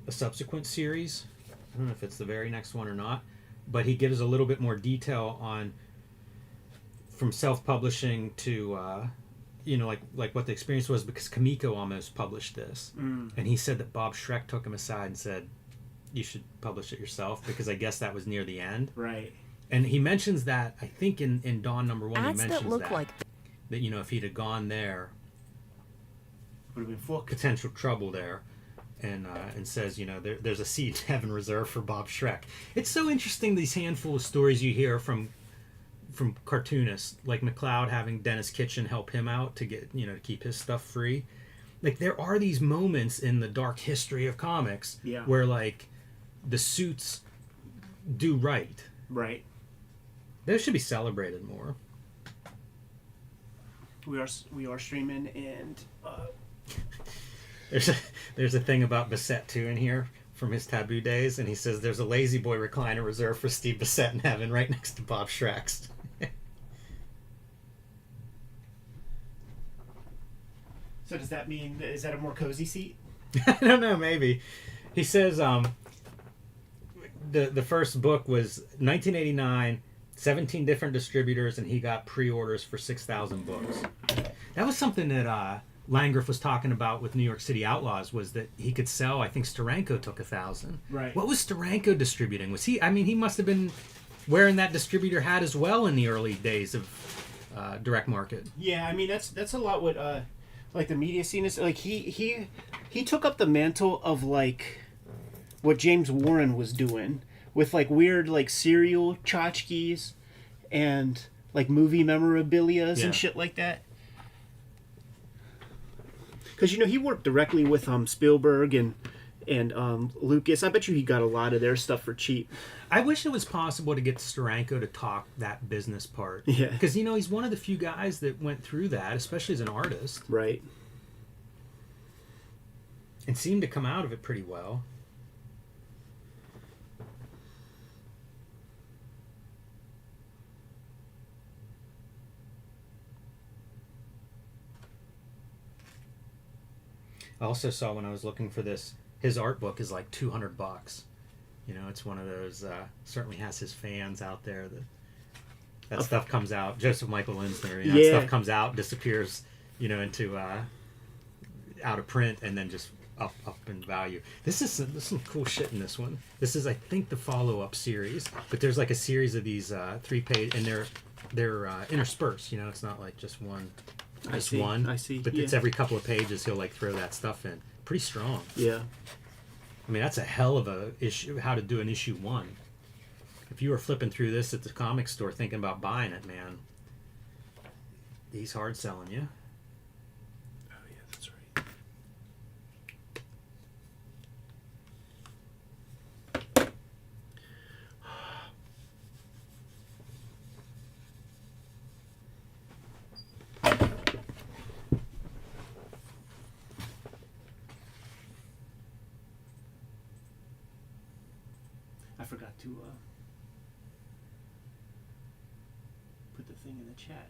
a subsequent series. I don't know if it's the very next one or not, but he gives a little bit more detail on from self-publishing to like what the experience was, because Kamiko almost published this, and he said that Bob Schreck took him aside and said, you should publish it yourself, because I guess that was near the end. Right. And he mentions that, I think in Dawn #1, he mentions that look that, like that, you know, if he'd have gone there, would have been full potential trouble there. And says, you know, there's a seat in heaven reserved for Bob Schreck. It's so interesting, these handful of stories you hear from cartoonists, like McCloud having Dennis Kitchen help him out to get, you know, to keep his stuff free. Like, there are these moments in the dark history of comics where, like, the suits do right. Right. Those should be celebrated more. We are streaming, and there's a thing about Bissett too in here from his Taboo days, and he says there's a Lazy Boy recliner reserved for Steve Bissett in heaven, right next to Bob Schreck's. So does that mean, is that a more cozy seat? I don't know, maybe. He says the first book was 1989, 17 different distributors, and he got pre-orders for 6,000 books. That was something that Landgraf was talking about with New York City Outlaws, was that he could sell, I think Steranko took 1,000. Right. What was Steranko distributing? Was he, I mean, he must have been wearing that distributor hat as well in the early days of direct market. Yeah, I mean, that's a lot what like the media scene is. Like, he took up the mantle of, like, what James Warren was doing with, like, weird, like, cereal tchotchkes and, like, movie memorabilias and shit like that. Because, you know, he worked directly with Spielberg and Lucas. I bet you he got a lot of their stuff for cheap. I wish it was possible to get Steranko to talk that business part. Yeah. Because, you know, he's one of the few guys that went through that, especially as an artist. Right. And seemed to come out of it pretty well. I also saw when I was looking for this, his art book is like $200. You know, it's one of those, certainly has his fans out there that stuff comes out. Joseph Michael Linsner, you know, that stuff comes out, disappears, you know, into out of print, and then just up in value. There's some cool shit in this one. This is, I think, the follow-up series, but there's like a series of these 3-page, and they're interspersed. You know, it's not like just one. I see. But it's every couple of pages he'll like throw that stuff in. Pretty strong. Yeah. I mean, that's a hell of a issue. How to do an issue 1. If you were flipping through this at the comic store thinking about buying it, man, he's hard selling you. Oh yeah, that's right. I forgot to put the thing in the chat.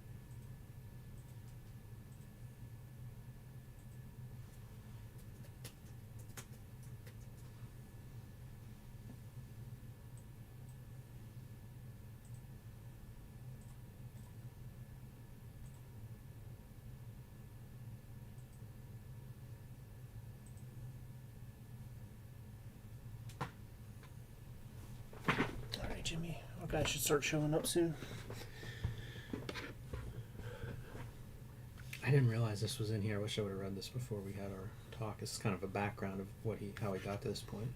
Jimmy, our guy should start showing up soon. I didn't realize this was in here. I wish I would have read this before we had our talk. It's kind of a background of how he got to this point.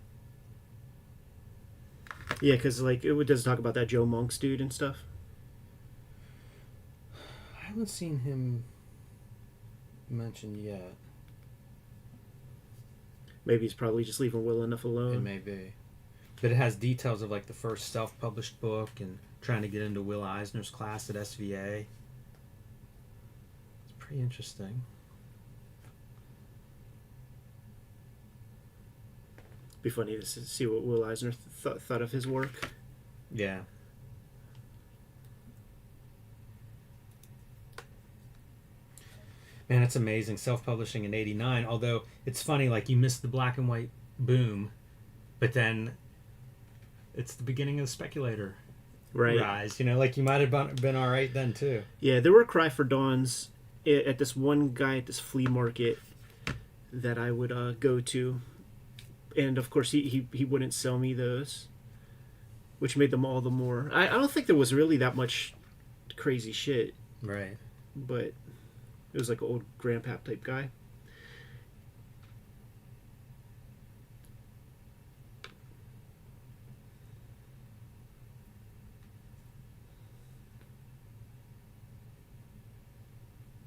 Yeah, because like it does talk about that Joe Monks dude and stuff. I haven't seen him mentioned yet. Maybe he's probably just leaving Will enough alone. It may be. But it has details of like the first self-published book and trying to get into Will Eisner's class at SVA. It's pretty interesting. Be funny to see what Will Eisner thought of his work. Yeah. Man, it's amazing. Self-publishing in '89. Although it's funny, like you missed the black and white boom But then it's the beginning of the speculator Right. rise. You know, like you might have been all right then too. Yeah, there were Cry for Dawns at this one guy at this flea market that I would go to, and of course he wouldn't sell me those, which made them all the more. I don't think there was really that much crazy shit, Right. but it was like an old grandpap type guy.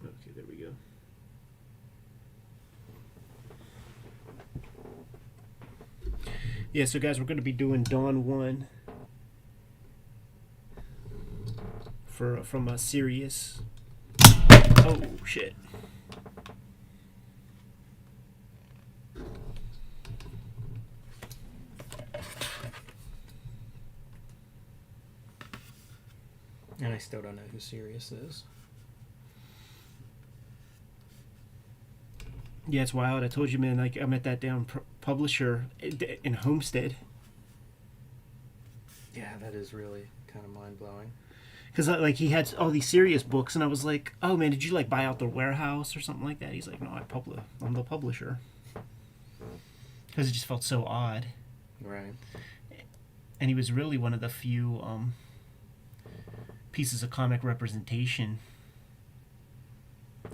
Okay, there we go. Yeah, so guys, we're going to be doing Dawn 1 from a Sirius. Oh, shit. And I still don't know who Sirius is. Yeah, it's wild. I told you, man, like, I met that damn publisher in Homestead. Yeah, that is really kind of mind-blowing. Because, like, he had all these serious books, and I was like, oh, man, did you, like, buy out the warehouse or something like that? He's like, no, I'm the publisher. Because it just felt so odd. Right. And he was really one of the few pieces of comic representation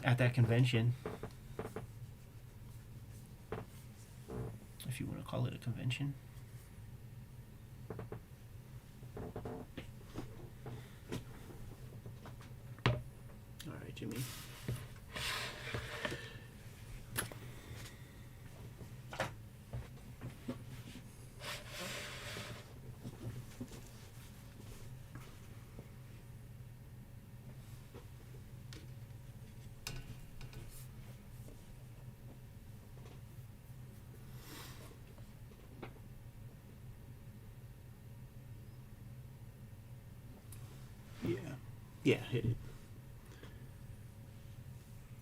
at that convention. If you want to call it a convention. All right, Jimmy. Yeah, hit it.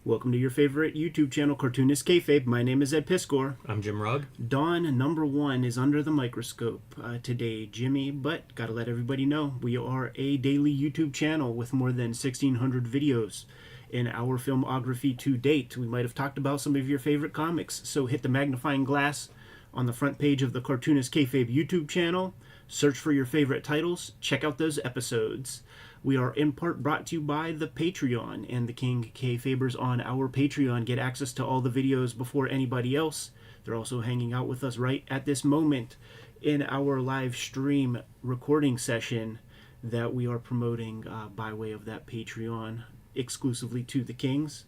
Welcome to your favorite YouTube channel, Cartoonist Kayfabe. My name is Ed Piskor. I'm Jim Rugg. Dawn number 1 is under the microscope today, Jimmy, but gotta let everybody know we are a daily YouTube channel with more than 1,600 videos in our filmography to date. We might have talked about some of your favorite comics, so hit the magnifying glass on the front page of the Cartoonist Kayfabe YouTube channel, search for your favorite titles, check out those episodes. We are in part brought to you by the Patreon, and the King Kayfabers on our Patreon get access to all the videos before anybody else. They're also hanging out with us right at this moment in our live stream recording session that we are promoting by way of that Patreon exclusively to the Kings.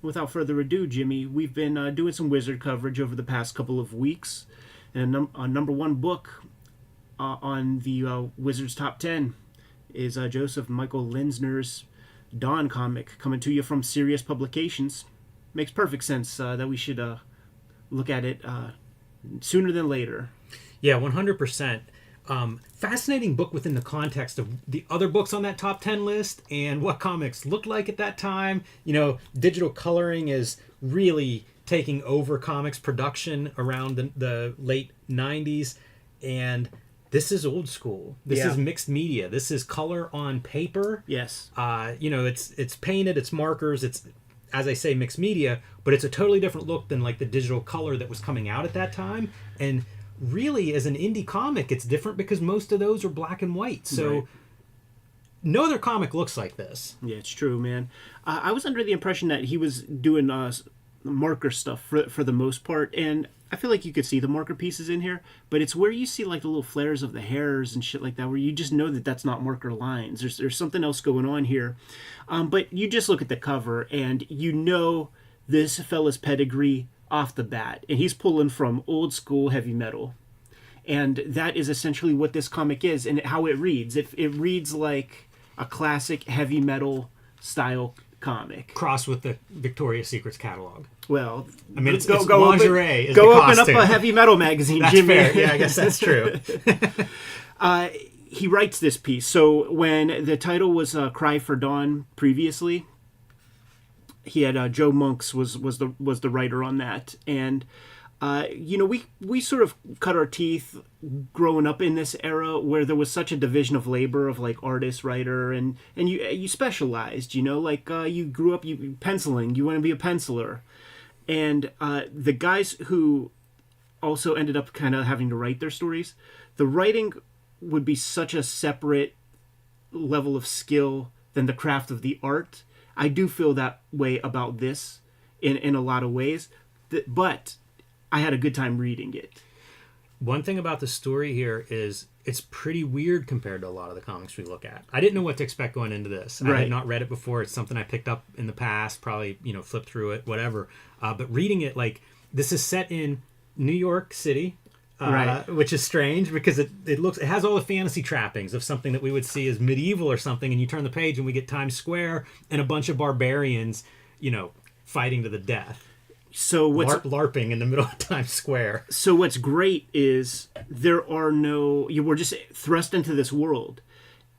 Without further ado, Jimmy, we've been doing some Wizard coverage over the past couple of weeks, and a number 1 book on the Wizards Top 10 is Joseph Michael Linsner's Dawn comic, coming to you from Sirius Publications. Makes perfect sense that we should look at it sooner than later. Yeah, 100%. Fascinating book within the context of the other books on that top 10 list and what comics looked like at that time. You know, digital coloring is really taking over comics production around the late 90s, and this is old school. This is mixed media. This is color on paper. Yes. You know, it's painted, it's markers, it's, as I say, mixed media, but it's a totally different look than like the digital color that was coming out at that time. And really, as an indie comic, it's different because most of those are black and white. So right. No other comic looks like this. Yeah, it's true, man. I was under the impression that he was doing marker stuff for the most part, and I feel like you could see the marker pieces in here, but it's where you see like the little flares of the hairs and shit like that, where you just know that that's not marker lines. There's something else going on here. But you just look at the cover and you know this fella's pedigree off the bat, and he's pulling from old school heavy metal. And that is essentially what this comic is and how it reads. It reads like a classic heavy metal style comic. Crossed with the Victoria's Secrets catalog. Well, I mean, it's lingerie is the costume. costume. Open up a heavy metal magazine, That's Jimmy. fair. Yeah, I guess that's true. He writes this piece. So when the title was Cry for Dawn previously, he had Joe Monks was the writer on that, and we sort of cut our teeth growing up in this era where there was such a division of labor of like artist, writer, and you specialized. You grew up you penciling. You want to be a penciler, and the guys who also ended up kind of having to write their stories, the writing would be such a separate level of skill than the craft of the art. I do feel that way about this in a lot of ways, but I had a good time reading it. One thing about the story here is it's pretty weird compared to a lot of the comics we look at. I didn't know what to expect going into this. Right. I had not read it before. It's something I picked up in the past, probably, flipped through it, whatever. But reading it, like, this is set in New York City, Right. which is strange because it has all the fantasy trappings of something that we would see as medieval or something, and you turn the page and we get Times Square and a bunch of barbarians, fighting to the death. So LARPing in the middle of Times Square. So what's great is we're just thrust into this world,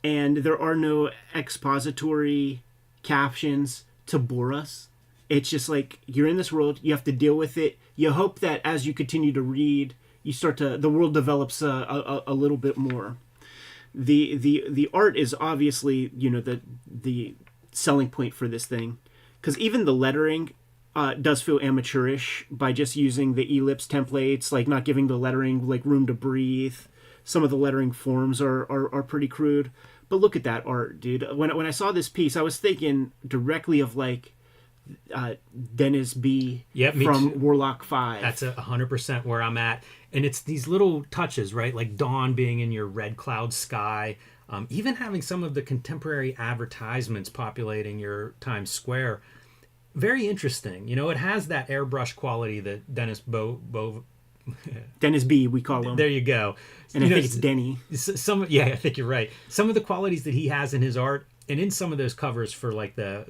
and there are no expository captions to bore us. It's just like you're in this world, you have to deal with it. You hope that as you continue to read, the world develops a little bit more. The art is obviously the selling point for this thing, because even the lettering does feel amateurish by just using the ellipse templates, like not giving the lettering like room to breathe. Some of the lettering forms are pretty crude, but look at that art, dude. When I saw this piece, I was thinking directly of like Dennis B. from too. Warlock 5. That's 100% where I'm at. And it's these little touches, right? Like dawn being in your red cloud sky. Even having some of the contemporary advertisements populating your Times Square. Very interesting. It has that airbrush quality that Dennis Dennis B, we call him. There you go. And I think it's Denny. I think you're right. Some of the qualities that he has in his art and in some of those covers for like the,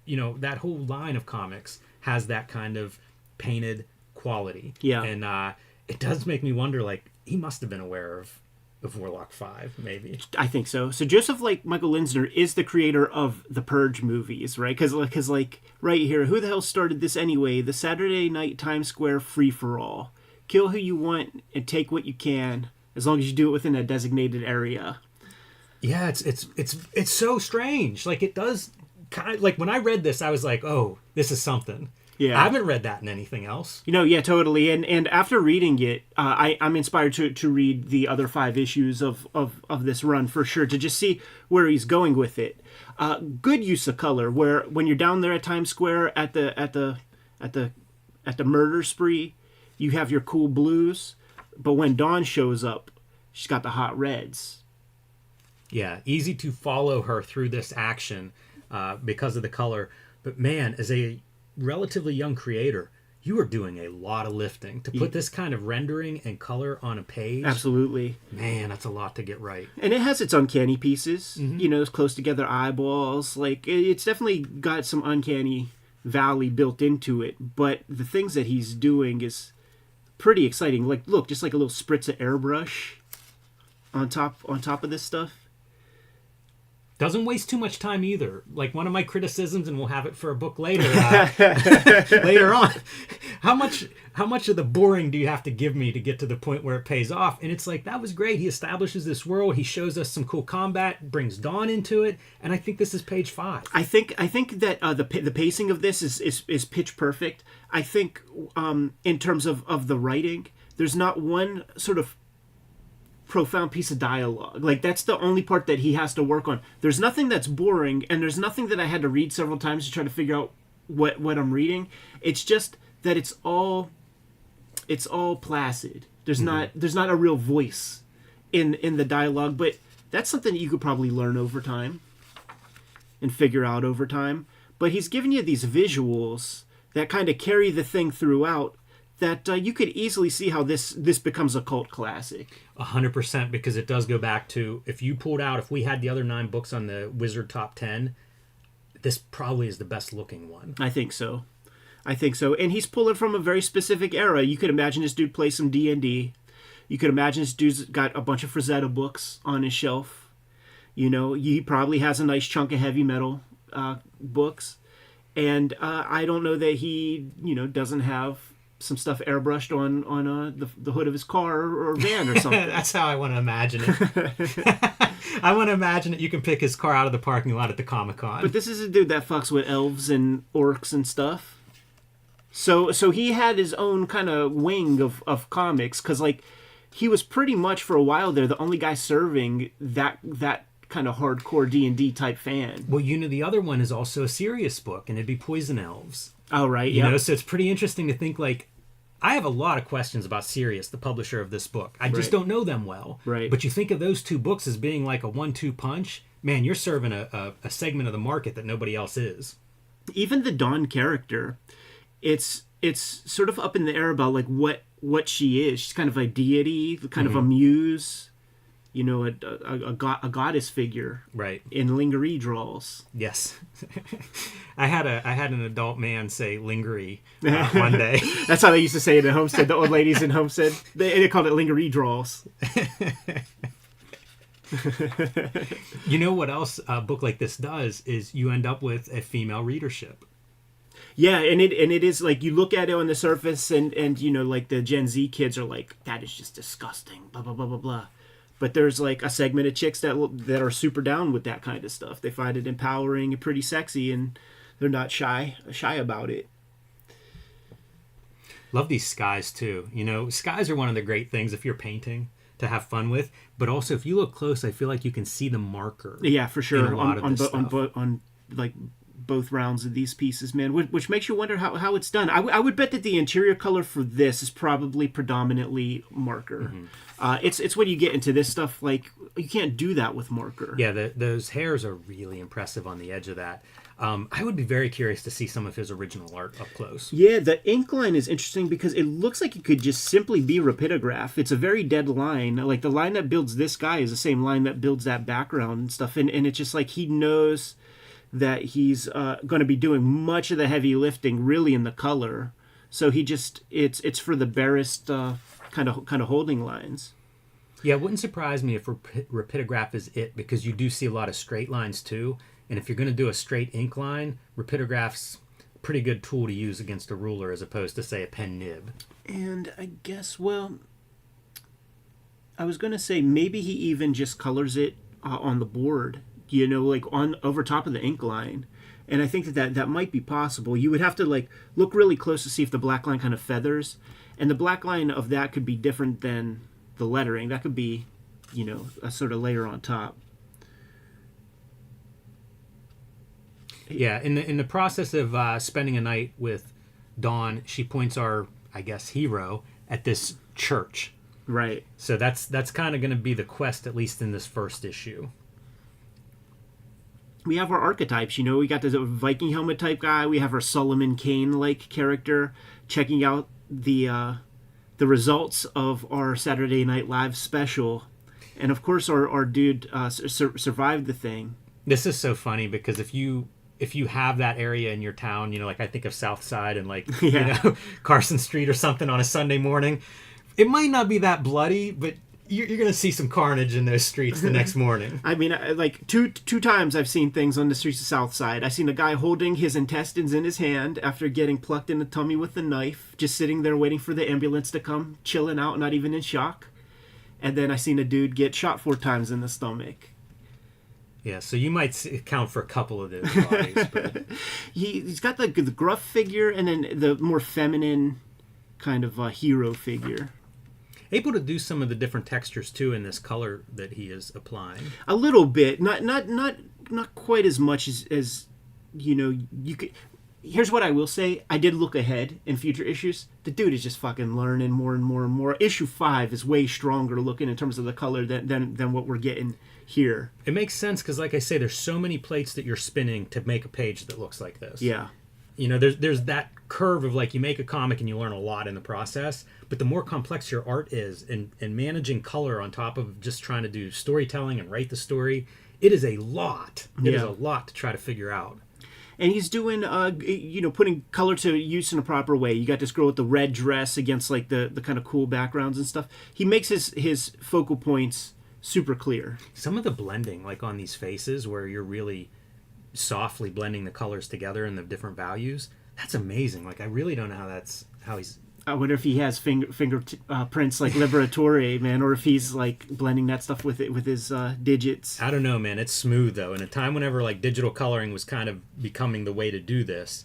that whole line of comics has that kind of painted quality. Yeah. And it does make me wonder, like, he must have been aware of Warlock 5, maybe. I think so. So Joseph Michael Linsner is the creator of the Purge movies, right? Because right here, who the hell started this anyway? The Saturday night Times Square free-for-all. Kill who you want and take what you can, as long as you do it within a designated area. Yeah, it's so strange. Like, it does kind of, like, when I read this, I was like, oh, this is something. Yeah. I haven't read that in anything else. Yeah, totally. And after reading it, I'm inspired to read the other 5 issues of this run for sure, to just see where he's going with it. Good use of color, where when you're down there at Times Square at the murder spree, you have your cool blues, but when Dawn shows up, she's got the hot reds. Yeah, easy to follow her through this action because of the color. But man, as a relatively young creator, you are doing a lot of lifting to put this kind of rendering and color on a page. Absolutely. Man, that's a lot to get right. And it has its uncanny pieces, those close together eyeballs. Like, it's definitely got some uncanny valley built into it, but the things that he's doing is pretty exciting. Like, look, just like a little spritz of airbrush on top of this stuff. Doesn't waste too much time either. Like, one of my criticisms, and we'll have it for a book later, later on. How much of the boring do you have to give me to get to the point where it pays off? And it's like, that was great. He establishes this world. He shows us some cool combat, brings Dawn into it, and I think this is page 5. I think that the pacing of this is pitch perfect. I think in terms of the writing, there's not one sort of profound piece of dialogue. Like, that's the only part that he has to work on. There's nothing that's boring, and there's nothing that I had to read several times to try to figure out what I'm reading. It's just that it's all placid. There's not a real voice in the dialogue, but that's something that you could probably learn over time and figure out over time. But he's giving you these visuals that kind of carry the thing throughout, that you could easily see how this becomes a cult classic. 100%, because it does go back to, if we had the other 9 books on the Wizard Top 10, this probably is the best looking one. I think so. And he's pulling from a very specific era. You could imagine this dude play some D&D. You could imagine this dude's got a bunch of Frazetta books on his shelf. He probably has a nice chunk of heavy metal books. And I don't know that he, doesn't have some stuff airbrushed on the hood of his car or van or something. That's how I want to imagine it. I want to imagine that you can pick his car out of the parking lot at the Comic-Con. But this is a dude that fucks with elves and orcs and stuff. So he had his own kind of wing of comics, because like he was pretty much for a while there the only guy serving that kind of hardcore D&D type fan. Well, the other one is also a serious book, and it'd be Poison Elves. Oh, right, You know, so it's pretty interesting to think, like, I have a lot of questions about Sirius, the publisher of this book. I just don't know them well. Right. But you think of those two books as being like a 1-2 punch, man, you're serving a segment of the market that nobody else is. Even the Dawn character, it's sort of up in the air about like what she is. She's kind of a deity, kind of a muse, you know, a goddess figure, Right. in lingerie draws. Yes. I had an adult man say lingerie one day. That's how they used to say it in Homestead. The old ladies in Homestead, they called it lingerie draws. You know what else a book like this does is you end up with a female readership. Yeah, and it is like you look at it on the surface and you know, like the Gen Z kids are like, that is just disgusting, blah blah blah blah blah. But there's like a segment of chicks that are super down with that kind of stuff. They find it empowering and pretty sexy, and they're not shy about it. Love these skies too. You know, skies are one of the great things if you're painting to have fun with. But also, if you look close, I feel like you can see the marker. Yeah, for sure. In a lot of this stuff. On like both rounds of these pieces, man, which makes you wonder how it's done. I would bet that the interior color for this is probably predominantly marker. It's when you get into this stuff, like you can't do that with marker. Yeah, those hairs are really impressive on the edge of that. I would be very curious to see some of his original art up close. Yeah, the ink line is interesting because it looks like it could just simply be rapidograph. It's a very dead line. Like the line that builds this guy is the same line that builds that background and stuff. And it's just like he knows that he's going to be doing much of the heavy lifting really in the color. So he just, it's for the barest kind of holding lines. Yeah, it wouldn't surprise me if rapidograph is it, because you do see a lot of straight lines too. And if you're going to do a straight ink line, rapidograph's a pretty good tool to use against a ruler as opposed to, say, a pen nib. And I guess, well, I was going to say maybe he even just colors it on the board, you know, like over top of the ink line. And I think that might be possible. You would have to like look really close to see if the black line kind of feathers. And the black line of that could be different than the lettering. That could be, you know, a sort of layer on top. Yeah, in the process of spending a night with Dawn, she points our, I guess, hero at this church. Right. So that's kind of going to be the quest, at least in this first issue. We have our archetypes, you know. We got the Viking helmet type guy. We have our Solomon Kane-like character checking out the results of our Saturday Night Live special. And, of course, our dude survived the thing. This is so funny because if you have that area in your town, you know, like I think of South Side and like, you know, Carson Street or something on a Sunday morning, it might not be that bloody, but you're going to see some carnage in those streets the next morning. I mean, like two times I've seen things on the streets of South Side. I've seen a guy holding his intestines in his hand after getting plucked in the tummy with a knife, just sitting there waiting for the ambulance to come, chilling out, not even in shock. And then I seen a dude get shot 4 times in the stomach. Yeah, so you might account for a couple of those bodies. But... He's got the gruff figure and then the more feminine kind of hero figure. Able to do some of the different textures too in this color that he is applying. A little bit, not quite as much as you know. You could. Here's what I will say: I did look ahead in future issues. The dude is just fucking learning more and more and more. Issue 5 is way stronger looking in terms of the color than what we're getting here. It makes sense because, like I say, there's so many plates that you're spinning to make a page that looks like this. Yeah. You know, there's that curve of like you make a comic and you learn a lot in the process, but the more complex your art is and managing color on top of just trying to do storytelling and write the story, it is a lot. It is a lot to try to figure out. And he's doing, you know, putting color to use in a proper way. You got this girl with the red dress against like the kind of cool backgrounds and stuff. He makes his focal points super clear. Some of the blending, like on these faces where you're really softly blending the colors together and the different values, that's amazing. Like I really don't know how he's I wonder if he has fingerprints like Liberatore, man, or if he's like blending that stuff with his digits. I don't know, man. It's smooth though. In a time whenever like digital coloring was kind of becoming the way to do this,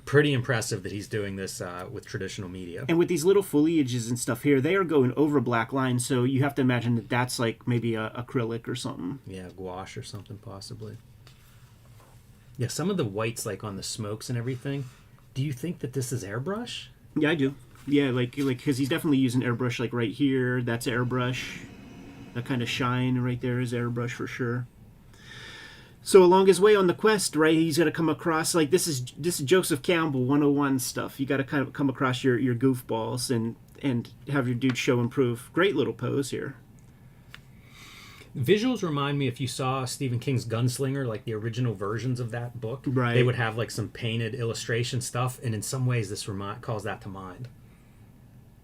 pretty impressive that he's doing this with traditional media. And with these little foliages and stuff here, they are going over black lines, so you have to imagine that that's like maybe a acrylic or something. Yeah, gouache or something possibly. Yeah, some of the whites like on the smokes and everything. Do you think that this is airbrush? Yeah, I do. Yeah, like because he's definitely using airbrush. Like right here, that's airbrush. That kind of shine right there is airbrush for sure. So along his way on the quest, right, he's got to come across like this is Joseph Campbell 101 stuff. You got to kind of come across your goofballs and have your dude show and prove. Great little pose here. Visuals remind me if you saw Stephen King's Gunslinger, like the original versions of that book, right. They would have like some painted illustration stuff, and in some ways this calls that to mind.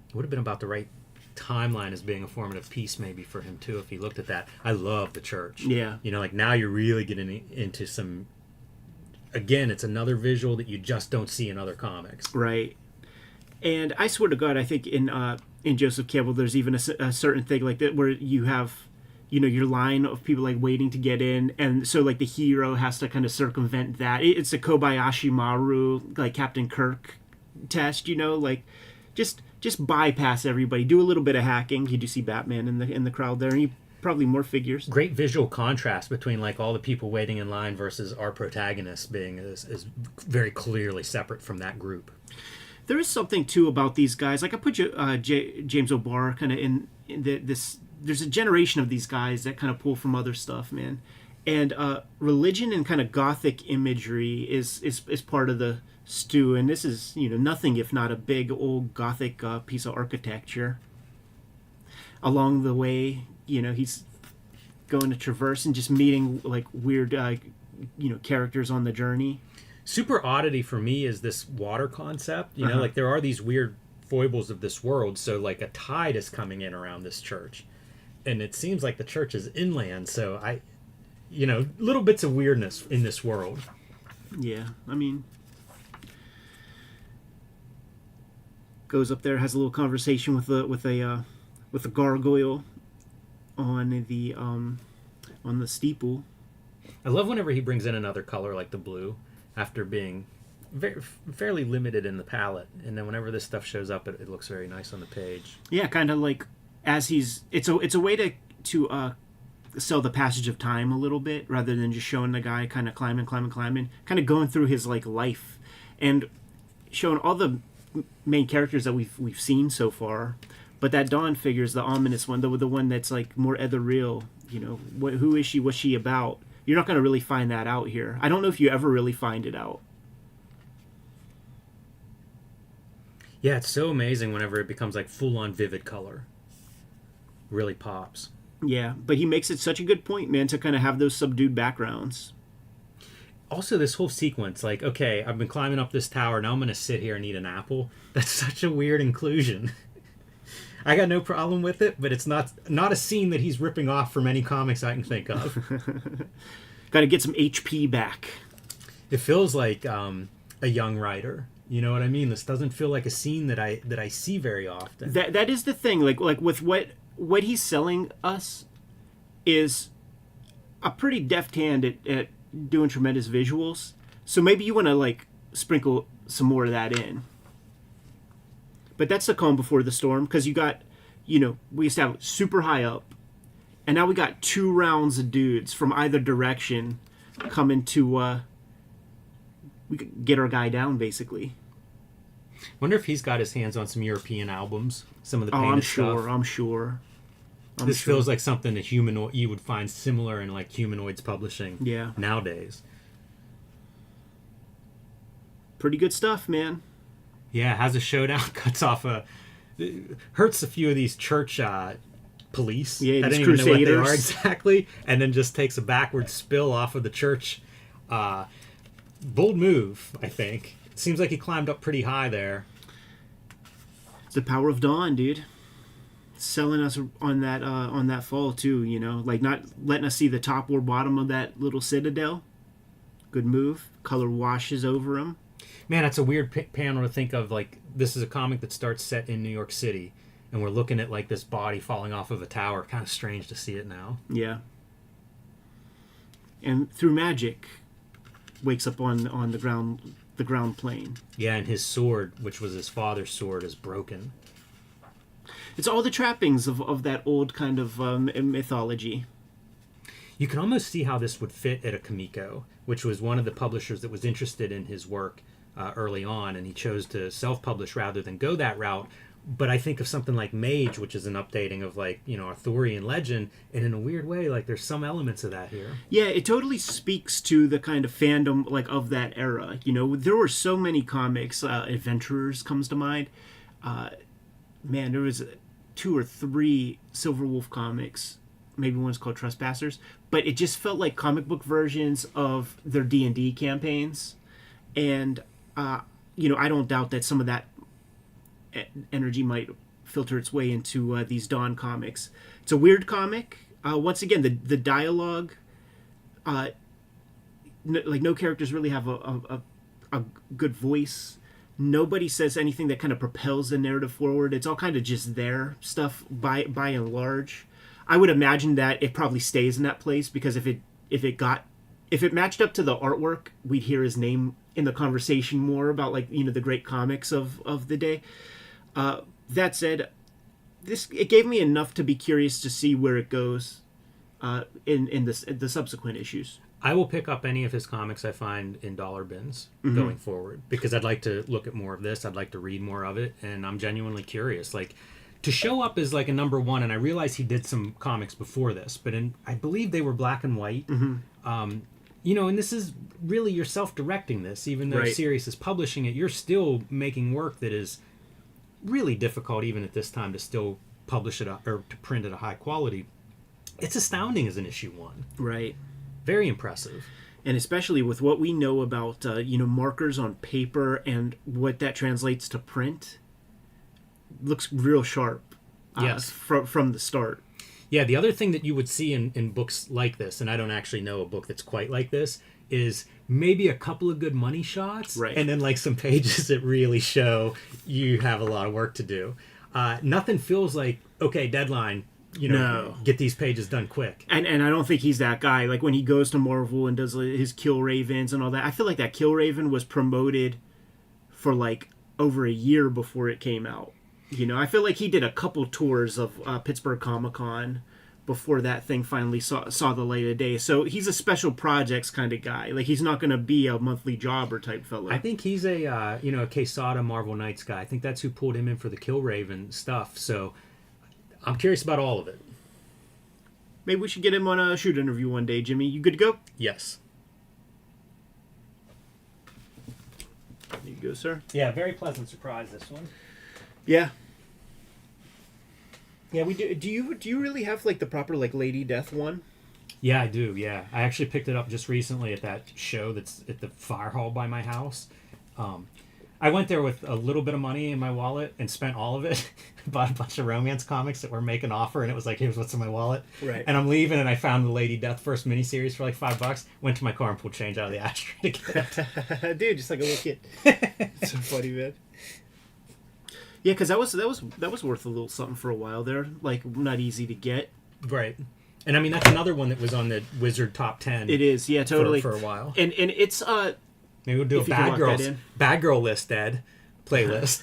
It would have been about the right timeline as being a formative piece maybe for him too if he looked at that. I love the church. Yeah. You know, like now you're really getting into some, again, it's another visual that you just don't see in other comics. Right. And I swear to God, I think in Joseph Campbell there's even a certain thing like that where you have, you know, your line of people like waiting to get in, and so like the hero has to kind of circumvent that. It's a Kobayashi Maru, like Captain Kirk test, you know, like just bypass everybody, do a little bit of hacking. You do see Batman in the crowd there, and you probably more figures. Great visual contrast between like all the people waiting in line versus our protagonist being is very clearly separate from that group. There is something too about these guys. Like I put James O'Barr kind of in this. There's a generation of these guys that kind of pull from other stuff, man. And religion and kind of gothic imagery is part of the stew. And this is, you know, nothing if not a big old gothic piece of architecture. Along the way, you know, he's going to traverse and just meeting like weird, you know, characters on the journey. Super oddity for me is this water concept. You know, like there are these weird foibles of this world. So like a tide is coming in around this church. And it seems like the church is inland, so you know, little bits of weirdness in this world. Yeah, I mean, goes up there, has a little conversation with a gargoyle on the steeple. I love whenever he brings in another color like the blue, after being fairly limited in the palette, and then whenever this stuff shows up, it looks very nice on the page. Yeah, kind of like. As it's a way to sell the passage of time a little bit rather than just showing the guy kind of climbing, kind of going through his like life and showing all the main characters that we've seen so far. But that Dawn figure is the ominous one, the one that's like more ethereal. You know, who is she? What's she about? You're not going to really find that out here. I don't know if you ever really find it out. Yeah, it's so amazing whenever it becomes like full-on vivid color. Really pops. Yeah, but he makes it such a good point, man, to kind of have those subdued backgrounds. Also, this whole sequence, like, okay, I've been climbing up this tower, now I'm going to sit here and eat an apple. That's such a weird inclusion. I got no problem with it, but it's not a scene that he's ripping off from any comics I can think of. Got to get some HP back. It feels like a young writer. You know what I mean? This doesn't feel like a scene that I see very often. That is the thing. Like with what he's selling us is a pretty deft hand at doing tremendous visuals. So maybe you want to like sprinkle some more of that in. But that's the calm before the storm, because you got, you know, we established super high up, and now we got 2 rounds of dudes from either direction coming to we could get our guy down basically. Wonder if he's got his hands on some European albums, some of the painted stuff. I'm sure. This feels like something that you would find similar in like Humanoids publishing nowadays. Pretty good stuff, man. Yeah, has a showdown, hurts a few of these church police. Yeah, these crusaders. Even know what they are exactly, and then just takes a backward spill off of the church. Bold move, I think. Seems like he climbed up pretty high there. It's the power of Dawn, dude. Selling us on that fall too, you know, like not letting us see the top or bottom of that little citadel. Good move. Color washes over him. Man, that's a weird panel to think of. Like, this is a comic that starts set in New York City, and we're looking at like this body falling off of a tower. Kind of strange to see it now. Yeah. And through magic, wakes up on the ground plane. Yeah, and his sword, which was his father's sword, is broken. It's all the trappings of that old kind of mythology. You can almost see how this would fit at a Comico, which was one of the publishers that was interested in his work early on, and he chose to self-publish rather than go that route. But I think of something like Mage, which is an updating of, like, you know, Arthurian legend, and in a weird way, like, there's some elements of that here. Yeah, it totally speaks to the kind of fandom, like, of that era. You know, there were so many comics. Adventurers comes to mind. Man, there was 2 or 3 Silver Wolf comics. Maybe one's called Trespassers. But it just felt like comic book versions of their D&D campaigns. And, you know, I don't doubt that some of that energy might filter its way into these Dawn comics. It's a weird comic. Once again, the dialogue, like no characters really have a good voice. Nobody says anything that kind of propels the narrative forward. It's all kind of just their stuff by and large. I would imagine that it probably stays in that place because if it matched up to the artwork, we'd hear his name in the conversation more about, like, you know, the great comics of the day. That said, it gave me enough to be curious to see where it goes in the subsequent issues. I will pick up any of his comics I find in dollar bins going forward, because I'd like to look at more of this. I'd like to read more of it, and I'm genuinely curious. Like, to show up as like a number 1, and I realize he did some comics before this, but I believe they were black and white. You know, and this is really, you're self-directing this. Even though Sirius is publishing it, you're still making work that is really difficult even at this time to still publish it or to print at a high quality. It's astounding as an issue 1. Right. Very impressive. And especially with what we know about, you know, markers on paper and what that translates to print, looks real sharp. Yes. From the start. Yeah, the other thing that you would see in books like this, and I don't actually know a book that's quite like this, is maybe a couple of good money shots, and then like some pages that really show you have a lot of work to do. Nothing feels like, okay, deadline, you know, get these pages done quick. And I don't think he's that guy. Like when he goes to Marvel and does his Kill Ravens and all that, I feel like that Kill Raven was promoted for like over a year before it came out. You know, I feel like he did a couple tours of Pittsburgh Comic-Con before that thing finally saw the light of day. So he's a special projects kind of guy. Like, he's not going to be a monthly jobber type fellow. I think he's a, you know, a Quesada Marvel Knights guy. I think that's who pulled him in for the Kill Raven stuff. So I'm curious about all of it. Maybe we should get him on a shoot interview one day, Jimmy. You good to go? Yes. There you go, sir. Yeah, very pleasant surprise, this one. Yeah. Yeah, we do. Do you really have like the proper like Lady Death one? Yeah, I do. Yeah, I actually picked it up just recently at that show that's at the fire hall by my house. I went there with a little bit of money in my wallet and spent all of it. Bought a bunch of romance comics that were making offer, and it was like, here's what's in my wallet. Right. And I'm leaving, and I found the Lady Death first miniseries for like $5. Went to my car and pulled change out of the ashtray to get it. Dude, just like a little kid. It's so funny, man. Yeah, because that was worth a little something for a while there. Like, not easy to get. Right. And I mean, that's another one that was on the Wizard Top 10. It is, yeah, totally. For a while. And it's maybe we'll do a bad girl list, Ed, playlist.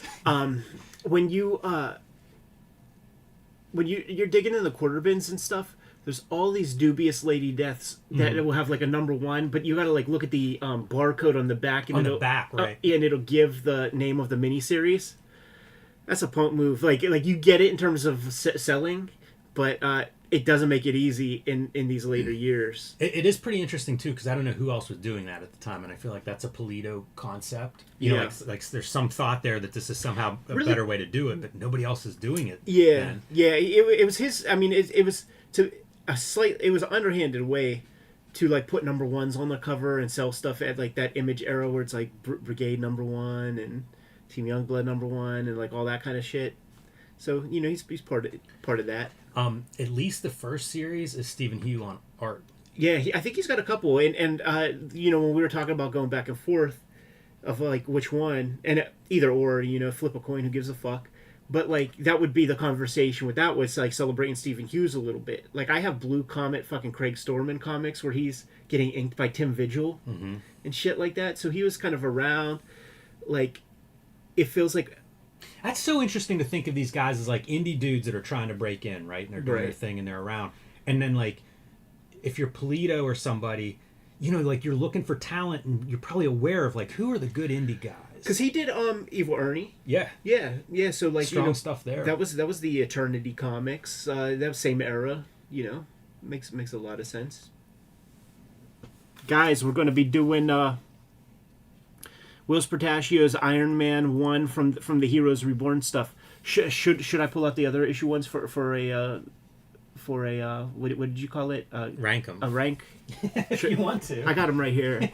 When you're digging in the quarter bins and stuff, there's all these dubious Lady Deaths that will have like a number 1, but you got to like look at the barcode on the back. And on the back, right? And it'll give the name of the miniseries. That's a punk move. Like you get it in terms of selling, but it doesn't make it easy in these later years. It is pretty interesting too, because I don't know who else was doing that at the time, and I feel like that's a Polito concept. You know, like there's some thought there that this is somehow a better way to do it, but nobody else is doing it. Yeah, then. Yeah. It was his. I mean, it was it was an underhanded way to like put number 1s on the cover and sell stuff at like that Image era where it's like Brigade number 1 and Team Youngblood number 1 and like all that kind of shit. So, you know, he's part of that. At least the first series is Stephen Hugh on art. Yeah, I think he's got a couple. And you know, when we were talking about going back and forth, of like which one, and either or, flip a coin, who gives a fuck. But like that would be the conversation with that was like celebrating Stephen Hughes a little bit. Like I have Blue Comet fucking Craig Storman comics where he's getting inked by Tim Vigil and shit like that. So he was kind of around. Like it feels like that's so interesting to think of these guys as like indie dudes that are trying to break in, right? And they're doing their thing and they're around. And then like if you're Polito or somebody, like you're looking for talent and you're probably aware of like who are the good indie guys. Because he did Evil Ernie. Yeah. So like strong stuff there. That was the Eternity comics. That was same era. Makes a lot of sense. Guys, we're going to be doing Whilce Portacio's Iron Man 1 from the Heroes Reborn stuff. Should I pull out the other issue ones for a what did you call it? Rank them. A rank. If you want to. I got them right here.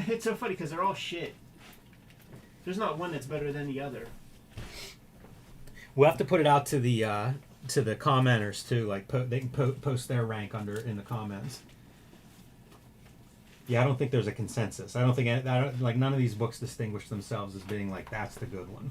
It's so funny because they're all shit. There's not one that's better than the other. We'll have to put it out to the commenters too. Like they can post their rank in the comments. Yeah, I don't think there's a consensus. I don't think like none of these books distinguish themselves as being like that's the good one.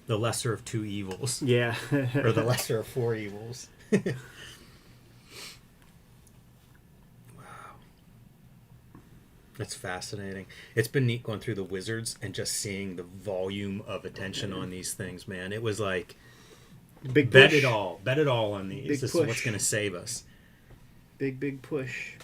The lesser of two evils. Yeah. Or the lesser of four evils. Wow. That's fascinating. It's been neat going through the Wizards and just seeing the volume of attention on these things, man. It was like, big bet push. it all. Bet it all on these. Big this push. is what's going to save us. Big push.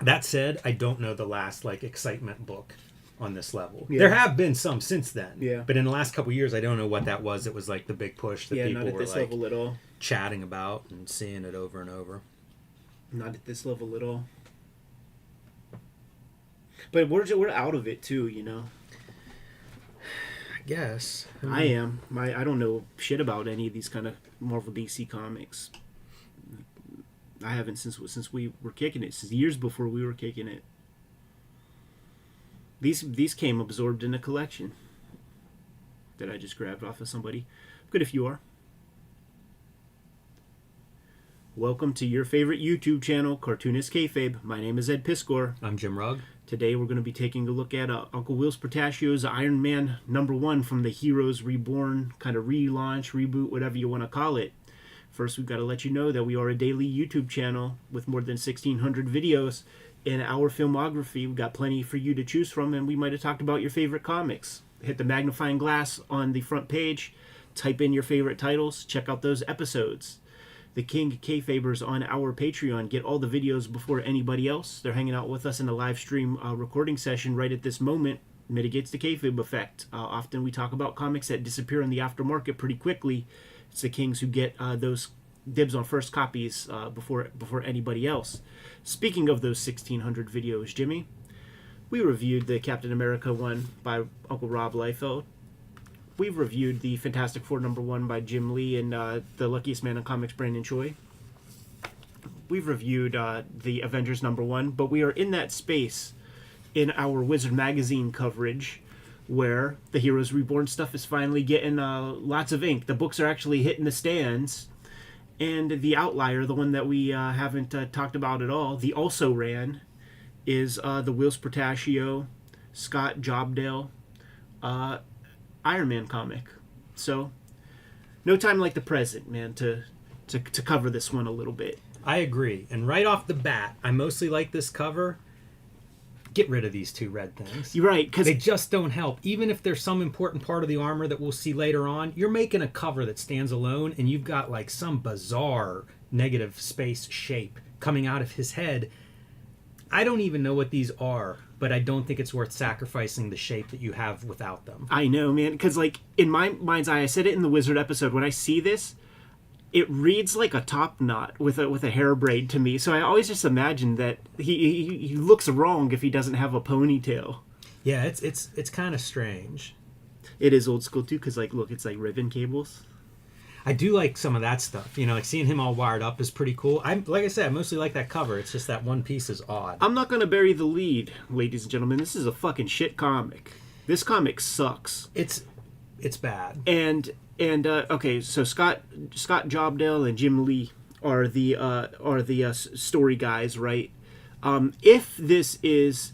That said, I don't know the last like excitement book on this level. Yeah. There have been some since then. Yeah. But in the last couple of years, I don't know what that was. It was like the big push that people not at were this like level at all. chatting about and seeing it over and over. Not at this level at all. But we're out of it too, I guess. I am. I don't know shit about any of these kind of Marvel DC comics. I haven't since we were kicking it. Since years before we were kicking it. These came absorbed in a collection that I just grabbed off of somebody. Good if you are. Welcome to your favorite YouTube channel, Cartoonist Kayfabe. My name is Ed Piskor. I'm Jim Rugg. Today we're going to be taking a look at Uncle Whilce Portacio's Iron Man #1 from the Heroes Reborn kind of relaunch, reboot, whatever you want to call it. First, we've got to let you know that we are a daily YouTube channel with more than 1,600 videos. In our filmography, we've got plenty for you to choose from, and we might have talked about your favorite comics. Hit the magnifying glass on the front page, type in your favorite titles, check out those episodes. The King Kayfabers on our Patreon get all the videos before anybody else. They're hanging out with us in a live stream recording session right at this moment. Mitigates the kayfabe effect. Often we talk about comics that disappear in the aftermarket pretty quickly. It's the Kings who get those dibs on first copies before anybody else. Speaking of those 1,600 videos, Jimmy, we reviewed the Captain America one by Uncle Rob Liefeld. We've reviewed the Fantastic Four #1 by Jim Lee and the Luckiest Man in Comics, Brandon Choi. We've reviewed the Avengers #1, but we are in that space in our Wizard Magazine coverage where the Heroes Reborn stuff is finally getting lots of ink. The books are actually hitting the stands. And the outlier, the one that we haven't talked about at all, the also ran, is the Whilce Portacio, Scott Jobdale, Iron Man comic. So, no time like the present, man, to cover this one a little bit. I agree. And right off the bat, I mostly like this cover. Get rid of these two red things. You're right, because they just don't help. Even if there's some important part of the armor that we'll see later on, you're making a cover that stands alone, and you've got like some bizarre negative space shape coming out of his head. I don't even know what these are, but I don't think it's worth sacrificing the shape that you have without them. I know, man, because like in my mind's eye, I said it in the Wizard episode, when I see this, it reads like a top knot with a hair braid to me. So I always just imagine that he looks wrong if he doesn't have a ponytail. Yeah, it's kind of strange. It is old school too, because like look, it's like ribbon cables. I do like some of that stuff. You know, like seeing him all wired up is pretty cool. Like I said, I mostly like that cover. It's just that one piece is odd. I'm not going to bury the lead, ladies and gentlemen. This is a fucking shit comic. This comic sucks. It's bad. And okay, so Scott Jobdell and Jim Lee are the story guys, right? If this is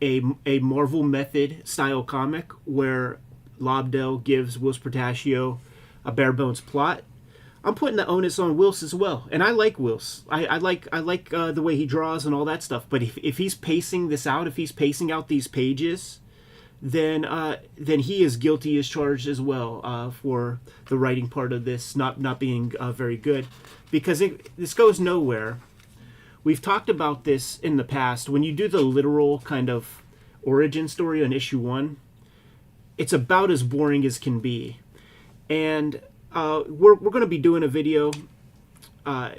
a Marvel Method style comic where Lobdell gives Whilce Portacio a bare bones plot, I'm putting the onus on Whilce as well. And I like Whilce. I like the way he draws and all that stuff. But if he's pacing this out, if he's pacing out these pages, then he is guilty as charged as well for the writing part of this not being very good, because this goes nowhere. We've talked about this in the past. When you do the literal kind of origin story on issue 1, it's about as boring as can be. And we're going to be doing a video, and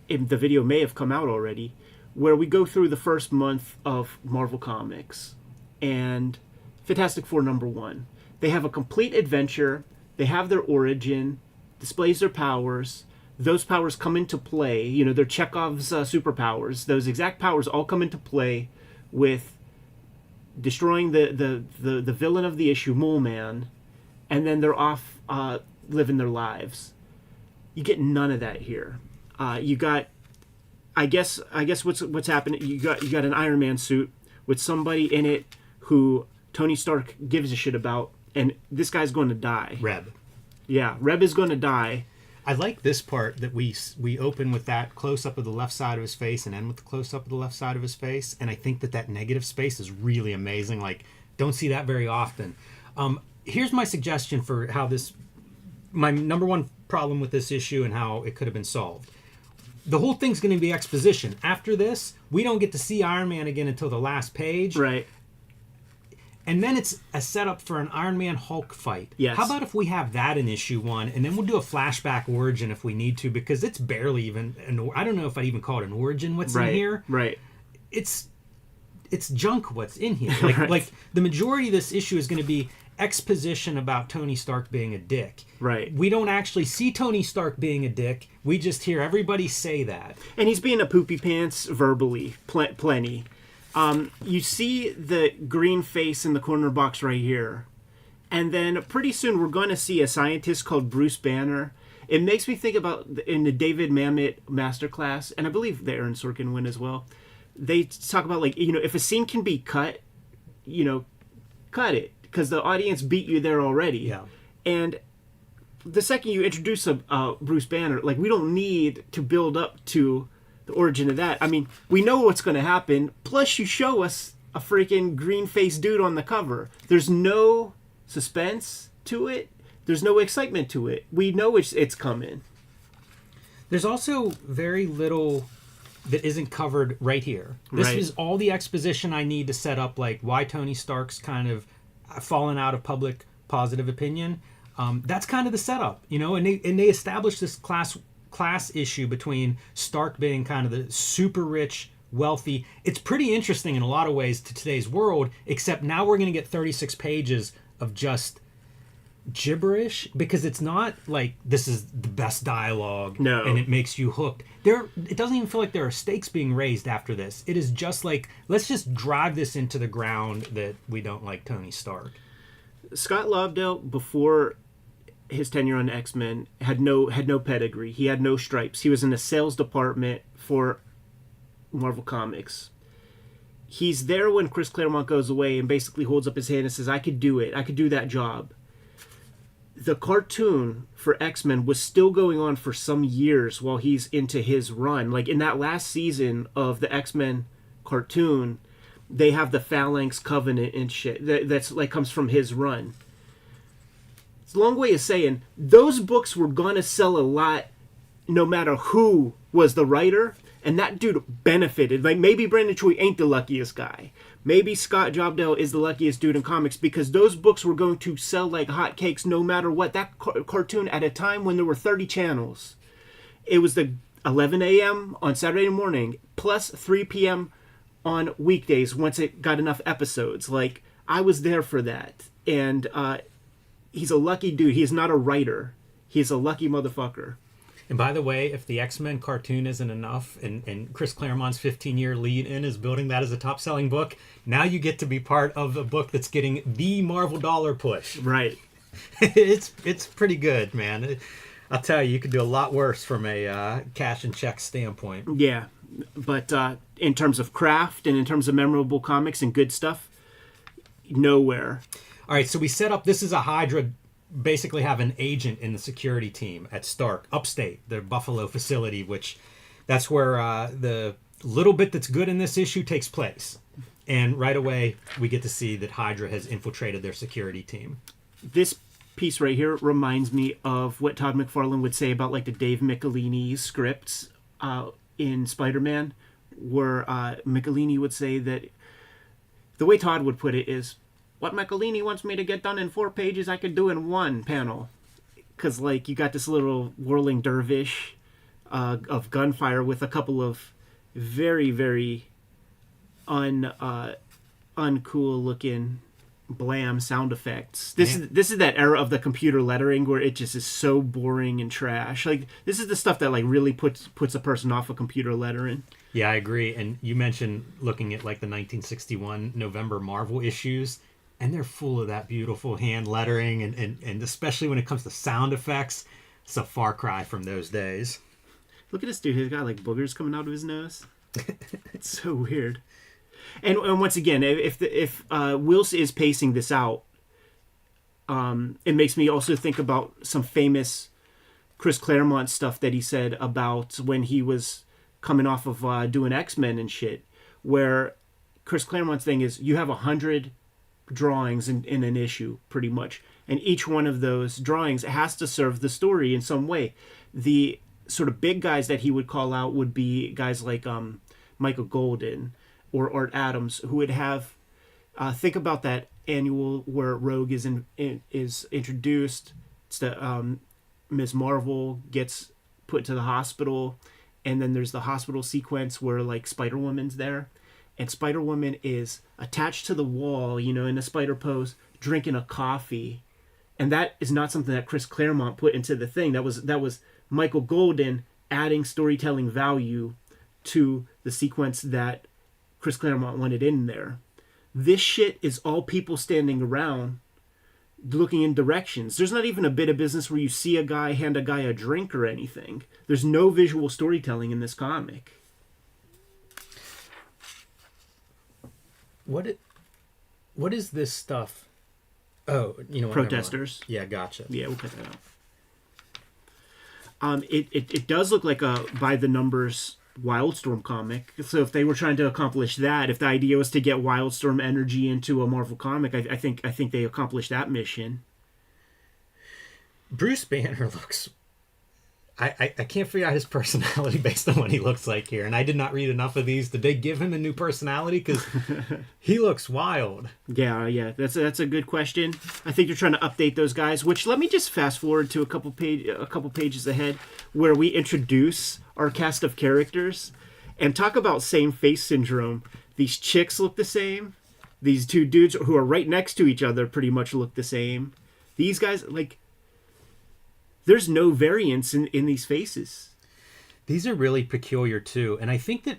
the video may have come out already, where we go through the first month of Marvel Comics and Fantastic Four #1. They have a complete adventure. They have their origin, displays their powers. Those powers come into play. You know, they're Chekhov's superpowers. Those exact powers all come into play with destroying the villain of the issue, Mole Man, and then they're off living their lives. You get none of that here. You got, I guess what's happening. You got an Iron Man suit with somebody in it who Tony Stark gives a shit about, and this guy's going to die. Reb. Yeah, Reb is going to die. I like this part that we open with that close-up of the left side of his face and end with the close-up of the left side of his face. And I think that negative space is really amazing. Like, don't see that very often. Here's my suggestion for how my number one problem with this issue and how it could have been solved. The whole thing's going to be exposition. After this, we don't get to see Iron Man again until the last page. Right. And then it's a setup for an Iron Man Hulk fight. Yes. How about if we have that in issue 1, and then we'll do a flashback origin if we need to, because it's barely even I don't know if I'd even call it an origin. What's in here? Right. It's junk. What's in here? Like Right. like the majority of this issue is going to be exposition about Tony Stark being a dick. Right. We don't actually see Tony Stark being a dick. We just hear everybody say that. And he's being a poopy pants verbally, plenty. You see the green face in the corner box right here. And then pretty soon we're going to see a scientist called Bruce Banner. It makes me think about in the David Mamet Masterclass, and I believe the Aaron Sorkin one as well. They talk about, like, you know, if a scene can be cut, you know, cut it, because the audience beat you there already. Yeah. And the second you introduce a Bruce Banner, like, we don't need to build up to the origin of that. I mean, we know what's going to happen. Plus, you show us a freaking green-faced dude on the cover. There's no suspense to it. There's no excitement to it. We know it's coming. There's also very little that isn't covered right here. This Right. is all the exposition I need to set up, like, why Tony Stark's kind of fallen out of public positive opinion. That's kind of the setup, you know, and they established this class issue between Stark being kind of the super rich, wealthy. It's pretty interesting in a lot of ways to today's world, except now we're going to get 36 pages of just gibberish, because it's not like this is the best dialogue. No. And it makes you hooked. It doesn't even feel like there are stakes being raised after this. It is just like, let's just drive this into the ground that we don't like Tony Stark. Scott Lobdell, before his tenure on X-Men, had no pedigree. He had no stripes. He was in the sales department for Marvel Comics. He's there when Chris Claremont goes away and basically holds up his hand and says, I could do it. I could do that job. The cartoon for X-Men was still going on for some years while he's into his run. Like, in that last season of the X-Men cartoon, they have the Phalanx Covenant and shit. That's like comes from his run. It's a long way of saying those books were gonna sell a lot no matter who was the writer, and that dude benefited. Like, maybe Brandon Choi ain't the luckiest guy. Maybe Scott Jobdell is the luckiest dude in comics, because those books were going to sell like hotcakes no matter what. That cartoon, at a time when there were 30 channels, it was the 11 a.m. on Saturday morning plus 3 p.m. on weekdays once it got enough episodes. Like, I was there for that. And he's a lucky dude. He is not a writer. He's a lucky motherfucker. And by the way, if the X-Men cartoon isn't enough, and Chris Claremont's 15-year lead in is building that as a top-selling book, now you get to be part of a book that's getting the Marvel dollar push. Right. It's pretty good, man. I'll tell you, you could do a lot worse from a cash and check standpoint. Yeah, but in terms of craft and in terms of memorable comics and good stuff, nowhere. All right, so we set up, this is a Hydra, basically have an agent in the security team at Stark, upstate, their Buffalo facility, which that's where the little bit that's good in this issue takes place. And right away, we get to see that Hydra has infiltrated their security team. This piece right here reminds me of what Todd McFarlane would say about like the Dave Michelini scripts in Spider-Man, where Michelini would say that the way Todd would put it is, what Michelini wants me to get done in 4 pages, I could do in 1 panel. Because, like, you got this little whirling dervish of gunfire with a couple of very, very uncool looking blam sound effects. This is that era of the computer lettering where it just is so boring and trash. Like, this is the stuff that, like, really puts a person off of computer lettering. Yeah, I agree. And you mentioned looking at, like, the 1961 November Marvel issues, and they're full of that beautiful hand lettering, and especially when it comes to sound effects, it's a far cry from those days. Look at this dude. He's got like boogers coming out of his nose. It's so weird. And once again, if Wills is pacing this out, it makes me also think about some famous Chris Claremont stuff that he said about when he was coming off of doing X-Men and shit, where Chris Claremont's thing is you have 100 drawings in an issue pretty much, and each one of those drawings has to serve the story in some way. The sort of big guys that he would call out would be guys like Michael Golden or Art Adams, who would have think about that annual where Rogue is introduced. It's the Ms. Marvel gets put to the hospital, and then there's the hospital sequence where like Spider-Woman's there. And Spider-Woman is attached to the wall, you know, in a spider pose, drinking a coffee. And that is not something that Chris Claremont put into the thing. That was Michael Golden adding storytelling value to the sequence that Chris Claremont wanted in there. This shit is all people standing around looking in directions. There's not even a bit of business where you see a guy hand a guy a drink or anything. There's no visual storytelling in this comic. What is this stuff? Oh, you know what? Protesters. Yeah, gotcha. Yeah, we'll cut that out. It does look like a by the numbers Wildstorm comic. So if they were trying to accomplish that, if the idea was to get Wildstorm energy into a Marvel comic, I think they accomplished that mission. Bruce Banner looks. I can't figure out his personality based on what he looks like here, and I did not read enough of these. Did they give him a new personality? Because he looks wild. Yeah, that's a good question. I think you're trying to update those guys. Which let me just fast forward to a couple pages ahead, where we introduce our cast of characters, and talk about same face syndrome. These chicks look the same. These two dudes who are right next to each other pretty much look the same. These guys like. There's no variance in these faces. These are really peculiar, too. And I think that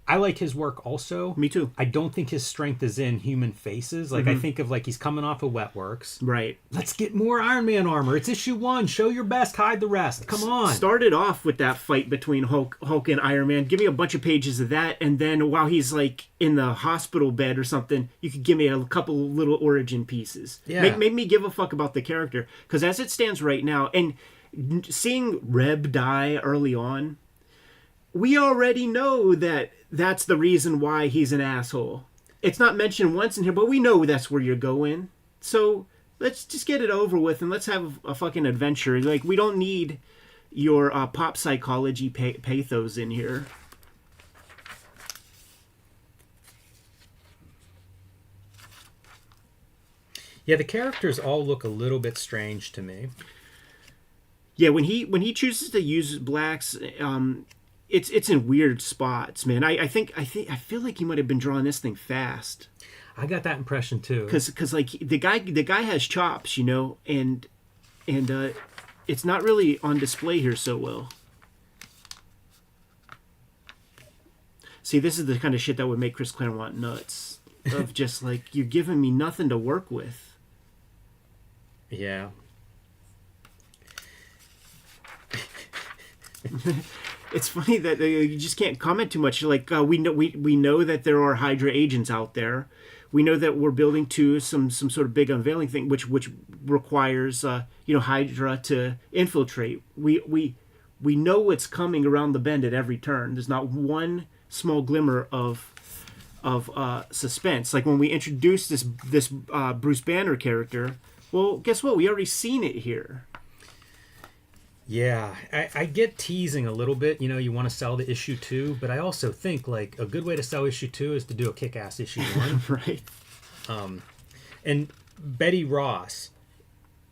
I like his work also. Me too. I don't think his strength is in human faces. Like, I think of, like, he's coming off of Wetworks. Right. Let's get more Iron Man armor. It's issue 1. Show your best. Hide the rest. Come on. Started off with that fight between Hulk and Iron Man. Give me a bunch of pages of that. And then while he's, like, in the hospital bed or something, you could give me a couple little origin pieces. Yeah. Make me give a fuck about the character. Because as it stands right now, and seeing Reb die early on, we already know that that's the reason why he's an asshole. It's not mentioned once in here, but we know that's where you're going. So let's just get it over with and let's have a fucking adventure. Like, we don't need your pop psychology pathos in here. Yeah, the characters all look a little bit strange to me. Yeah, when he chooses to use blacks, it's in weird spots, man. I feel like he might have been drawing this thing fast. I got that impression too. Because like the guy has chops, you know, and it's not really on display here so well. See, this is the kind of shit that would make Chris Claremont nuts. Of just like, you're giving me nothing to work with. Yeah. It's funny that you just can't comment too much. Like we know that there are Hydra agents out there. We know that we're building to some sort of big unveiling thing, which requires Hydra to infiltrate. We know what's coming around the bend at every turn. There's not one small glimmer of suspense. Like when we introduced this Bruce Banner character. Well, guess what? We already seen it here. Yeah, I get teasing a little bit. You want to sell the issue 2, but I also think like a good way to sell issue 2 is to do a kick-ass issue 1. Right. And Betty Ross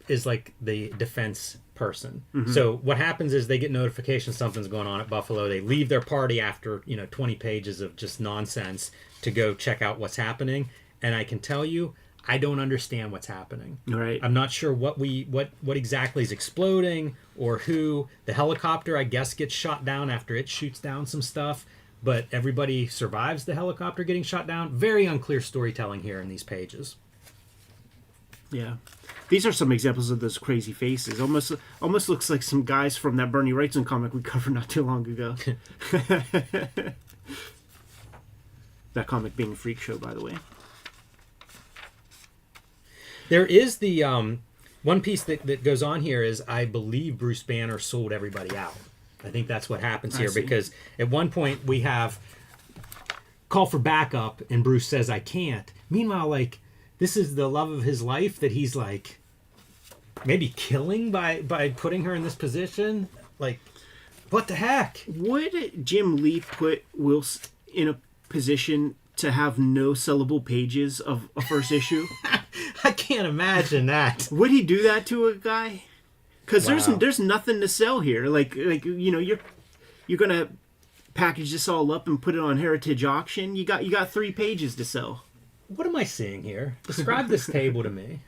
is like the defense person. Mm-hmm. So what happens is they get notification something's going on at Buffalo. They leave their party after 20 pages of just nonsense to go check out what's happening. And I can tell you, I don't understand what's happening. Right. I'm not sure what exactly is exploding or who. The helicopter, I guess, gets shot down after it shoots down some stuff, but everybody survives the helicopter getting shot down. Very unclear storytelling here in these pages. Yeah. These are some examples of those crazy faces. Almost looks like some guys from that Bernie Wrightson comic we covered not too long ago. That comic being Freak Show, by the way. There is the one piece that goes on here is I believe Bruce Banner sold everybody out. I think that's what happens here because at one point we have call for backup and Bruce says I can't. Meanwhile, like this is the love of his life that he's like maybe killing by putting her in this position. Like what the heck? Would Jim Lee put Wilson in a position to have no sellable pages of a first issue? I can't imagine that. Would he do that to a guy? Because Wow. there's nothing to sell here. Like you're gonna package this all up and put it on Heritage Auction. You got 3 pages to sell. What am I seeing here? Describe this table to me.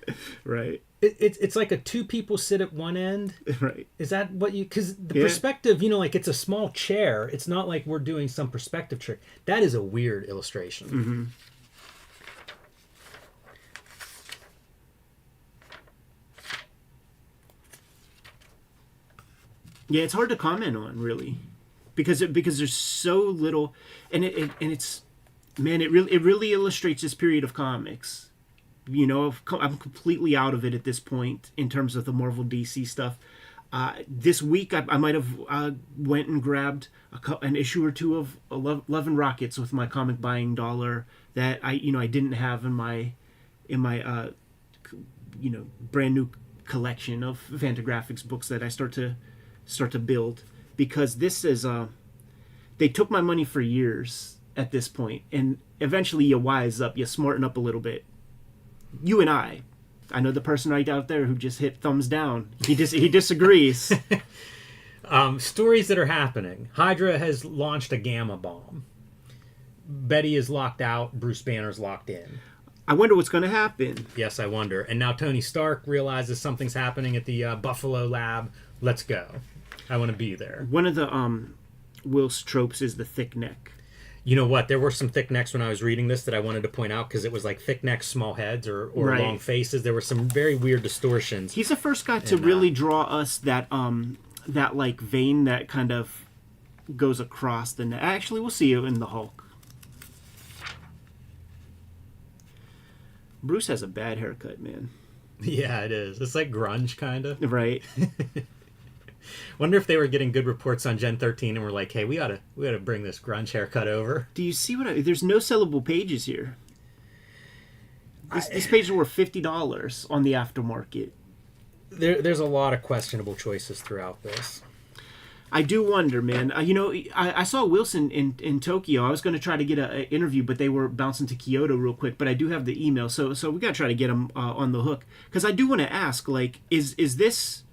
Right. It's like a 2 people sit at one end. Right. Is that what you... Because the perspective, like it's a small chair. It's not like we're doing some perspective trick. That is a weird illustration. Mm-hmm. Yeah, it's hard to comment on, really, because there's so little, and it's, man, it really illustrates this period of comics. I'm completely out of it at this point in terms of the Marvel DC stuff. This week I might have went and grabbed an issue or 2 of Love and Rockets with my comic buying dollar that I didn't have in my brand new collection of Fantagraphics books that I start to build, because this is they took my money for years at this point, and eventually you wise up, you smarten up a little bit. You and I know the person right out there who just hit thumbs down. He disagrees. Stories that are happening. Hydra has launched a gamma bomb. Betty is locked out. Bruce Banner's locked in. I wonder what's going to happen. Yes, I wonder. And now Tony Stark realizes something's happening at the Buffalo lab. Let's go. I want to be there. One of the Will's tropes is the thick neck. You know what? There were some thick necks when I was reading this that I wanted to point out, because it was like thick necks, small heads, or Right. long faces. There were some very weird distortions. He's the first guy to really draw us that like vein that kind of goes across the neck. Actually, we'll see it in the Hulk. Bruce has a bad haircut, man. Yeah, it is. It's like grunge, kind of. Right. Wonder if they were getting good reports on Gen 13 and were like, hey, we ought to bring this grunge haircut over. Do you see there's no sellable pages here. These pages were $50 on the aftermarket. There's a lot of questionable choices throughout this. I do wonder, man. I saw Wilson in Tokyo. I was going to try to get an interview, but they were bouncing to Kyoto real quick. But I do have the email, so we got to try to get him on the hook. Because I do want to ask, like, is this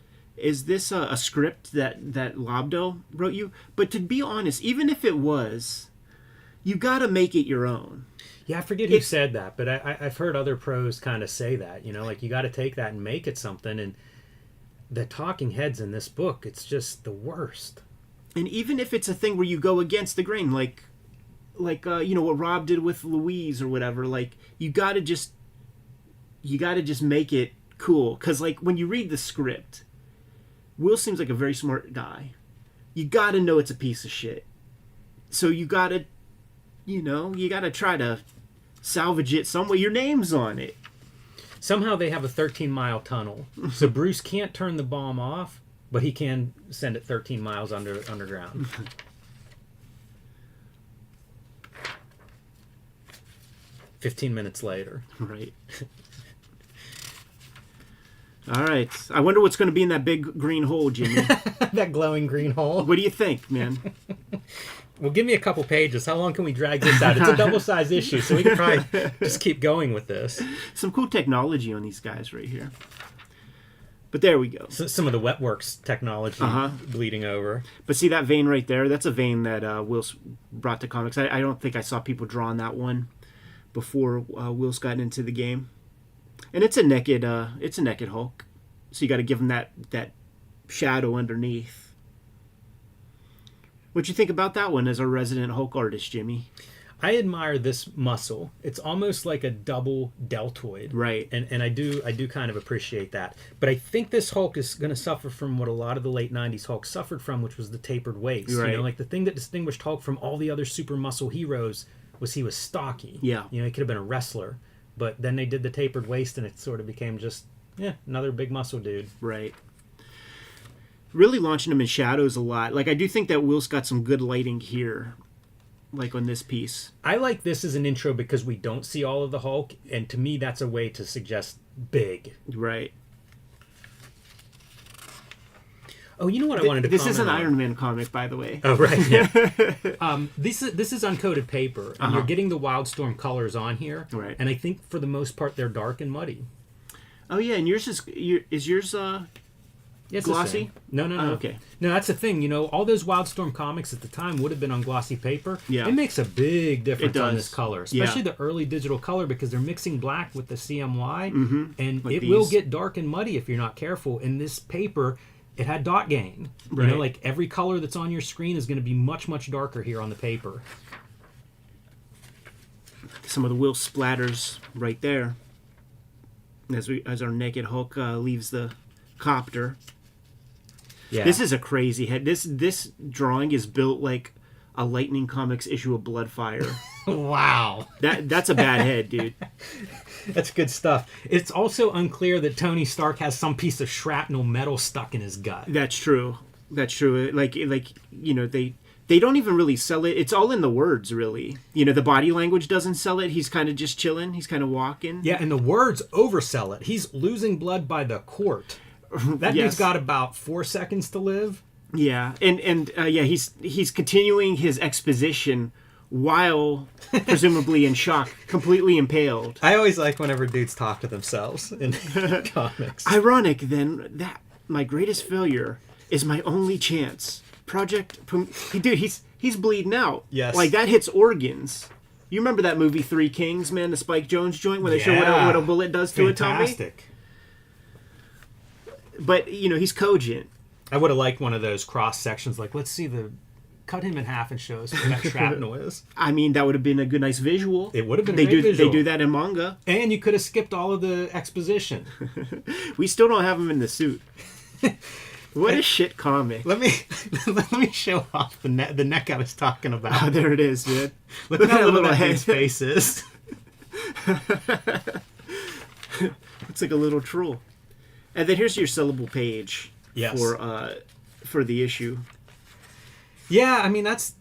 a script that Lobdell wrote you? But to be honest, even if it was, you got to make it your own. Yeah, I forget who said that, but I've heard other pros kind of say that. Like, you got to take that and make it something. And the talking heads in this book, it's just the worst. And even if it's a thing where you go against the grain, like you know what Rob did with Louise or whatever, like you gotta just make it cool. Because like when you read the script, Will seems like a very smart guy. You gotta know it's a piece of shit. So you gotta try to salvage it some way. Your name's on it. Somehow they have a 13-mile tunnel, so Bruce can't turn the bomb off, but he can send it 13 miles underground. "15 minutes later." Right. All right. I wonder what's going to be in that big green hole, Jimmy. That glowing green hole. What do you think, man? Well, give me a couple pages. How long can we drag this out? It's a double-sized issue, so we can probably just keep going with this. Some cool technology on these guys right here. But there we go. So, some of the Wetworks technology bleeding over. But see that vein right there? That's a vein that Will brought to comics. I don't think I saw people drawing that one before Will's gotten into the game. And it's a naked Hulk. So you got to give him that shadow underneath. What'd you think about that one as a resident Hulk artist, Jimmy? I admire this muscle. It's almost like a double deltoid. Right. And I do kind of appreciate that. But I think this Hulk is going to suffer from what a lot of the late 90s Hulk suffered from, which was the tapered waist. Right. You know, like the thing that distinguished Hulk from all the other super muscle heroes was he was stocky. Yeah. You know, he could have been a wrestler. But then they did the tapered waist and it sort of became just, another big muscle dude. Right. Really launching him in shadows a lot. Like, I do think that Will's got some good lighting here, like on this piece. I like this as an intro because we don't see all of the Hulk, and to me that's a way to suggest big. Right. Oh, you know what I wanted to This comment is an on? Iron Man comic, by the way. Oh, right, yeah. This is uncoated paper, and you're getting the Wildstorm colors on here. Right. And I think for the most part they're dark and muddy. Oh, yeah, and yours is yours Yes, glossy? No. Oh, okay. No, that's the thing. You know, all those Wildstorm comics at the time would have been on glossy paper. Yeah. It makes a big difference It on does. this color, especially Yeah. the early digital color, because they're mixing black with the CMY, and Like it will these. get dark and muddy if you're not careful. In this paper, it had dot gain. You Right. know, like every color that's on your screen is going to be much, much darker here on the paper. Some of the Will splatters right there. As our naked Hulk leaves the copter. Yeah. This is a crazy head. This drawing is built like a Lightning Comics issue of Bloodfire. Wow. That's a bad head, dude. That's good stuff. It's also unclear that Tony Stark has some piece of shrapnel metal stuck in his gut. That's true. That's true. Like you know, they don't even really sell it. It's all in the words, really. You know, the body language doesn't sell it. He's kind of just chilling. He's kind of walking. Yeah, and the words oversell it. He's losing blood by the quart. That Yes. dude's got about 4 seconds to live. Yeah, and he's continuing his exposition while presumably in shock, completely impaled. I always like whenever dudes talk to themselves in comics. Ironic, then, that my greatest failure is my only chance. Dude, he's bleeding out. Yes. Like, that hits organs. You remember that movie Three Kings, man? The Spike Jonze joint when they show what a bullet does to a Tommy? Fantastic. But, you know, he's cogent. I would have liked one of those cross sections. Like, let's see cut him in half and show us where that shrapnel is. I mean, that would have been a good, nice visual. It would have been a They great visual. They do that in manga. And you could have skipped all of the exposition. We still don't have him in the suit. What a shit comic. Let me show off the neck I was talking about. Oh, there it is, dude. Look at how little that head. dude's face is. It's like a little troll. And then here's your sellable page for the issue. Yeah, I mean that's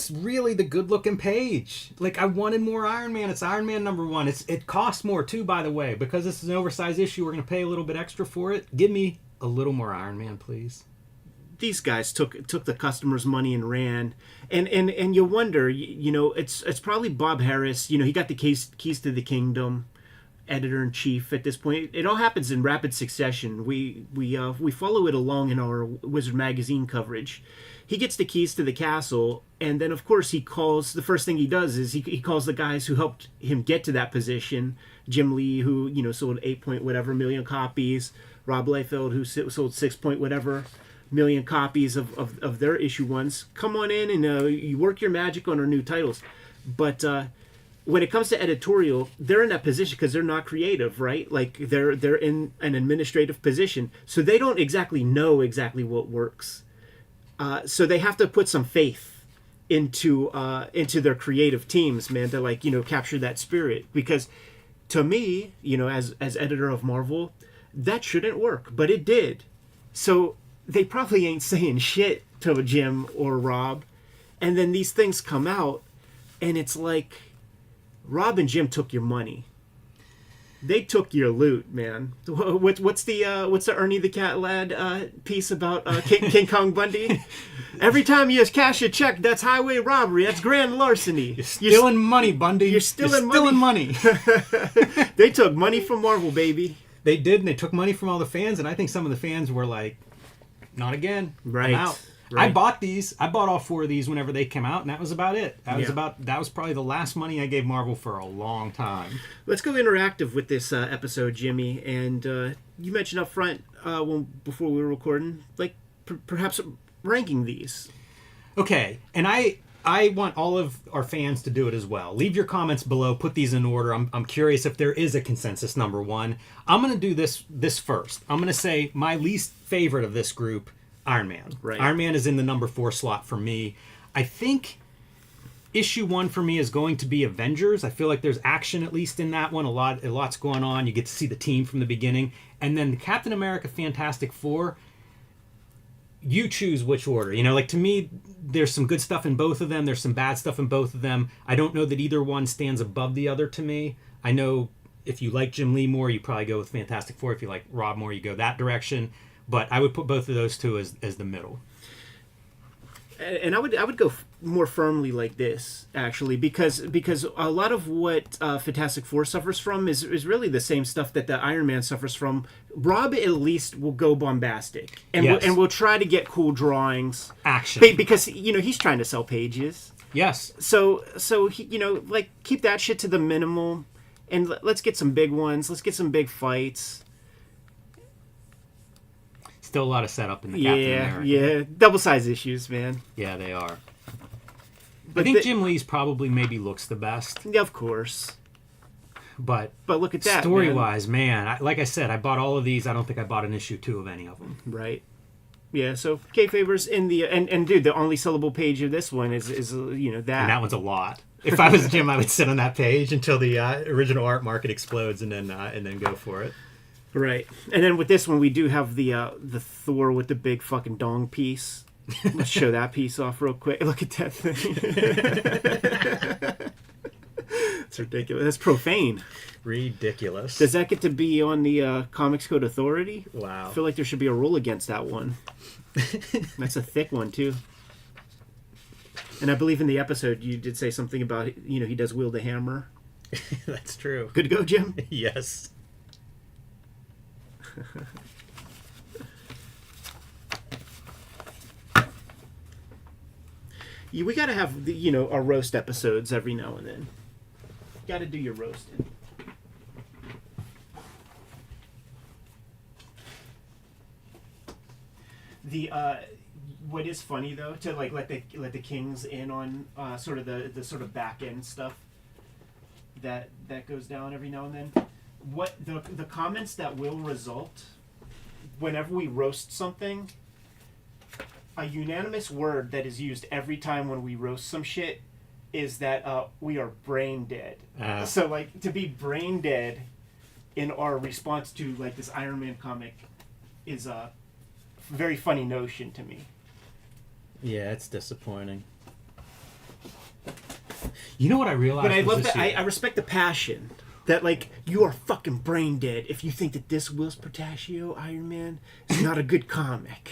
really the good looking page. Like, I wanted more Iron Man. It's Iron Man #1. It costs more too, by the way, because this is an oversized issue. We're gonna pay a little bit extra for it. Give me a little more Iron Man, please. These guys took the customer's money and ran, and you wonder, you know, it's probably Bob Harris. You know, he got the keys to the kingdom, editor-in-chief at this point. It all happens in rapid succession. We follow it along in our Wizard magazine coverage. He gets the keys to the castle, and then of course he calls. The first thing he does is he calls the guys who helped him get to that position. Jim Lee, who, you know, sold 8 point whatever million copies. Rob Liefeld, who sold 6 point whatever million copies of their issue ones. Come on in and you work your magic on our new titles. But when it comes to editorial, they're in that position because they're not creative, right? Like they're in an administrative position, so they don't exactly know exactly what works. So they have to put some faith into their creative teams, man, to like, capture that spirit. Because to me, as editor of Marvel, that shouldn't work, but it did. So they probably ain't saying shit to Jim or Rob, and then these things come out, and it's like, Rob and Jim took your money. They took your loot, man. What's the Ernie the Cat Lad piece about King Kong Bundy? Every time you cash a check, that's highway robbery. That's grand larceny. You're stealing money, Bundy. You're stealing money. They took money from Marvel, baby. They did, and they took money from all the fans, and I think some of the fans were like, not again. Right. I'm out. Right. I bought these. I bought all 4 of these whenever they came out, and that was about it. That was probably the last money I gave Marvel for a long time. Let's go interactive with this episode, Jimmy. And you mentioned up front before we were recording, like perhaps ranking these. Okay, and I want all of our fans to do it as well. Leave your comments below. Put these in order. I'm curious if there is a consensus number one. I'm going to do this first. I'm going to say my least favorite of this group, Iron Man. Right. Iron Man is in the number 4 slot for me. I think issue 1 for me is going to be Avengers. I feel like there's action at least in that one. A lot's going on. You get to see the team from the beginning. And then the Captain America Fantastic Four, you choose which order. Like to me, there's some good stuff in both of them. There's some bad stuff in both of them. I don't know that either one stands above the other to me. I know if you like Jim Lee more, you probably go with Fantastic Four. If you like Rob more, you go that direction. But I would put both of those two as the middle. And I would go more firmly like this, actually, because a lot of what Fantastic Four suffers from is really the same stuff that the Iron Man suffers from. Rob at least will go bombastic, and yes. we'll try to get cool drawings, action, because he's trying to sell pages. Yes. So he, like keep that shit to the minimal, and let's get some big ones. Let's get some big fights. Still a lot of setup in the Captain America. Yeah, double-sized issues, man. Yeah, they are. But I think Jim Lee's probably maybe looks the best. Yeah, of course. But look at that, story-wise, man. Like I said, I bought all of these. I don't think I bought an issue 2 of any of them. Right. Yeah, so Kayfabe's in the... And dude, the only syllable page of this one is that. And that one's a lot. If I was Jim, I would sit on that page until the original art market explodes and then go for it. Right. And then with this one, we do have the Thor with the big fucking dong piece. Let's show that piece off real quick. Look at that thing. It's ridiculous. That's profane. Ridiculous. Does that get to be on the Comics Code Authority? Wow. I feel like there should be a rule against that one. That's a thick one, too. And I believe in the episode you did say something about, he does wield a hammer. That's true. Good to go, Jim? Yes. We gotta have our roast episodes every now and then. You gotta do your roasting. What is funny though, to like let the Kings in on sort of the sort of back end stuff that goes down every now and then. What the comments that will result whenever we roast something, a unanimous word that is used every time when we roast some shit is that we are brain dead. So like to be brain dead in our response to like this Iron Man comic is a very funny notion to me. Yeah, it's disappointing. You know what I realized? But I love that. I respect the passion. That, like, you are fucking brain dead if you think that this Whilce Portacio Iron Man is not a good comic.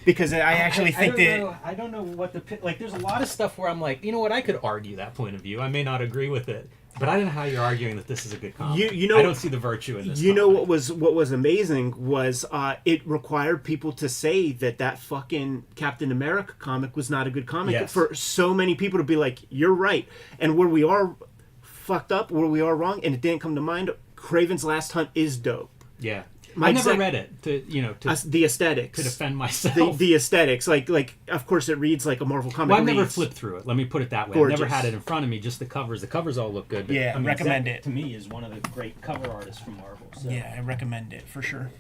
Because I actually think that... I don't know what the... Like, there's a lot of stuff where I'm like, you know what, I could argue that point of view. I may not agree with it. But I don't know how you're arguing that this is a good comic. I don't see the virtue in this comic. Know what was amazing was it required people to say that fucking Captain America comic was not a good comic. Yes. For so many people to be like, you're right. And where we are... fucked up, where we are wrong, and it didn't come to mind, Kraven's Last Hunt is dope. Yeah. I never read it to the aesthetics, to defend myself. The aesthetics, like of course it reads like a Marvel comic. Well, I've never flipped through it. Let me put it that way. Gorgeous. I've never had it in front of me. Just the covers. The covers all look good. But, Yeah, I mean, recommend Zach, it. To me, is one of the great cover artists from Marvel. So. Yeah, I recommend it for sure.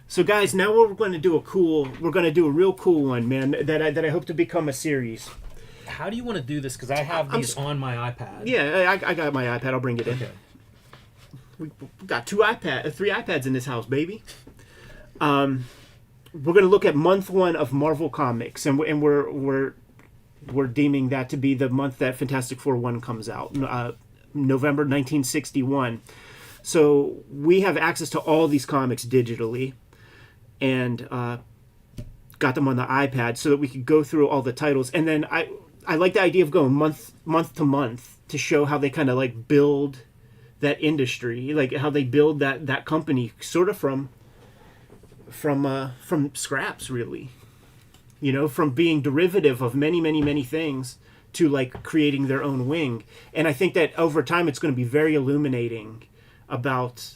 So guys, now we're going to do a real cool one, man. That I hope to become a series. How do you want to do this? Because I have these on my iPad. Yeah, I got my iPad. I'll bring it in. Okay. We got 3 iPads in this house, baby. We're going to look at month 1 of Marvel Comics, and we're deeming that to be the month that Fantastic Four 1 comes out, November 1961. So we have access to all these comics digitally, and got them on the iPad so that we could go through all the titles. And then I like the idea of going month to month to show how they kind of like build that industry, like how they build that company sort of from scraps, really, from being derivative of many things to like creating their own wing. And I think that over time it's going to be very illuminating about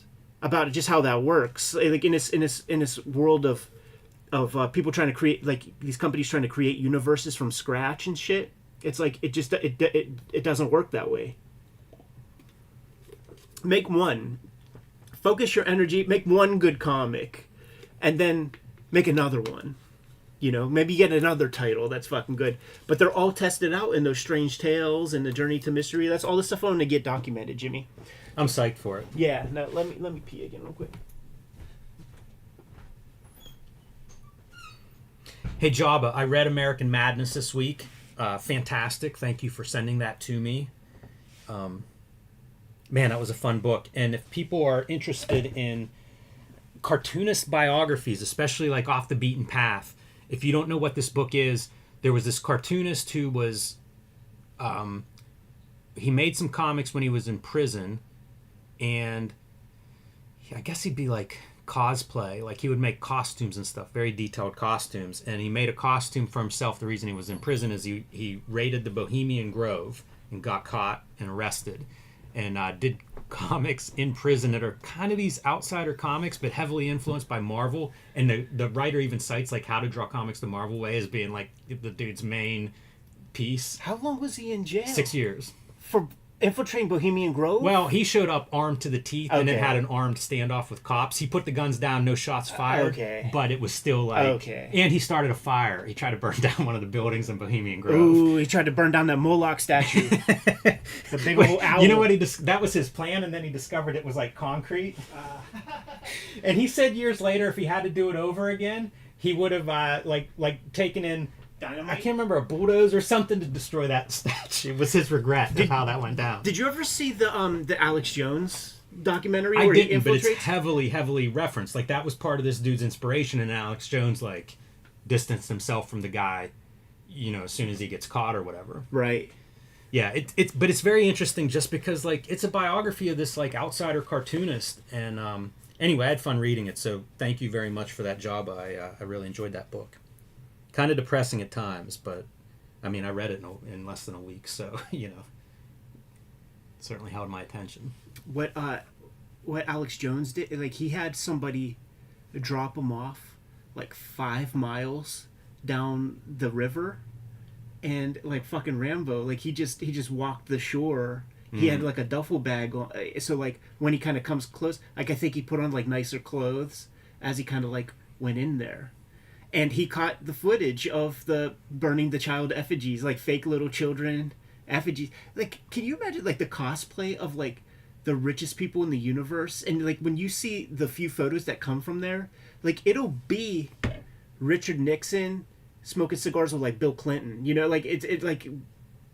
just how that works, like in this world of people trying to create, like these companies trying to create universes from scratch and shit. It's like it doesn't work that way. Focus your energy, make one good comic, and then make another one. Maybe get another title that's fucking good. But they're all tested out in those Strange Tales and the Journey to Mystery. That's all the stuff I want to get documented, Jimmy. I'm psyched for it. Yeah. Now let me pee again real quick. Hey Jabba, I read American Madness this week. Fantastic. Thank you for sending that to me. Man, that was a fun book. And if people are interested in cartoonist biographies, especially like off the beaten path, if you don't know what this book is, there was this cartoonist who was, he made some comics when he was in prison, and I guess he'd be like cosplay, like he would make costumes and stuff, very detailed costumes. And he made a costume for himself. The reason he was in prison is he raided the Bohemian Grove and got caught and arrested, and did comics in prison that are kind of these outsider comics, but heavily influenced by Marvel. And the writer even cites like How to Draw Comics the Marvel Way as being like the dude's main piece. How long was he in jail? 6 years. For infiltrating Bohemian Grove? Well, he showed up armed to the teeth, and it had an armed standoff with cops. He put the guns down, no shots fired, but it was still like... And he started a fire. He tried to burn down one of the buildings in Bohemian Grove. Ooh, he tried to burn down that Moloch statue. The big old owl. You know what? That was his plan, and then he discovered it was like concrete. And he said years later, if he had to do it over again, he would have like taken in... Dynamite? I can't remember, a bulldozer or something to destroy that statue. It was his regret of how that went down. Did you ever see the Alex Jones documentary? I where didn't, he but it's infiltrates? heavily referenced. Like that was part of this dude's inspiration, and Alex Jones like distanced himself from the guy, as soon as he gets caught or whatever. Right. Yeah, but it's very interesting just because like it's a biography of this like outsider cartoonist, and anyway, I had fun reading it. So thank you very much for that job. I really enjoyed that book. Kind of depressing at times, but I mean, I read it in less than a week, so certainly held my attention. What Alex Jones did, like he had somebody drop him off like 5 miles down the river, and like fucking Rambo, like he just walked the shore. He had like a duffel bag on, so like when he kind of comes close, like I think he put on like nicer clothes as he kind of like went in there. And he caught the footage of the burning the child effigies, like fake little children effigies. Like, can you imagine like the cosplay of like the richest people in the universe? And like when you see the few photos that come from there, like it'll be Richard Nixon smoking cigars with like Bill Clinton. Like it's like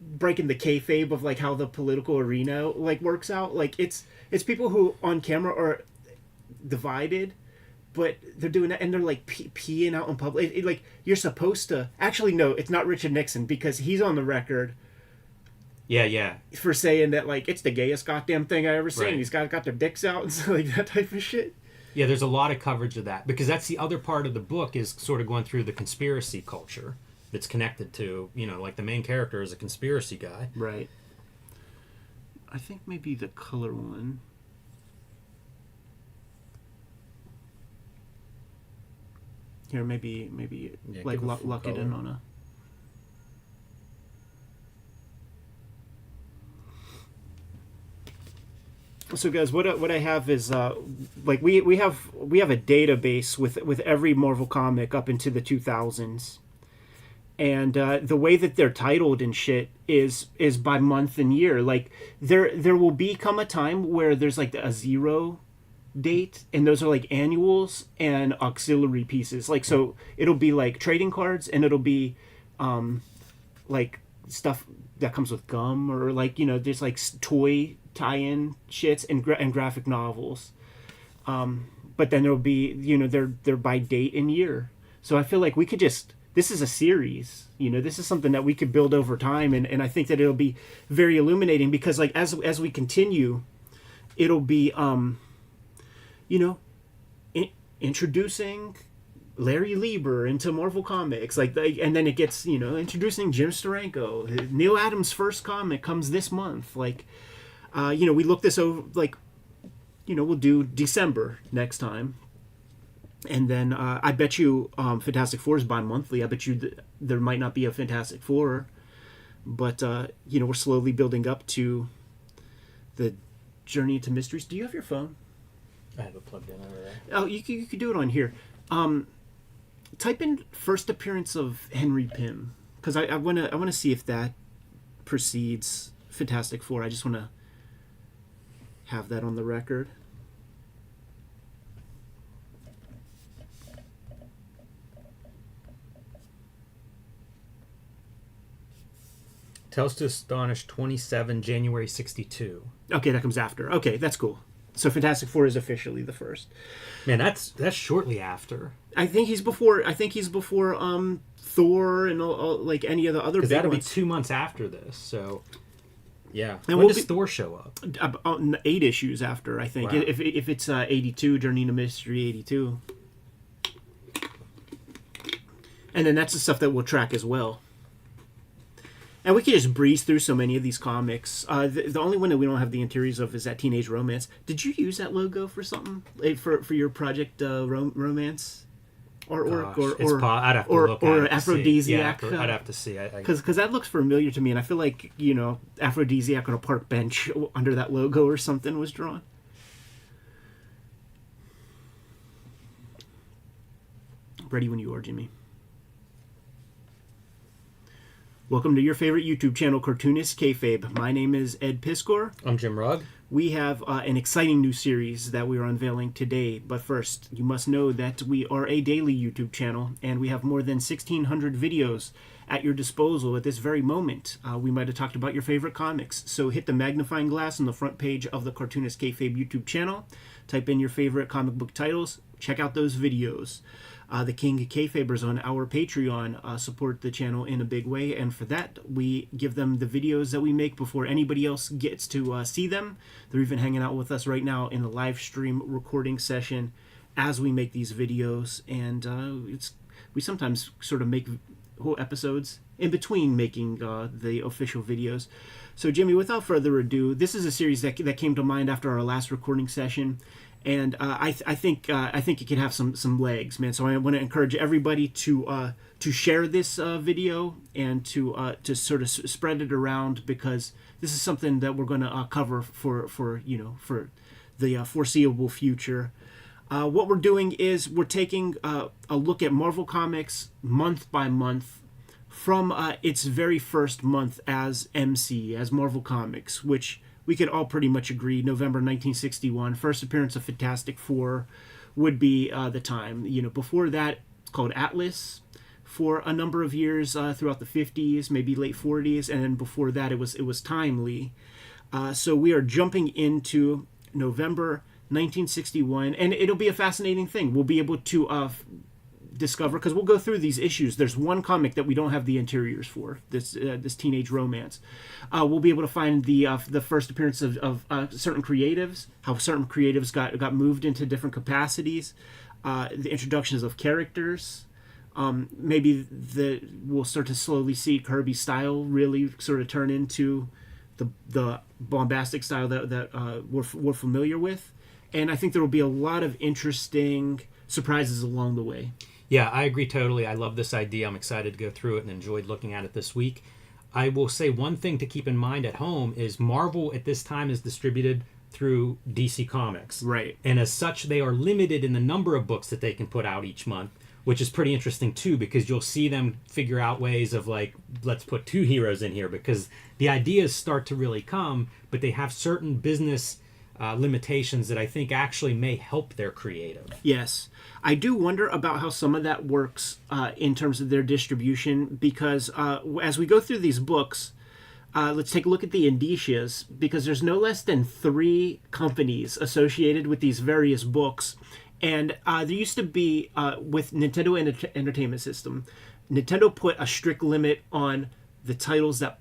breaking the kayfabe of like how the political arena like works out. Like it's people who on camera are divided, but they're doing that, and they're like peeing out in public. Like you're supposed to. Actually, no, it's not Richard Nixon, because he's on the record. Yeah. For saying that like it's the gayest goddamn thing I ever seen. Right. He's got their dicks out and stuff, like that type of shit. Yeah, there's a lot of coverage of that, because that's the other part of the book, is sort of going through the conspiracy culture that's connected to, like the main character is a conspiracy guy. Right. I think maybe the color one. Here, maybe Yeah, like give a full lock it in color. on a. So guys, what I have is like we have a database with every Marvel comic up into the 2000s, and the way that they're titled and shit is by month and year. Like there will become a time where there's like a zero date, and those are like annuals and auxiliary pieces. Like so, it'll be like trading cards, and it'll be like stuff that comes with gum, or like there's like toy tie-in shits and graphic novels. But then there'll be they're by date and year. So I feel like we could just this is a series. This is something that we could build over time, and I think that it'll be very illuminating because like as we continue, it'll be introducing Larry Lieber into Marvel Comics, and then it gets introducing Jim Steranko. Neil Adams' first comic comes this month. Like, we look this over. Like, we'll do December next time, and then I bet you Fantastic Four is bi-monthly. I bet you there might not be a Fantastic Four, but we're slowly building up to the Journey into Mysteries. Do you have your phone? I have it plugged in over there. Oh, you could do it on here. Type in first appearance of Henry Pym, because I wanna see if that precedes Fantastic Four. I just want to have that on the record. Tales to Astonish 27 January 62. Okay, that comes after. Okay, that's cool. So Fantastic Four is officially the first. Man, that's shortly after. I think he's before Thor and all like any of the other big That'll ones. be 2 months after this. So yeah. And when we'll does Thor show up? 8 issues after, I think. Wow. If it's 82, Journey into Mystery 82. And then that's the stuff that we'll track as well. And we can just breeze through so many of these comics. The only one that we don't have the interiors of is that Teenage Romance. Did you use that logo for something? For your project Romance? I'd have to look or at it to see. Aphrodisiac? Yeah, I'd have to see. Because that looks familiar to me, and I feel like, Aphrodisiac on a park bench under that logo or something was drawn. Ready when you are, Jimmy. Welcome to your favorite YouTube channel, Cartoonist, Kayfabe. My name is Ed Piskor. I'm Jim Rugg. We have an exciting new series that we are unveiling today. But first, you must know that we are a daily YouTube channel, and we have more than 1,600 videos at your disposal at this very moment. We might have talked about your favorite comics. So hit the magnifying glass on the front page of the Cartoonist Kayfabe YouTube channel. Type in your favorite comic book titles. Check out those videos. The King Kayfabers on our Patreon support the channel in a big way, and for that we give them the videos that we make before anybody else gets to see them. They're even hanging out with us right now in the live stream recording session as we make these videos, and we sometimes sort of make whole episodes in between making the official videos. So Jimmy, without further ado, this is a series that came to mind after our last recording session. And I think it can have some legs, man. So I want to encourage everybody to share this video and to sort of spread it around, because this is something that we're going to cover for the foreseeable future. What we're doing is we're taking a look at Marvel Comics month by month from its very first month as MC, as Marvel Comics, which we could all pretty much agree November 1961, first appearance of Fantastic Four, would be the time. Before that, it's called Atlas for a number of years throughout the 50s, maybe late 40s, and then before that it was Timely. So we are jumping into November 1961, and it'll be a fascinating thing. We'll be able to discover, because we'll go through these issues. There's one comic that we don't have the interiors for, this Teenage Romance. We'll be able to find the first appearance of certain creatives, how certain creatives got moved into different capacities, the introductions of characters. Maybe we'll start to slowly see Kirby's style really sort of turn into the bombastic style that we're familiar with. And I think there will be a lot of interesting surprises along the way. Yeah, I agree totally. I love this idea. I'm excited to go through it and enjoyed looking at it this week. I will say one thing to keep in mind at home is Marvel at this time is distributed through DC Comics. Right. And as such, they are limited in the number of books that they can put out each month, which is pretty interesting too, because you'll see them figure out ways of like, let's put 2 heroes in here, because the ideas start to really come, but they have certain business limitations that I think actually may help their creative. Yes. I do wonder about how some of that works in terms of their distribution, because as we go through these books, let's take a look at the indicias, because there's no less than 3 companies associated with these various books. And there used to be, with Nintendo Entertainment System, Nintendo put a strict limit on the titles that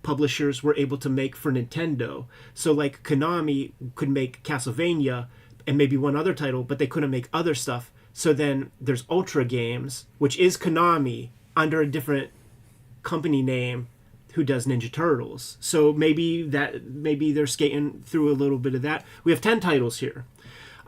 publishers were able to make for Nintendo. So like Konami could make Castlevania and maybe one other title, but they couldn't make other stuff. So then there's Ultra Games, which is Konami under a different company name, who does Ninja Turtles. So maybe they're skating through a little bit of that. We have 10 titles here.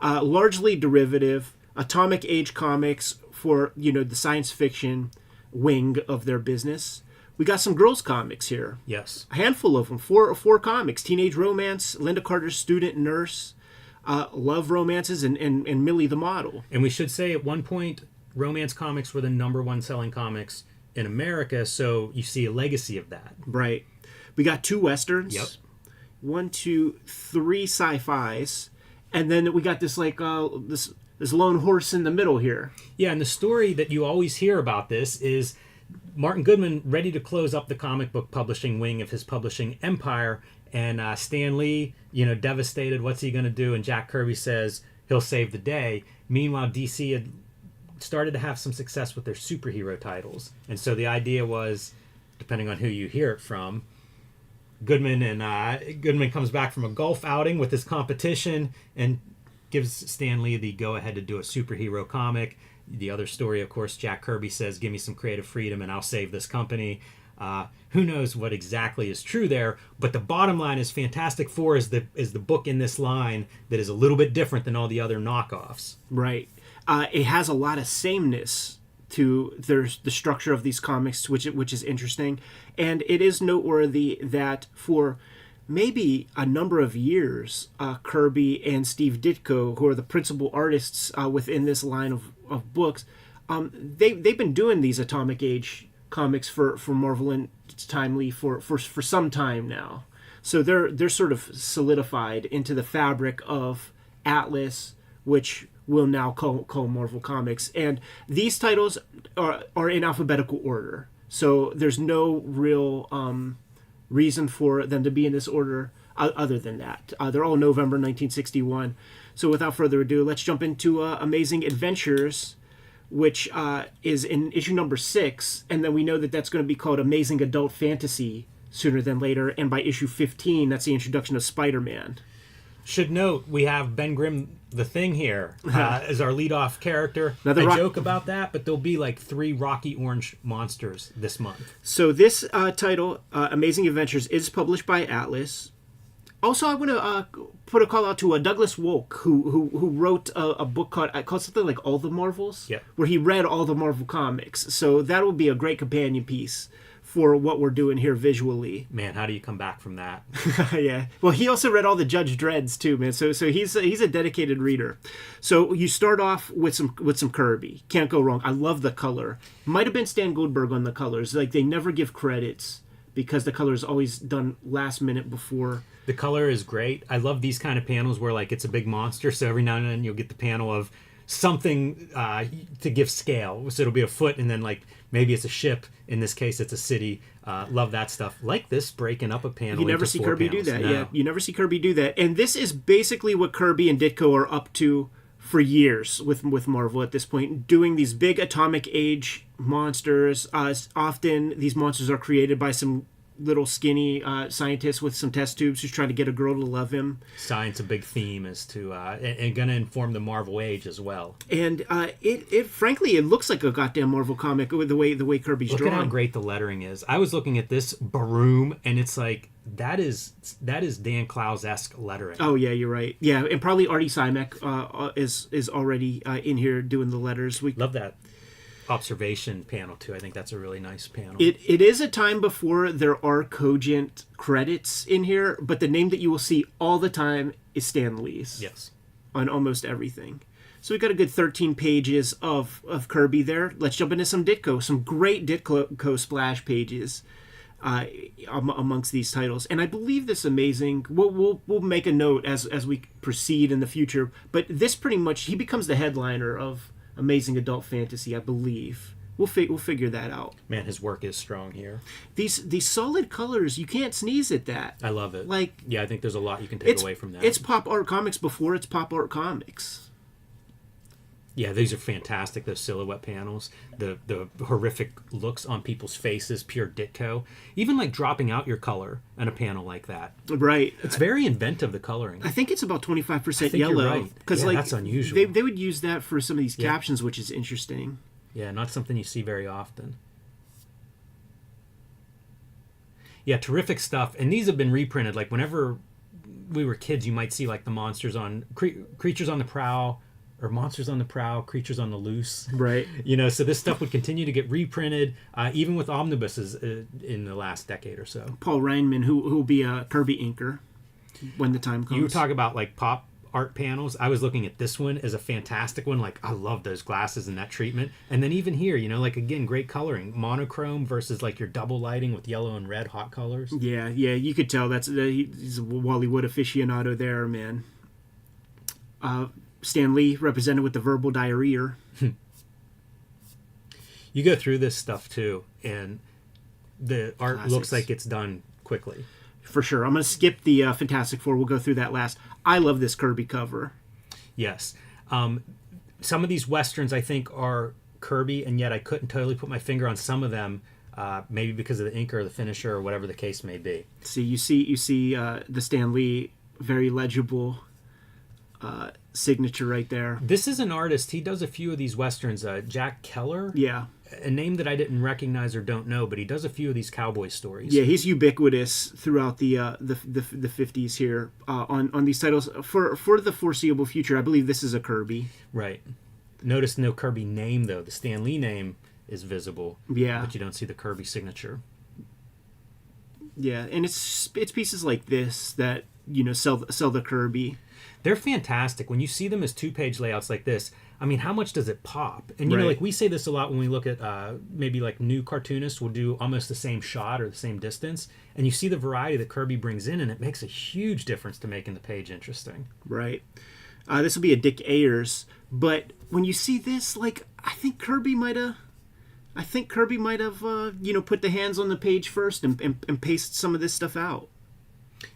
Largely derivative, Atomic Age Comics for, the science fiction wing of their business. We got some girls comics here. Yes. A handful of them. Four comics. Teenage Romance, Linda Carter's Student Nurse, Love Romances, and Millie the Model. And we should say at one point, romance comics were the #1 selling comics in America, so you see a legacy of that. Right. We got 2 Westerns. Yep. 1, 2, 3 sci-fis. And then we got this this lone horse in the middle here. Yeah, and the story that you always hear about this is Martin Goodman ready to close up the comic book publishing wing of his publishing empire, and Stan Lee, devastated. What's he going to do? And Jack Kirby says he'll save the day. Meanwhile, DC had started to have some success with their superhero titles, and so the idea was, depending on who you hear it from, Goodman comes back from a golf outing with his competition and gives Stan Lee the go-ahead to do a superhero comic. The other story, of course, Jack Kirby says, give me some creative freedom and I'll save this company. Who knows what exactly is true there, but the bottom line is Fantastic Four is the book in this line that is a little bit different than all the other knockoffs. Right. It has a lot of sameness to the structure of these comics, which is interesting. And it is noteworthy that for maybe a number of years, Kirby and Steve Ditko, who are the principal artists within this line of books, they've been doing these Atomic Age comics for Marvel and Timely for some time now. So they're sort of solidified into the fabric of Atlas, which will now call Marvel Comics. And these titles are in alphabetical order. So there's no real reason for them to be in this order other than that. They're all November 1961. So without further ado, let's jump into Amazing Adventures, which is in issue number 6. And then we know that that's going to be called Amazing Adult Fantasy sooner than later. And by issue 15, that's the introduction of Spider-Man. Should note, we have Ben Grimm, the Thing, here as our lead-off character. I joke about that, but there'll be like 3 Rocky Orange monsters this month. So this title, Amazing Adventures, is published by Atlas. Also, I want to put a call out to Douglas Wolk, who wrote a book called something like All the Marvels, where he read all the Marvel comics. So that will be a great companion piece for what we're doing here visually. Man, how do you come back from that? Yeah. Well, he also read all the Judge Dredd's too, man. So he's a dedicated reader. So you start off with some Kirby. Can't go wrong. I love the color. Might have been Stan Goldberg on the colors. Like, they never give credits because the color is always done last minute before. The color is great. I love these kind of panels where like it's a big monster. So every now and then you'll get the panel of something to give scale. So it'll be a foot, and then like maybe it's a ship. In this case, it's a city. Love that stuff. Like this, breaking up a panel. You never see Kirby panels. do that. No. Yeah, you never see Kirby do that. And this is basically what Kirby and Ditko are up to for years with Marvel at this point, doing these big Atomic Age monsters. Often these monsters are created by some little skinny scientist with some test tubes who's trying to get a girl to love him. Science, a big theme, is to and going to inform the Marvel age as well. And it frankly, it looks like a goddamn Marvel comic with the way Kirby's drawn. Look at how great the lettering is. I was looking at this Baroom, and it's like that is Dan Clowes-esque lettering. Oh yeah, you're right. Yeah, and probably Artie Simek is already in here doing the letters. Love that. observation panel too. I think that's a really nice panel. It is a time before there are cogent credits in here, but the name that you will see all the time is Stan Lee's. Yes. On almost everything. So we got a good 13 pages of Kirby there. Let's jump into some DITKO. Some great DITKO splash pages amongst these titles. And I believe this amazing. We'll make a note as we proceed in the future. But this pretty much, he becomes the headliner of Amazing Adult Fantasy, I believe. We'll figure that out. Man, his work is strong here. These solid colors, you can't sneeze at that. I love it. Like, yeah, I think there's a lot you can take away from that. It's pop art comics before it's pop art comics. Yeah, these are fantastic, those silhouette panels. The horrific looks on people's faces, pure DITKO. Even like dropping out your color in a panel like that. Right. It's very inventive, the coloring. I think it's about 25% yellow. yellow. You're right. Because that's unusual. They would use that for some of these captions, which is interesting. Yeah, not something you see very often. Yeah, terrific stuff. And these have been reprinted. Like whenever we were kids, you might see like the monsters on Creatures on the Prowl, or Monsters on the Prowl, Creatures on the Loose. Right. You know, so this stuff would continue to get reprinted, even with omnibuses in the last decade or so. Paul Reinman, who will be a Kirby inker when the time comes. You talk about like pop art panels. I was looking at this one as a fantastic one. Like, I love those glasses and that treatment. And then even here, you know, like again, great coloring. Monochrome versus like your double lighting with yellow and red hot colors. Yeah, you could tell he's a Wally Wood aficionado there, man. Stan Lee represented with the verbal diarrhea. You go through this stuff too, and the art Classics. looks like it's done quickly. For sure. I'm going to skip the Fantastic Four. We'll go through that last. I love this Kirby cover. Yes. Some of these Westerns, I think, are Kirby, and yet I couldn't totally put my finger on some of them, maybe because of the inker or the finisher or whatever the case may be. See, you see the Stan Lee, very legible signature right there. This is an artist. He does a few of these Westerns. Jack Keller? Yeah. A name that I didn't recognize or don't know, but he does a few of these cowboy stories. Yeah, he's ubiquitous throughout the 50s here on these titles for the foreseeable future. I believe this is a Kirby. Right. Notice no Kirby name though. The Stan Lee name is visible. Yeah. But you don't see the Kirby signature. Yeah, and it's pieces like this that, you know, sell the Kirby. They're fantastic. When you see them as 2-page layouts like this, I mean, how much does it pop? And, you know, like we say this a lot when we look at maybe like new cartoonists will do almost the same shot or the same distance. And you see the variety that Kirby brings in, and it makes a huge difference to making the page interesting. Right. This will be a Dick Ayers. But when you see this, like, I think Kirby might have, you know, put the hands on the page first and paced some of this stuff out.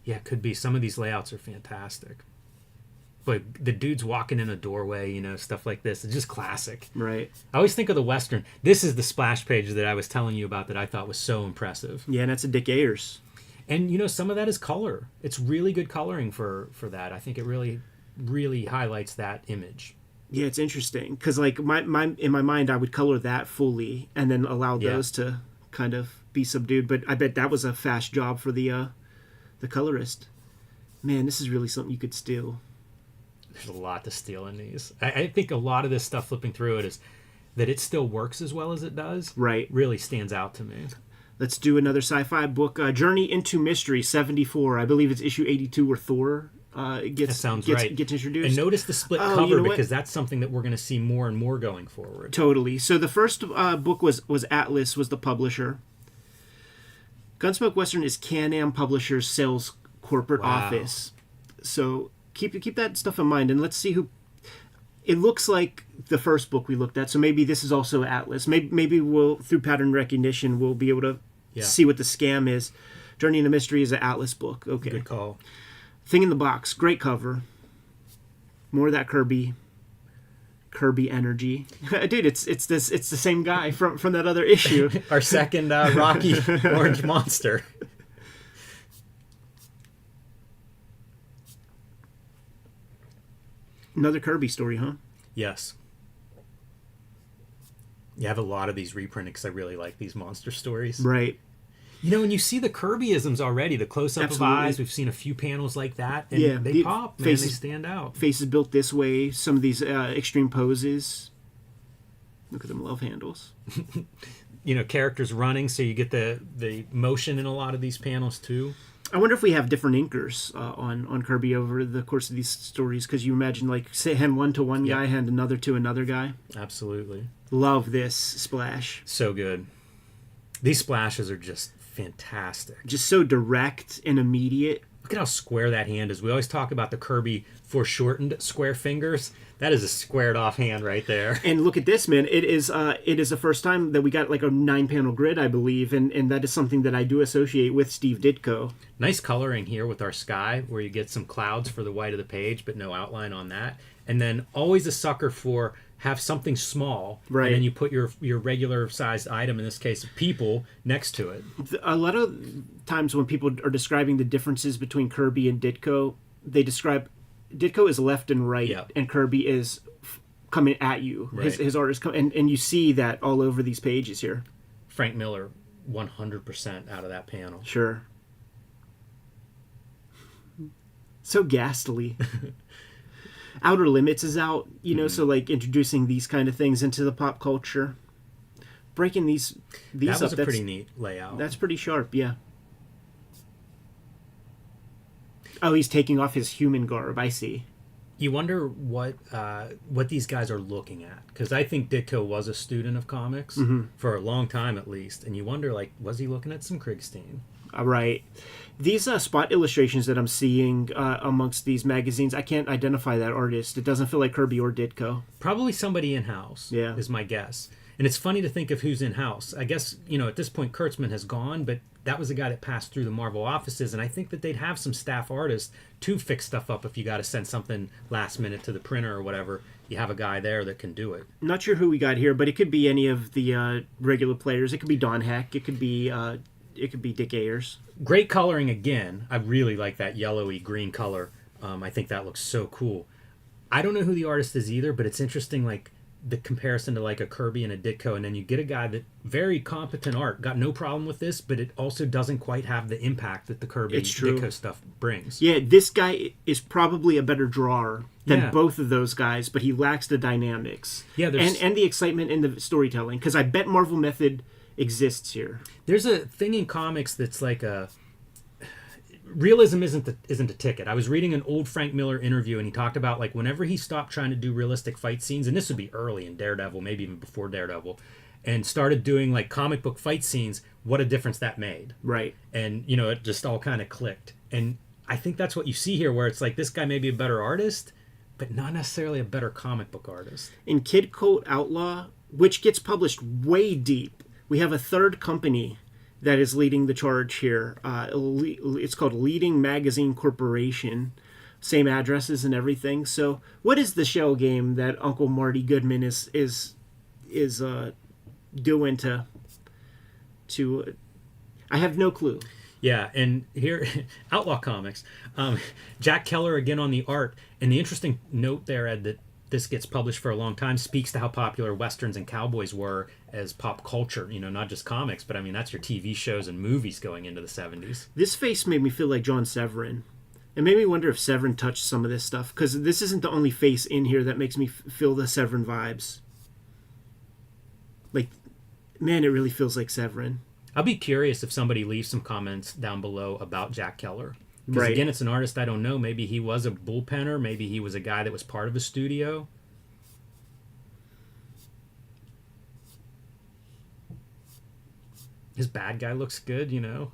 Yeah, it could be. Some of these layouts are fantastic. But the dude's walking in a doorway, you know, stuff like this. It's just classic. Right. I always think of the Western. This is the splash page that I was telling you about that I thought was so impressive. Yeah, and that's a Dick Ayers. And, you know, some of that is color. It's really good coloring for that. I think it really, really highlights that image. Yeah, it's interesting. Because, like, in my mind, I would color that fully and then allow those to kind of be subdued. But I bet that was a fast job for the colorist. Man, this is really something you could steal. There's a lot to steal in these. I think a lot of this stuff flipping through it is that it still works as well as it does. Right. Really stands out to me. Let's do another sci-fi book. Journey into Mystery, 74. I believe it's issue 82 where Thor gets introduced. And notice the split cover, you know, because that's something that we're going to see more and more going forward. Totally. So the first book was Atlas, was the publisher. Gunsmoke Western is Can-Am Publishers' sales corporate office. So keep that stuff in mind, and let's see who. It looks like the first book we looked at, so maybe this is also Atlas. Maybe we'll, through pattern recognition, we'll be able to see what the scam is. Journey into Mystery is an Atlas book. Okay. Good call. Thing in the Box, great cover. More of that Kirby energy, dude. It's the same guy from that other issue. Our second Rocky Orange Monster. Another Kirby story, huh? Yes. You have a lot of these reprinted because I really like these monster stories. Right. You know, when you see the Kirbyisms already, the close-up of eyes, we've seen a few panels like that, and they pop, man, they stand out. Faces built this way, some of these extreme poses. Look at them love handles. You know, characters running, so you get the motion in a lot of these panels too. I wonder if we have different inkers on Kirby over the course of these stories, because you imagine, like, say, hand one to one guy, hand another to another guy. Absolutely. Love this splash. So good. These splashes are just fantastic. Just so direct and immediate. Look at how square that hand is. We always talk about the Kirby foreshortened square fingers. That is a squared off hand right there. And look at this, man. It is the first time that we got like a 9-panel grid, I believe, and that is something that I do associate with Steve Ditko. Nice coloring here with our sky, where you get some clouds for the white of the page, but no outline on that. And then always a sucker for have something small, right? And then you put your regular sized item, in this case, people, next to it. A lot of times when people are describing the differences between Kirby and Ditko, they describe Ditko is left and right, and Kirby is coming at you. Right. His art is coming, and you see that all over these pages here. Frank Miller, 100% out of that panel. Sure. So ghastly. Outer Limits is out, you know, so like introducing these kind of things into the pop culture. Breaking these that up. Was a pretty neat layout. That's pretty sharp, yeah. Oh, he's taking off his human garb. I see. You wonder what these guys are looking at, because I think Ditko was a student of comics for a long time at least, and you wonder, like, was he looking at some Kriegstein? Right. These spot illustrations that I'm seeing amongst these magazines, I can't identify that artist. It doesn't feel like Kirby or Ditko. Probably somebody in-house, is my guess. And it's funny to think of who's in-house. I guess, you know, at this point, Kurtzman has gone, but that was a guy that passed through the Marvel offices, and I think that they'd have some staff artists to fix stuff up if you got to send something last minute to the printer or whatever. You have a guy there that can do it. Not sure who we got here, but it could be any of the regular players. It could be Don Heck. It could be Dick Ayers. Great coloring again. I really like that yellowy green color. I think that looks so cool. I don't know who the artist is either, but it's interesting, like, the comparison to like a Kirby and a Ditko, and then you get a guy that very competent art, got no problem with this, but it also doesn't quite have the impact that the Kirby Ditko stuff brings. Yeah, this guy is probably a better drawer than both of those guys, but he lacks the dynamics. Yeah, and the excitement in the storytelling, because I bet Marvel Method exists here. There's a thing in comics that's like a realism isn't a ticket. I was reading an old Frank Miller interview, and he talked about, like, whenever he stopped trying to do realistic fight scenes, and this would be early in Daredevil, maybe even before Daredevil, and started doing like comic book fight scenes, what a difference that made. Right. And, you know, it just all kind of clicked. And I think that's what you see here, where it's like this guy may be a better artist, but not necessarily a better comic book artist. In Kid Coat Outlaw, which gets published way deep, we have a third company that is leading the charge here. It's called Leading Magazine Corporation. Same addresses and everything. So what is the shell game that Uncle Marty Goodman is doing to I have no clue. Yeah, and here, Outlaw Comics. Jack Keller again on the art. And the interesting note there, Ed, that this gets published for a long time, speaks to how popular Westerns and cowboys were as pop culture, you know, not just comics, but I mean, that's your TV shows and movies going into the 70s. This face made me feel like John Severin. It made me wonder if Severin touched some of this stuff, because this isn't the only face in here that makes me feel the Severin vibes. Like, man, it really feels like Severin. I'll be curious if somebody leaves some comments down below about Jack Keller. Because again, it's an artist I don't know. Maybe he was a bullpenner. Maybe he was a guy that was part of a studio. His bad guy looks good, you know.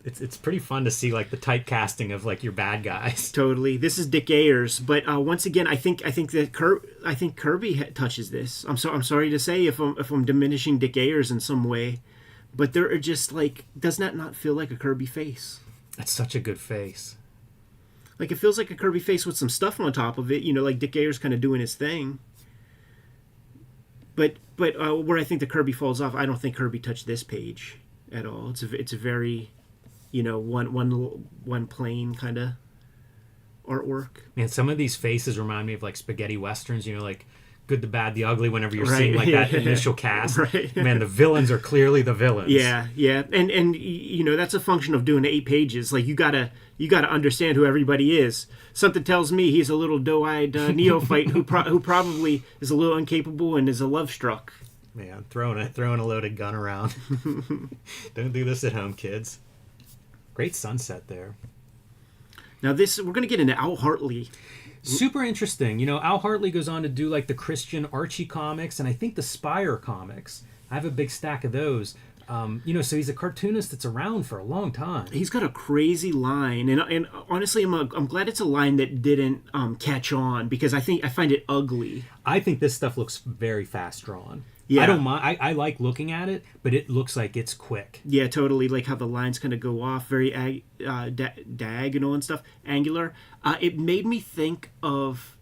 It's pretty fun to see, like, the typecasting of, like, your bad guys. Totally. This is Dick Ayers, but once again, I think Kirby touches this. I'm sorry to say if I'm diminishing Dick Ayers in some way, but there are just, like, does that not feel like a Kirby face? That's such a good face. Like, it feels like a Kirby face with some stuff on top of it, you know, like Dick Ayers kind of doing his thing. But where I think the Kirby falls off, I don't think Kirby touched this page at all. It's a very, you know, one plain kind of artwork. Man, some of these faces remind me of like spaghetti westerns, you know, like Good, the Bad, the Ugly, whenever you're Right, seeing like that yeah. initial cast. Right. Man, the villains are clearly the villains. Yeah, yeah, and you know that's a function of doing 8 pages. Like you gotta understand who everybody is. Something tells me he's a little doe-eyed neophyte who probably is a little incapable and is a love struck. Man, throwing a loaded gun around. Don't do this at home, kids. Great sunset there. Now we're gonna get into Al Hartley. Super interesting. You know, Al Hartley goes on to do like the Christian Archie comics and I think the Spire comics. I have a big stack of those. You know, so he's a cartoonist that's around for a long time. He's got a crazy line, and honestly, I'm glad it's a line that didn't catch on because I find it ugly. I think this stuff looks very fast drawn. Yeah. I don't mind. I like looking at it, but it looks like it's quick. Yeah, totally. Like how the lines kind of go off, very diagonal and stuff, angular. It made me think of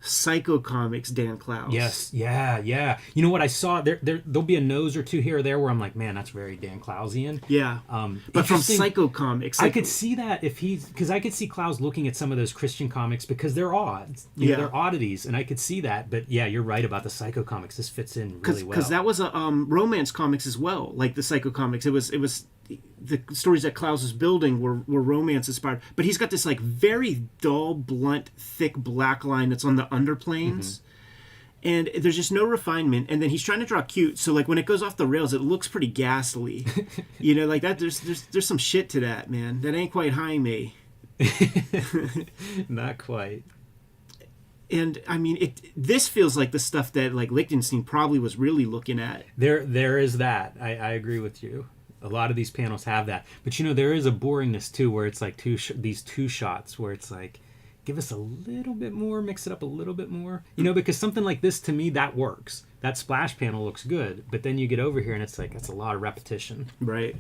Psycho Comics, Dan Clowes. Yes, yeah. You know what I saw? There'll be a nose or two here or there where I'm like, man, that's very Dan Clowesian. Yeah. But from Psycho Comics, I could see that because I could see Clowes looking at some of those Christian comics because they're odd. You know, they're oddities, and I could see that. But yeah, you're right about the Psycho Comics. This fits in really well. Because that was a romance comics as well, like the Psycho Comics. It was the stories that Clowes was building were romance inspired, but he's got this like very dull, blunt, thick black line that's on the underplanes, and there's just no refinement. And then he's trying to draw cute, so like when it goes off the rails, it looks pretty ghastly. You know, like that. There's some shit to that, man. That ain't quite Jaime. Not quite. And I mean, this feels like the stuff that like Lichtenstein probably was really looking at. There is that. I agree with you. A lot of these panels have that, but you know there is a boringness too, where it's like these two shots where it's like, give us a little bit more, mix it up a little bit more, you know, because something like this to me that works. That splash panel looks good, but then you get over here and it's like that's a lot of repetition. Right.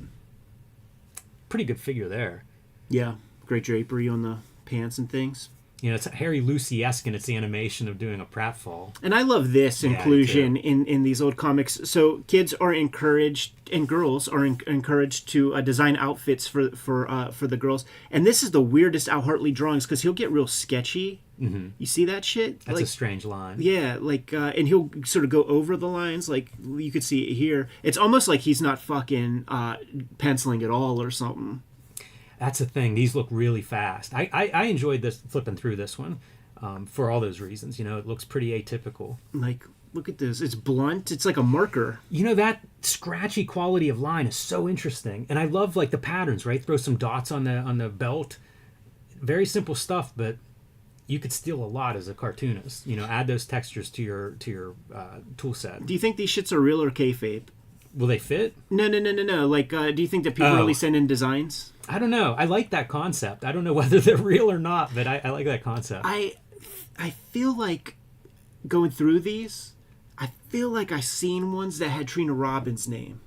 Pretty good figure there. Yeah, great drapery on the pants and things. You know, it's Harry Lucy-esque in its animation of doing a pratfall. And I love this inclusion in these old comics. So kids are encouraged, and girls are encouraged to design outfits for the girls. And this is the weirdest Al Hartley drawings because he'll get real sketchy. Mm-hmm. You see that shit? That's like, a strange line. Yeah, like, and he'll sort of go over the lines. Like, you could see it here. It's almost like he's not fucking penciling at all or something. That's the thing. These look really fast. I enjoyed this flipping through this one for all those reasons. You know, it looks pretty atypical. Like, look at this. It's blunt. It's like a marker. You know, that scratchy quality of line is so interesting. And I love, like, the patterns, right? Throw some dots on the belt. Very simple stuff, but you could steal a lot as a cartoonist. You know, add those textures to your tool set. Do you think these shits are real or kayfabe? Will they fit? No. Like, do you think that people really send in designs? I don't know. I like that concept. I don't know whether they're real or not, but I like that concept. I feel like going through these, I feel like I've seen ones that had Trina Robbins' name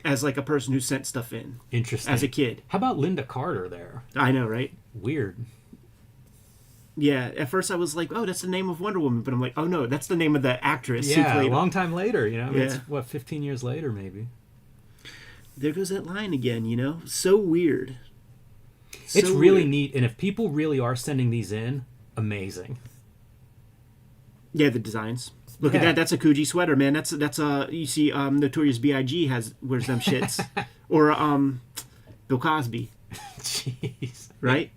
as like a person who sent stuff in. Interesting. As a kid. How about Linda Carter there? I know, right? Weird. Yeah, at first I was like, oh, that's the name of Wonder Woman. But I'm like, oh, no, that's the name of the actress who played a long time later, you know? I mean, yeah. It's, 15 years later, maybe. There goes that line again, you know? So weird. It's really neat, and if people really are sending these in, amazing. Yeah, the designs. Look at that. That's a Coogee sweater, man. That's you see Notorious B.I.G. wears them shits. Or Bill Cosby. Jeez. Right?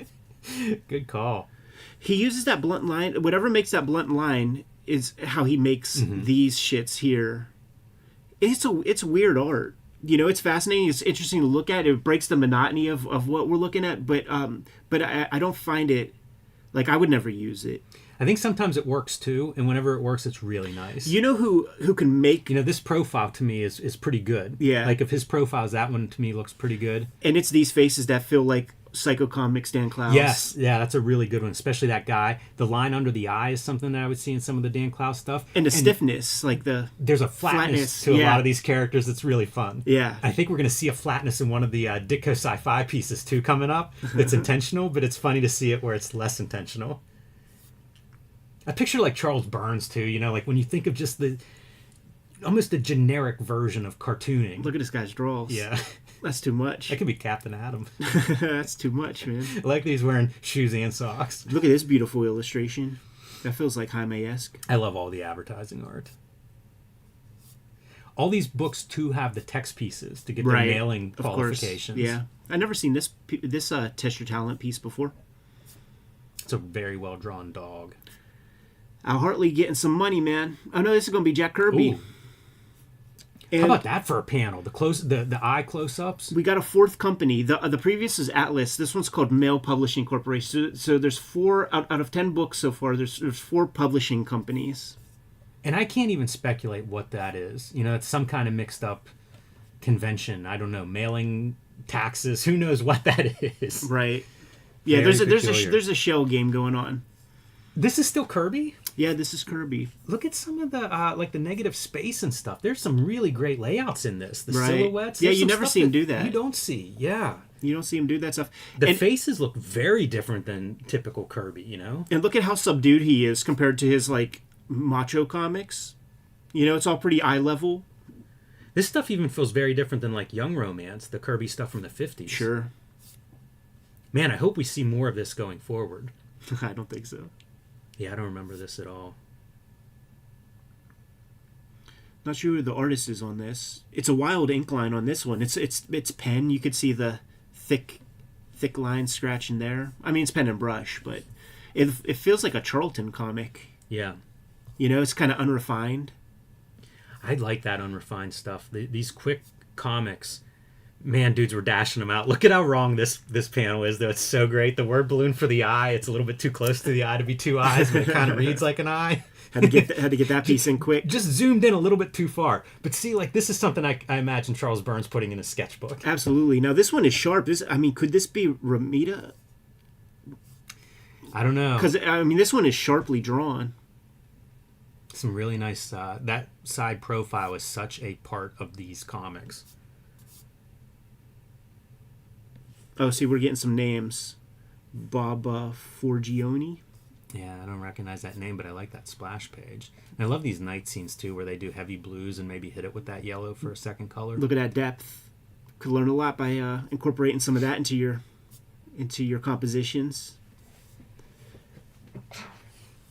Good call. He uses that blunt line. Whatever makes that blunt line is how he makes these shits here. It's weird art. You know, it's fascinating. It's interesting to look at. It breaks the monotony of what we're looking at. But I don't find it, like, I would never use it. I think sometimes it works too, and whenever it works, it's really nice. You know who can make... You know, this profile to me is pretty good. Yeah. Like, if his profile is that one, to me looks pretty good. And it's these faces that feel like Psycho Comics Dan Clowes. Yes, yeah, that's a really good one, especially that guy. The line under the eye is something that I would see in some of the Dan Clowes stuff. And the stiffness, like the... There's a flatness to a lot of these characters that's really fun. Yeah. I think we're going to see a flatness in one of the DITKO Sci-fi pieces, too, coming up. It's intentional, but it's funny to see it where it's less intentional. I picture, like, Charles Burns, too, you know, like, when you think of just almost a generic version of cartooning. Look at this guy's draws. Yeah. That's too much. That could be Captain Atom. That's too much, man. I like that he's wearing shoes and socks. Look at this beautiful illustration. That feels like Jaime-esque. I love all the advertising art. All these books too have the text pieces to get their mailing qualifications. Yeah, I've never seen this Test Your Talent piece before. It's a very well drawn dog. Al Hartley getting some money, man. Oh no, this is going to be Jack Kirby. How about that for a panel? The eye close ups. We got a fourth company. The previous is Atlas. This one's called Mail Publishing Corporation. So there's 4 out of 10 books so far. There's 4 publishing companies. And I can't even speculate what that is. You know, it's some kind of mixed up convention. I don't know, mailing taxes. Who knows what that is? Right. Yeah, there's a shell game going on. This is still Kirby? Yeah, this is Kirby. Look at some of the like the negative space and stuff. There's some really great layouts in this. The silhouettes. Yeah, you never see him do that. You don't see. Yeah. You don't see him do that stuff. The faces look very different than typical Kirby, you know? And look at how subdued he is compared to his like macho comics. You know, it's all pretty eye level. This stuff even feels very different than like Young Romance, the Kirby stuff from the 50s. Sure. Man, I hope we see more of this going forward. I don't think so. Yeah, I don't remember this at all. Not sure who the artist is on this. It's a wild ink line on this one. It's pen. You could see the thick line scratching there. I mean, it's pen and brush, but it feels like a Charlton comic. Yeah. You know, it's kind of unrefined. I like that unrefined stuff. These quick comics, man, dudes were dashing them out. Look at how wrong this panel is, though. It's so great. The word balloon for the eye, it's a little bit too close to the eye to be 2 eyes, but it kind of reads like an eye. Had to get that piece in quick. Just zoomed in a little bit too far. But see, like, this is something I imagine Charles Burns putting in a sketchbook. Absolutely. Now, this one is sharp. Could this be Ramita? I don't know. Because, this one is sharply drawn. Some really nice... that side profile is such a part of these comics. Oh, see, we're getting some names. Bob Forgione. Yeah, I don't recognize that name, but I like that splash page. And I love these night scenes, too, where they do heavy blues and maybe hit it with that yellow for a second color. Look at that depth. Could learn a lot by incorporating some of that into your compositions.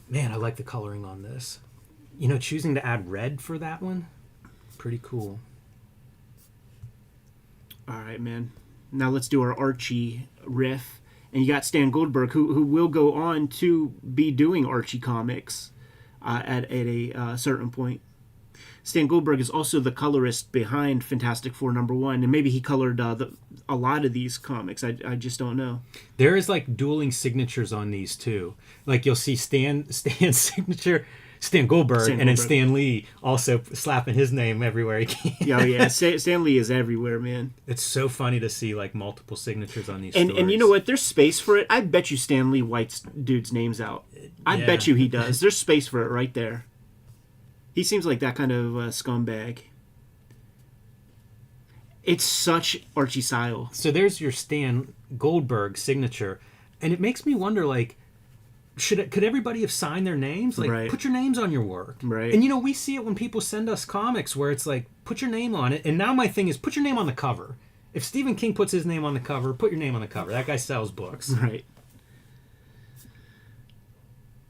Man, I like the coloring on this. You know, choosing to add red for that one, pretty cool. All right, man. Now let's do our Archie riff. And you got Stan Goldberg, who will go on to be doing Archie comics at a certain point. Stan Goldberg is also the colorist behind Fantastic Four #1, and maybe he colored a lot of these comics. I just don't know. There is like dueling signatures on these too. Like you'll see Stan's signature, Stan Goldberg, and then Stan Lee also slapping his name everywhere he can. Yeah. Stan Lee is everywhere, man. It's so funny to see like multiple signatures on these stories. And you know what? There's space for it. I bet you Stan Lee whites dudes' names out. I bet you he does. There's space for it right there. He seems like that kind of scumbag. It's such Archie style. So there's your Stan Goldberg signature, and it makes me wonder, like, could everybody have signed their names? Like, put your names on your work. Right. And, you know, we see it when people send us comics where it's like, put your name on it. And now my thing is, put your name on the cover. If Stephen King puts his name on the cover, put your name on the cover. That guy sells books. Right.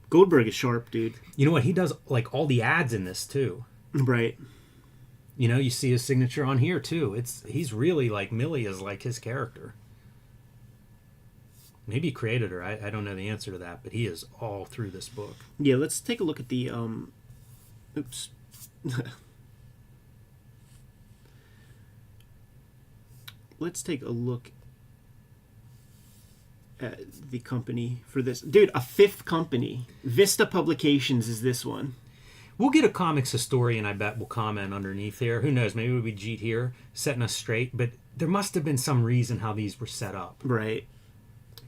Goldberg is sharp, dude. You know what? He does, like, all the ads in this, too. Right. You know, you see his signature on here, too. He's really, like, Millie is like his character. Maybe he created her. I don't know the answer to that, but he is all through this book. Yeah, let's take a look at the, oops. Let's take a look at the company for this. Dude, a 5th company. Vista Publications is this one. We'll get a comics historian, I bet, will comment underneath here. Who knows? Maybe we'll be Jeet here, setting us straight. But there must have been some reason how these were set up. Right.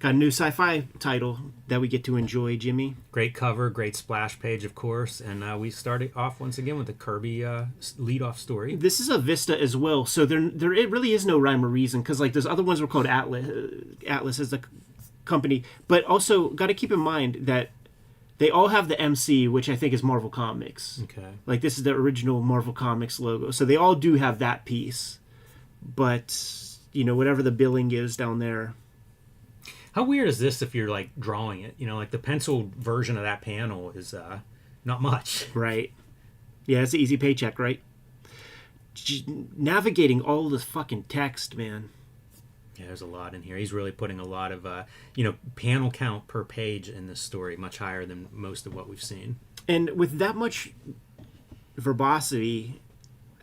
Got a new sci-fi title that we get to enjoy, Jimmy. Great cover, great splash page, of course. And we started off once again with the Kirby lead-off story. This is a Vista as well, so there it really is no rhyme or reason, because like those other ones were called Atlas. Atlas is the company. But also, got to keep in mind that they all have the MC, which I think is Marvel Comics. Okay. Like, this is the original Marvel Comics logo. So they all do have that piece. But, you know, whatever the billing is down there. How weird is this if you're like drawing it? You know, like the pencil version of that panel is not much. Right. Yeah, it's an easy paycheck, right? Navigating all this fucking text, man. Yeah, there's a lot in here. He's really putting a lot of, panel count per page in this story, much higher than most of what we've seen. And with that much verbosity,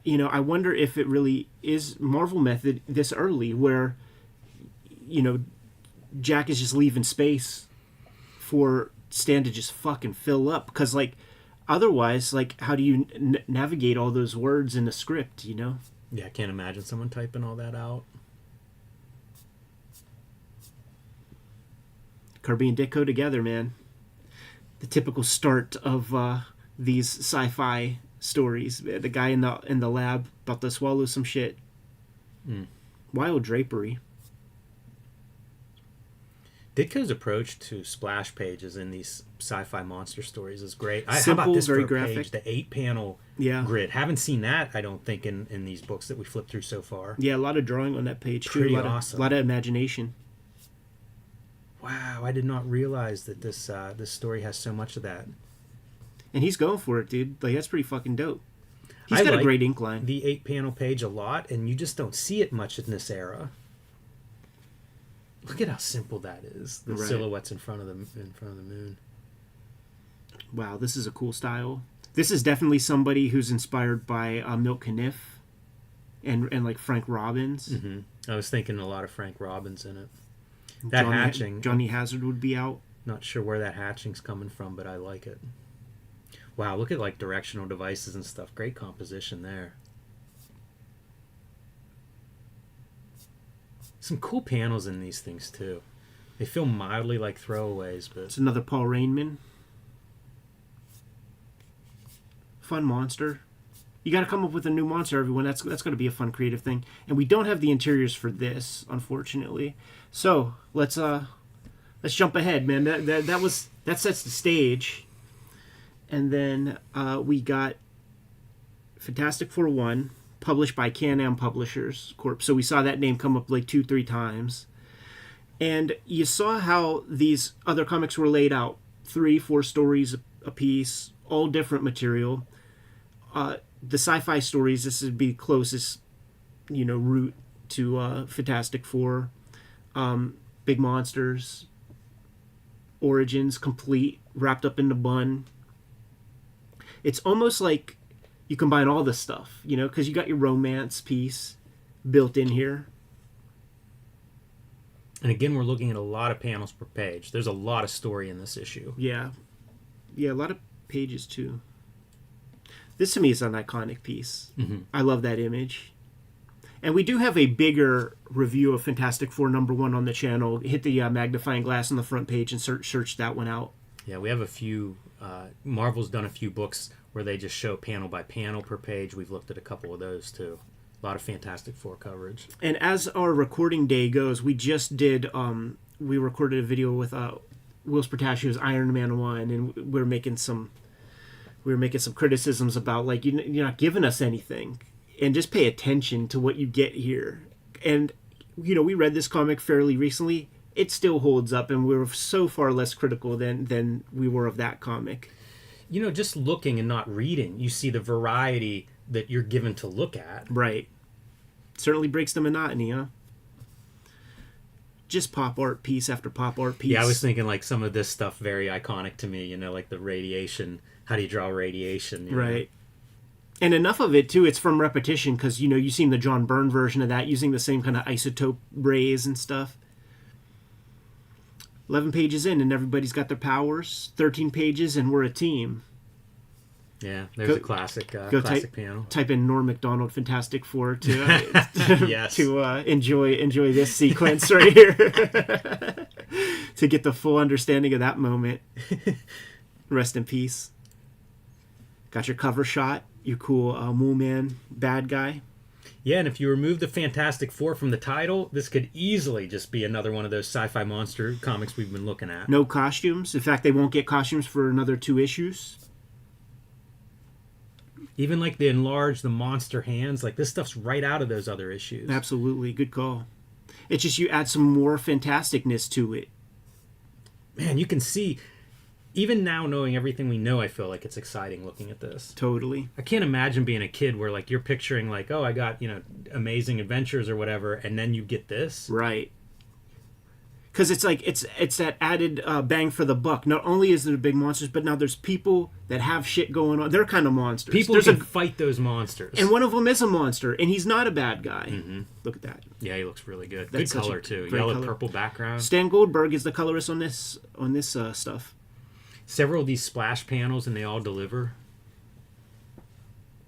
you know, I wonder if it really is Marvel method this early where, you know, Jack is just leaving space for Stan to just fucking fill up. Because, like, otherwise, like, how do you navigate all those words in a script, you know? Yeah, I can't imagine someone typing all that out. Kirby and Ditko together, man. The typical start of these sci-fi stories. The guy in the lab about to swallow some shit. Wild drapery. Ditko's approach to splash pages in these sci-fi monster stories is great. Simple, how about this very for a graphic. page? The 8-panel grid. Haven't seen that, I don't think, in these books that we flipped through so far. Yeah, a lot of drawing on that page, too. Pretty A awesome. lot of imagination. Wow, I did not realize that this story has so much of that. And he's going for it, dude. Like, that's pretty fucking dope. He's I got like a great ink line. The 8-panel page a lot, and you just don't see it much in this era. Look at how simple that is. The silhouettes in front of the moon. Wow, this is a cool style. This is definitely somebody who's inspired by Milt Caniff and like Frank Robbins. Mm-hmm. I was thinking a lot of Frank Robbins in it. That hatching. Johnny Hazard would be out. Not sure where that hatching's coming from, but I like it. Wow, look at like directional devices and stuff. Great composition there. Some cool panels in these things too. They feel mildly like throwaways, but it's another Paul Rainman. Fun monster. You got to come up with a new monster, everyone. That's going to be a fun creative thing. And we don't have the interiors for this, unfortunately. So let's jump ahead, man. That sets the stage. And then we got Fantastic Four 1, published by Can-Am Publishers Corp. So we saw that name come up like 2-3 times. And you saw how these other comics were laid out. 3-4 stories a piece, all different material. The sci-fi stories, this would be closest, you know, route to Fantastic Four. Big monsters, origins, complete, wrapped up in the bun. It's almost like you combine all this stuff, you know, because you got your romance piece built in here. And again, we're looking at a lot of panels per page. There's a lot of story in this issue. Yeah, a lot of pages too. This to me is an iconic piece. Mm-hmm. I love that image. And we do have a bigger review of Fantastic Four #1 on the channel. Hit the magnifying glass on the front page and search that one out. Yeah, we have a few. Marvel's done a few books where they just show panel by panel per page. We've looked at a couple of those too. A lot of Fantastic Four coverage. And as our recording day goes, we just did. We recorded a video with Will Spartacio's Iron Man 1, and we were making some criticisms about, like, you're not giving us anything, and just pay attention to what you get here. And, you know, we read this comic fairly recently. It still holds up, and we're so far less critical than we were of that comic. You know, just looking and not reading, you see the variety that you're given to look at. Right. Certainly breaks the monotony, huh? Just pop art piece after pop art piece. Yeah, I was thinking like some of this stuff very iconic to me, you know, like the radiation. How do you draw radiation? You right. know? And enough of it, too, it's from repetition, because, you know, you've seen the John Byrne version of that, using the same kind of isotope rays and stuff. 11 pages in, and everybody's got their powers. 13 pages, and we're a team. Yeah, there's a classic panel. Type in Norm Macdonald Fantastic Four to yes. to enjoy this sequence right here to get the full understanding of that moment. Rest in peace. Got your cover shot. Your cool Mole Man bad guy. Yeah, and if you remove the Fantastic Four from the title, this could easily just be another one of those sci-fi monster comics we've been looking at. No costumes. In fact, they won't get costumes for another 2 issues. Even like the enlarged, the monster hands, like this stuff's right out of those other issues. Absolutely. Good call. It's just you add some more fantasticness to it. man, you can see, even now knowing everything we know, I feel like it's exciting looking at this. Totally. I can't imagine being a kid where like you're picturing like, oh, I got, amazing adventures or whatever, and then you get this. Right. Because it's like it's that added bang for the buck. Not only is there big monsters, but now there's people that have shit going on. They're kind of monsters. People who can fight those monsters. And one of them is a monster, and he's not a bad guy. Mm-hmm. Look at that. Yeah, he looks really good. That's good color too. Yellow color. Purple background. Stan Goldberg is the colorist on this stuff. Several of these splash panels, and they all deliver.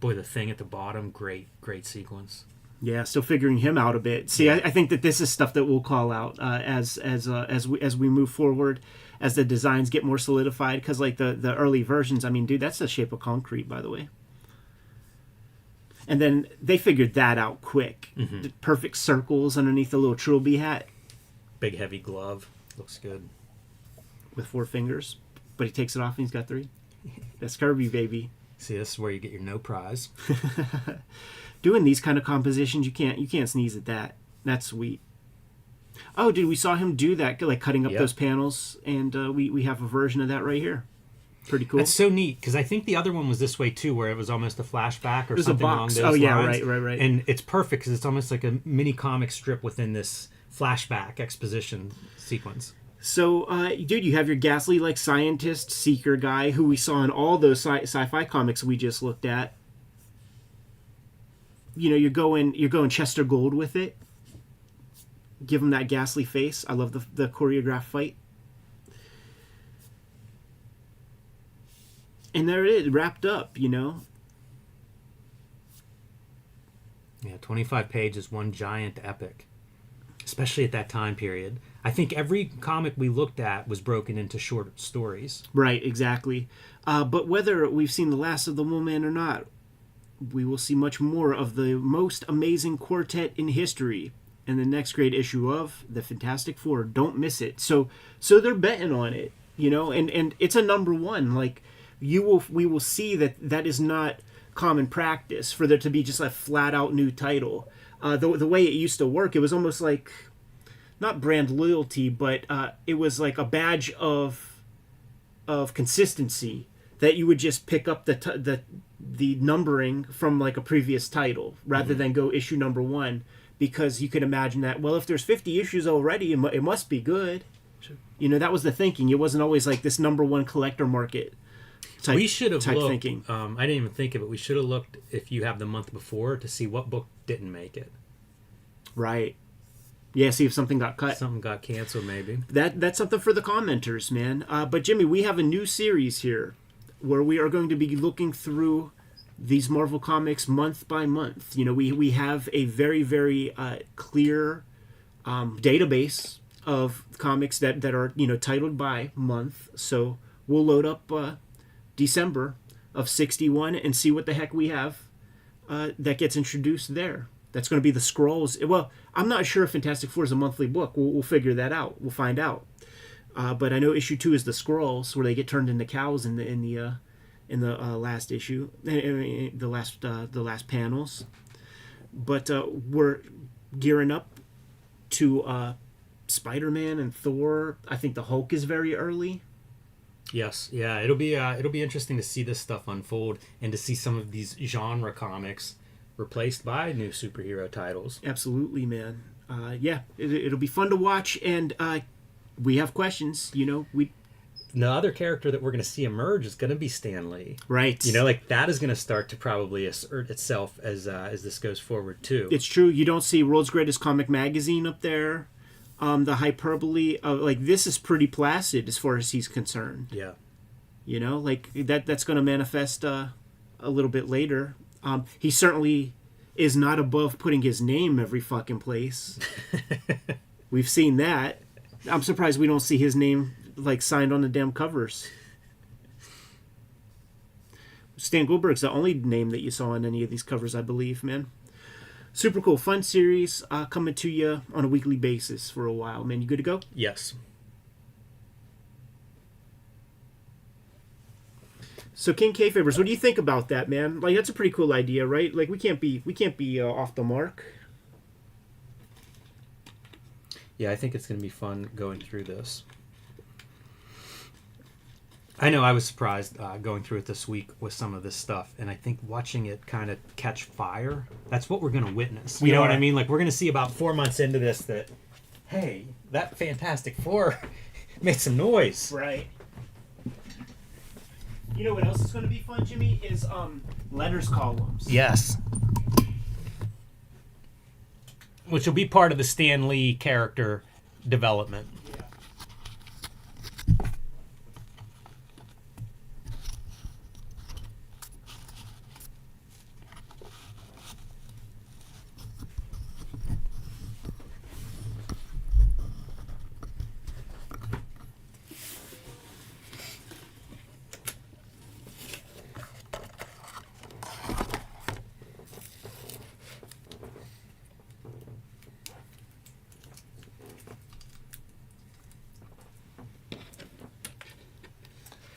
Boy, the thing at the bottom, great sequence. Yeah, still figuring him out a bit. See, I think that this is stuff that we'll call out as we move forward, as the designs get more solidified. Because like the early versions, I mean, dude, that's the shape of concrete, by the way. And then they figured that out quick. Mm-hmm. The perfect circles underneath the little trilby hat. Big heavy glove, looks good. With 4 fingers, but he takes it off and he's got 3. That's Kirby, baby. See, this is where you get your no prize. Doing these kind of compositions, you can't sneeze at that. That's sweet. Oh, dude, we saw him do that, like cutting up those panels, and we have a version of that right here. Pretty cool. That's so neat, because I think the other one was this way too, where it was almost a flashback or There's something a box. along those lines. Right. And it's perfect because it's almost like a mini comic strip within this flashback exposition sequence. So, dude, you have your ghastly like scientist seeker guy who we saw in all those sci-fi comics we just looked at. You're going Chester Gold with it. Give him that ghastly face. I love the choreographed fight. And there it is, wrapped up, Yeah, 25 pages, one giant epic. Especially at that time period. I think every comic we looked at was broken into short stories. Right, exactly. But whether we've seen the last of the Woman or not, we will see much more of the most amazing quartet in history in the next great issue of the Fantastic Four. Don't miss it. So they're betting on it, and it's a number 1. Like we will see that is not common practice for there to be just a flat out new title. The way it used to work, it was almost like not brand loyalty, but it was like a badge of consistency that you would just pick up the numbering from like a previous title rather than go issue number 1, because you could imagine that, well, if there's 50 issues already, it must be good. Sure. That was the thinking. It wasn't always like this number 1 collector market type, we should have looked, thinking. I didn't even think of it. We should have looked, if you have the month before, to see what book didn't make it. Right. Yeah, see if something got cut. Something got canceled, maybe. That's something for the commenters, man. But Jimmy, we have a new series here where we are going to be looking through these Marvel comics month by month. We have a very, very clear database of comics that are, titled by month. So we'll load up December of 61 and see what the heck we have that gets introduced there. That's going to be the Scrolls. Well, I'm not sure if Fantastic Four is a monthly book. We'll figure that out. We'll find out. But I know issue 2 is the Scrolls, where they get turned into cows in the last issue, the last panels. But we're gearing up to Spider-Man and Thor. I think the Hulk is very early. Yes, yeah, it'll be interesting to see this stuff unfold and to see some of these genre comics replaced by new superhero titles. Absolutely, man. It'll be fun to watch, and we have questions. The other character that we're going to see emerge is going to be Stan Lee. Right. That is going to start to probably assert itself as this goes forward too. It's true. You don't see World's Greatest Comic Magazine up there. The hyperbole of this is pretty placid as far as he's concerned. Yeah. That's going to manifest a little bit later. He certainly is not above putting his name every fucking place. We've seen that. I'm surprised we don't see his name signed on the damn covers. Stan Goldberg's the only name that you saw on any of these covers, I believe, man. Super cool, fun series coming to you on a weekly basis for a while, man. You good to go? Yes. So King Kayfabers, what do you think about that, man? That's a pretty cool idea, right? We can't be off the mark. Yeah, I think it's going to be fun going through this. I know I was surprised going through it this week with some of this stuff, and I think watching it kind of catch fire, that's what we're going to witness. You know what I mean? Like, we're going to see about 4 months into this that, hey, that Fantastic Four made some noise. Right. You know what else is going to be fun, Jimmy? Is letters columns. Yes. Which will be part of the Stan Lee character development.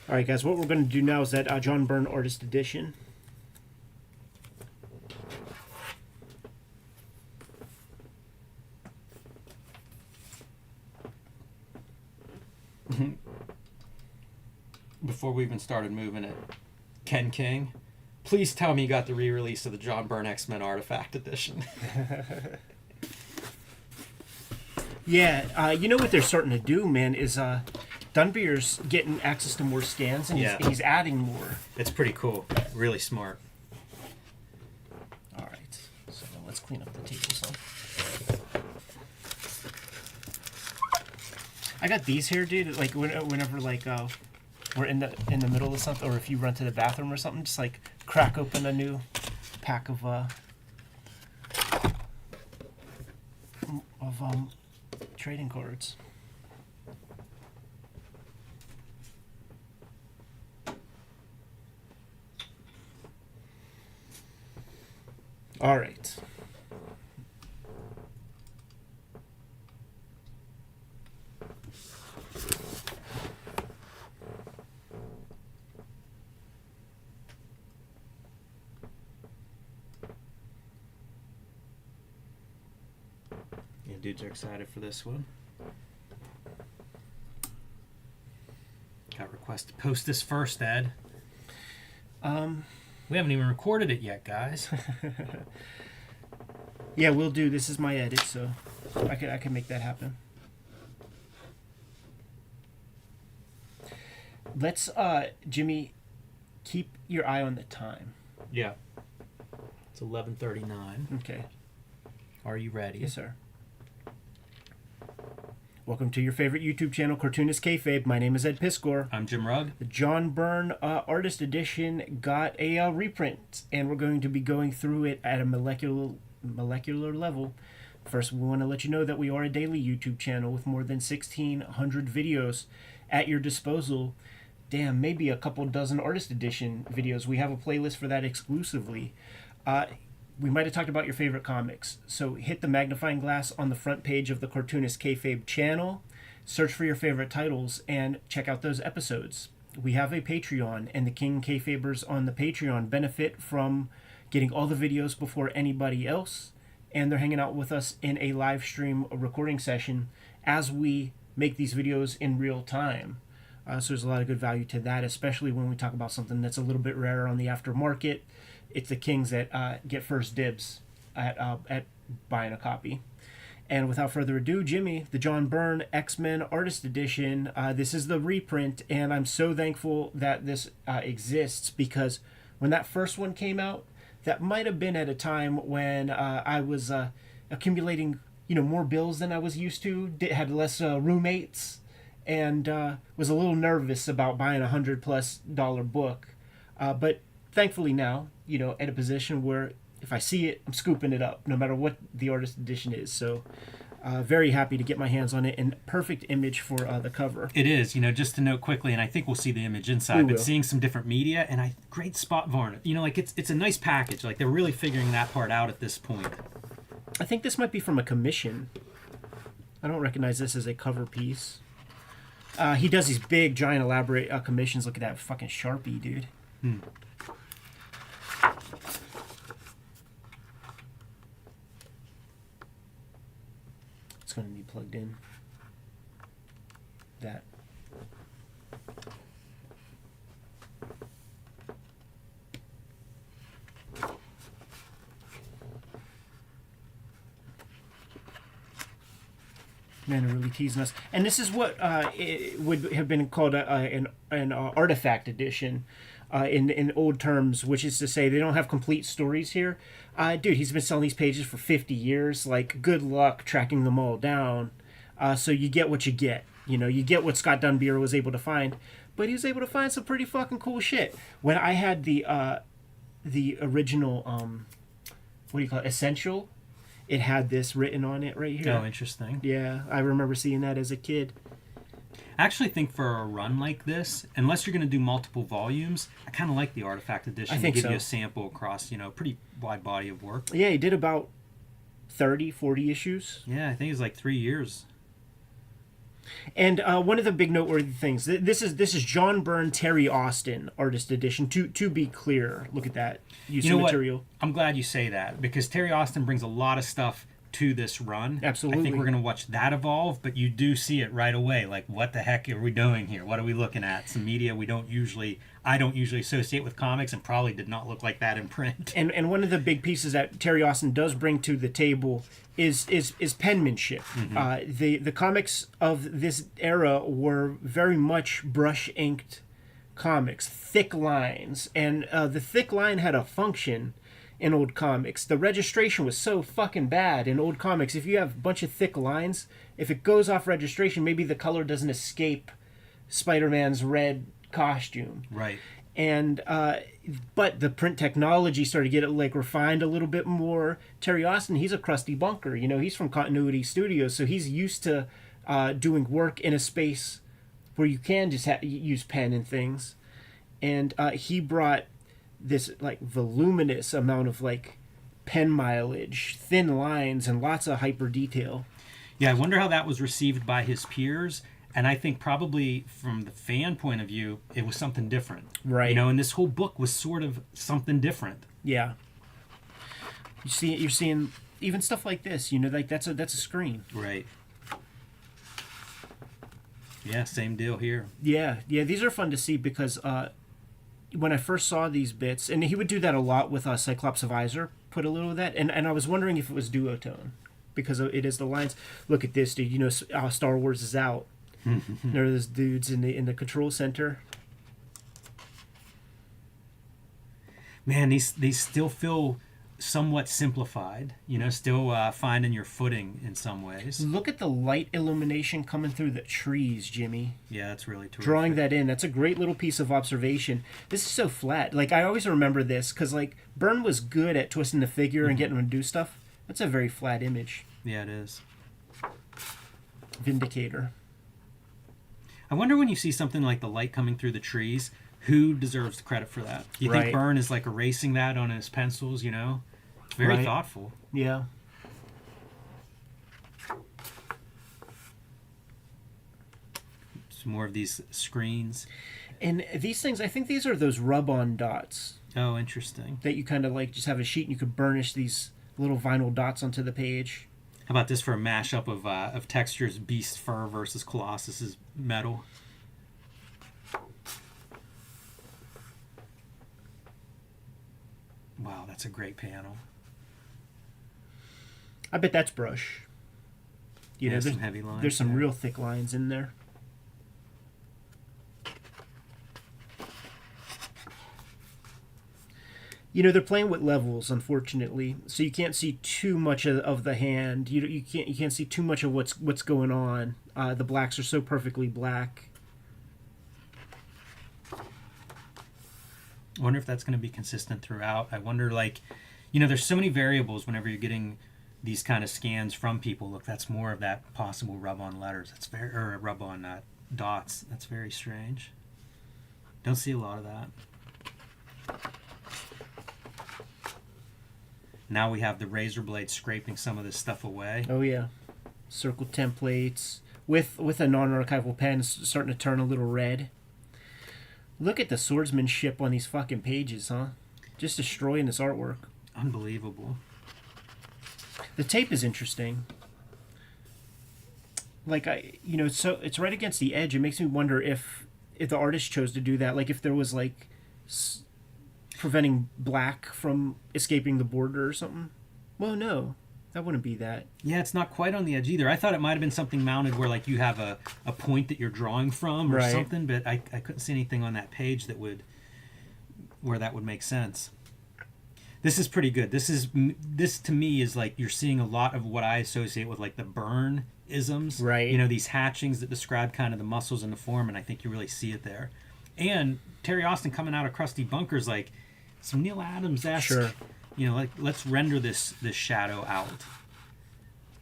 All right, guys, what we're going to do now is that John Byrne Artist Edition. Before we even started moving it, Ken King, please tell me you got the re-release of the John Byrne X-Men Artifact Edition. Yeah, you know what they're starting to do, man, is Dunbier's getting access to more scans, and he's adding more. It's pretty cool. Really smart. All right, so let's clean up the table some. I got these here, dude. Like whenever like we're in the middle of something, or if you run to the bathroom or something, just like crack open a new pack of trading cards. All right. Yeah, dudes are excited for this one. Got request to post this first, Ed. We haven't even recorded it yet, guys. Yeah, we'll do. This is my edit, so I can make that happen. Let's Jimmy, keep your eye on the time. Yeah. It's 11:39. Okay. Are you ready? Yes, sir. Welcome to your favorite YouTube channel, Cartoonist Kayfabe. My name is Ed Piskor. I'm Jim Rugg. The John Byrne Artist Edition got a reprint, and we're going to be going through it at a molecular level. First, we want to let you know that we are a daily YouTube channel with more than 1,600 videos at your disposal. Damn, maybe a couple dozen Artist Edition videos. We have a playlist for that exclusively. We might have talked about your favorite comics. So hit the magnifying glass on the front page of the Cartoonist Kayfabe channel, search for your favorite titles, and check out those episodes. We have a Patreon, and the King Kayfabers on the Patreon benefit from getting all the videos before anybody else, and they're hanging out with us in a live stream recording session as we make these videos in real time. So there's a lot of good value to that, especially when we talk about something that's a little bit rarer on the aftermarket. It's the Kings that get first dibs at buying a copy. And without further ado, Jimmy, the John Byrne X-Men Artist Edition. This is the reprint, and I'm so thankful that this exists, because when that first one came out, that might have been at a time when I was accumulating, more bills than I was used to, had less roommates, and was a little nervous about buying $100+ book. But thankfully now, at a position where if I see it, I'm scooping it up, no matter what the Artist Edition is. So very happy to get my hands on it, and perfect image for the cover. It is, just to note quickly, and I think we'll see the image inside, but seeing some different media, and great spot varnish. It's a nice package. Like, they're really figuring that part out at this point. I think this might be from a commission. I don't recognize this as a cover piece. He does these big, giant, elaborate commissions. Look at that fucking Sharpie, dude. It's going to be plugged in. That. Man, they're really teasing us. And this is what it would have been called an artifact edition in old terms, which is to say they don't have complete stories here. Dude, he's been selling these pages for 50 years. Like, good luck tracking them all down. So you get what you get. You know, you get what Scott Dunbier was able to find. But he was able to find some pretty fucking cool shit. When I had the original, what do you call it, Essential, it had this written on it right here. Oh, interesting. Yeah, I remember seeing that as a kid. I actually think for a run like this, unless you're going to do multiple volumes, I kind of like the Artifact Edition. I think to give so. you a sample across, you know, pretty wide body of work. Yeah, he did about 30, 40 issues. Yeah, I think it's like 3 years. And one of the big noteworthy things, this is John Byrne, Terry Austin artist edition. To be clear, look at that use You know of what? material. I'm glad you say that, because Terry Austin brings a lot of stuff to this run. Absolutely. I think we're going to watch that evolve, but you do see it right away. Like, what the heck are we doing here? What are we looking at? Some media I don't usually associate with comics, and probably did not look like that in print. And one of the big pieces that Terry Austin does bring to the table is penmanship. Mm-hmm. The comics of this era were very much brush inked comics, thick lines, and the thick line had a function in old comics. The registration was so fucking bad in old comics. If you have a bunch of thick lines, if it goes off registration, maybe the color doesn't escape Spider-Man's red costume. Right. And but the print technology started to get it like refined a little bit more. Terry Austin, he's a crusty bunker. You know, he's from Continuity Studios, so he's used to doing work in a space where you can just use pen and things. And he brought this like voluminous amount of like pen mileage, thin lines, and lots of hyper detail. Yeah, I wonder how that was received by his peers. And I think probably from the fan point of view, it was something different. Right. You know, and this whole book was sort of something different. Yeah. You're seeing even stuff like this, you know, like that's a screen. Right. Yeah, same deal here. Yeah, these are fun to see because when I first saw these bits, and he would do that a lot with Cyclops of Visor, put a little of that, and I was wondering if it was duotone, because it is the lines. Look at this, dude. You know, Star Wars is out. There are those dudes in the control center. Man, these still feel somewhat simplified. You know, still finding your footing in some ways. Look at the light illumination coming through the trees, Jimmy. Yeah, that's really terrific. Drawing that in. That's a great little piece of observation. This is so flat. Like, I always remember this because, like, Byrne was good at twisting the figure and getting him to do stuff. That's a very flat image. Yeah, it is. Vindicator. I wonder when you see something like the light coming through the trees, who deserves the credit for that? You think Byrne is like erasing that on his pencils, you know? It's very thoughtful. Yeah. Some more of these screens. And these things, I think these are those rub-on dots. Oh, interesting. That you kind of like just have a sheet and you could burnish these little vinyl dots onto the page. How about this for a mashup of textures, Beast Fur versus Colossus's metal? Wow, that's a great panel. I bet that's brush. You know, some heavy lines. There's some there. real thick lines in there. You know, they're playing with levels, unfortunately, so you can't see too much of the hand. You can't see too much of what's going on. The blacks are so perfectly black. I wonder if that's going to be consistent throughout. I wonder, like, you know, there's so many variables whenever you're getting these kind of scans from people. Look, that's more of that possible rub-on letters. That's very, or rub-on dots. That's very strange. Don't see a lot of that. Now we have the razor blade scraping some of this stuff away. Oh yeah, circle templates with a non-archival pen starting to turn a little red. Look at the swordsmanship on these fucking pages, huh? Just destroying this artwork. Unbelievable. The tape is interesting. Like so it's right against the edge. It makes me wonder if the artist chose to do that. Like if there was like preventing black from escaping the border or something. Well, no. That wouldn't be that. Yeah, it's not quite on the edge either. I thought it might have been something mounted where like you have a point that you're drawing from or Right. something, but I couldn't see anything on that page that would where that would make sense. This is pretty good. This to me is like you're seeing a lot of what I associate with like the Byrne isms. Right. You know, these hatchings that describe kind of the muscles and the form, and I think you really see it there. And Terry Austin coming out of Crusty Bunkers like some Neil Adams-esque. Sure. You know, like let's render this shadow out.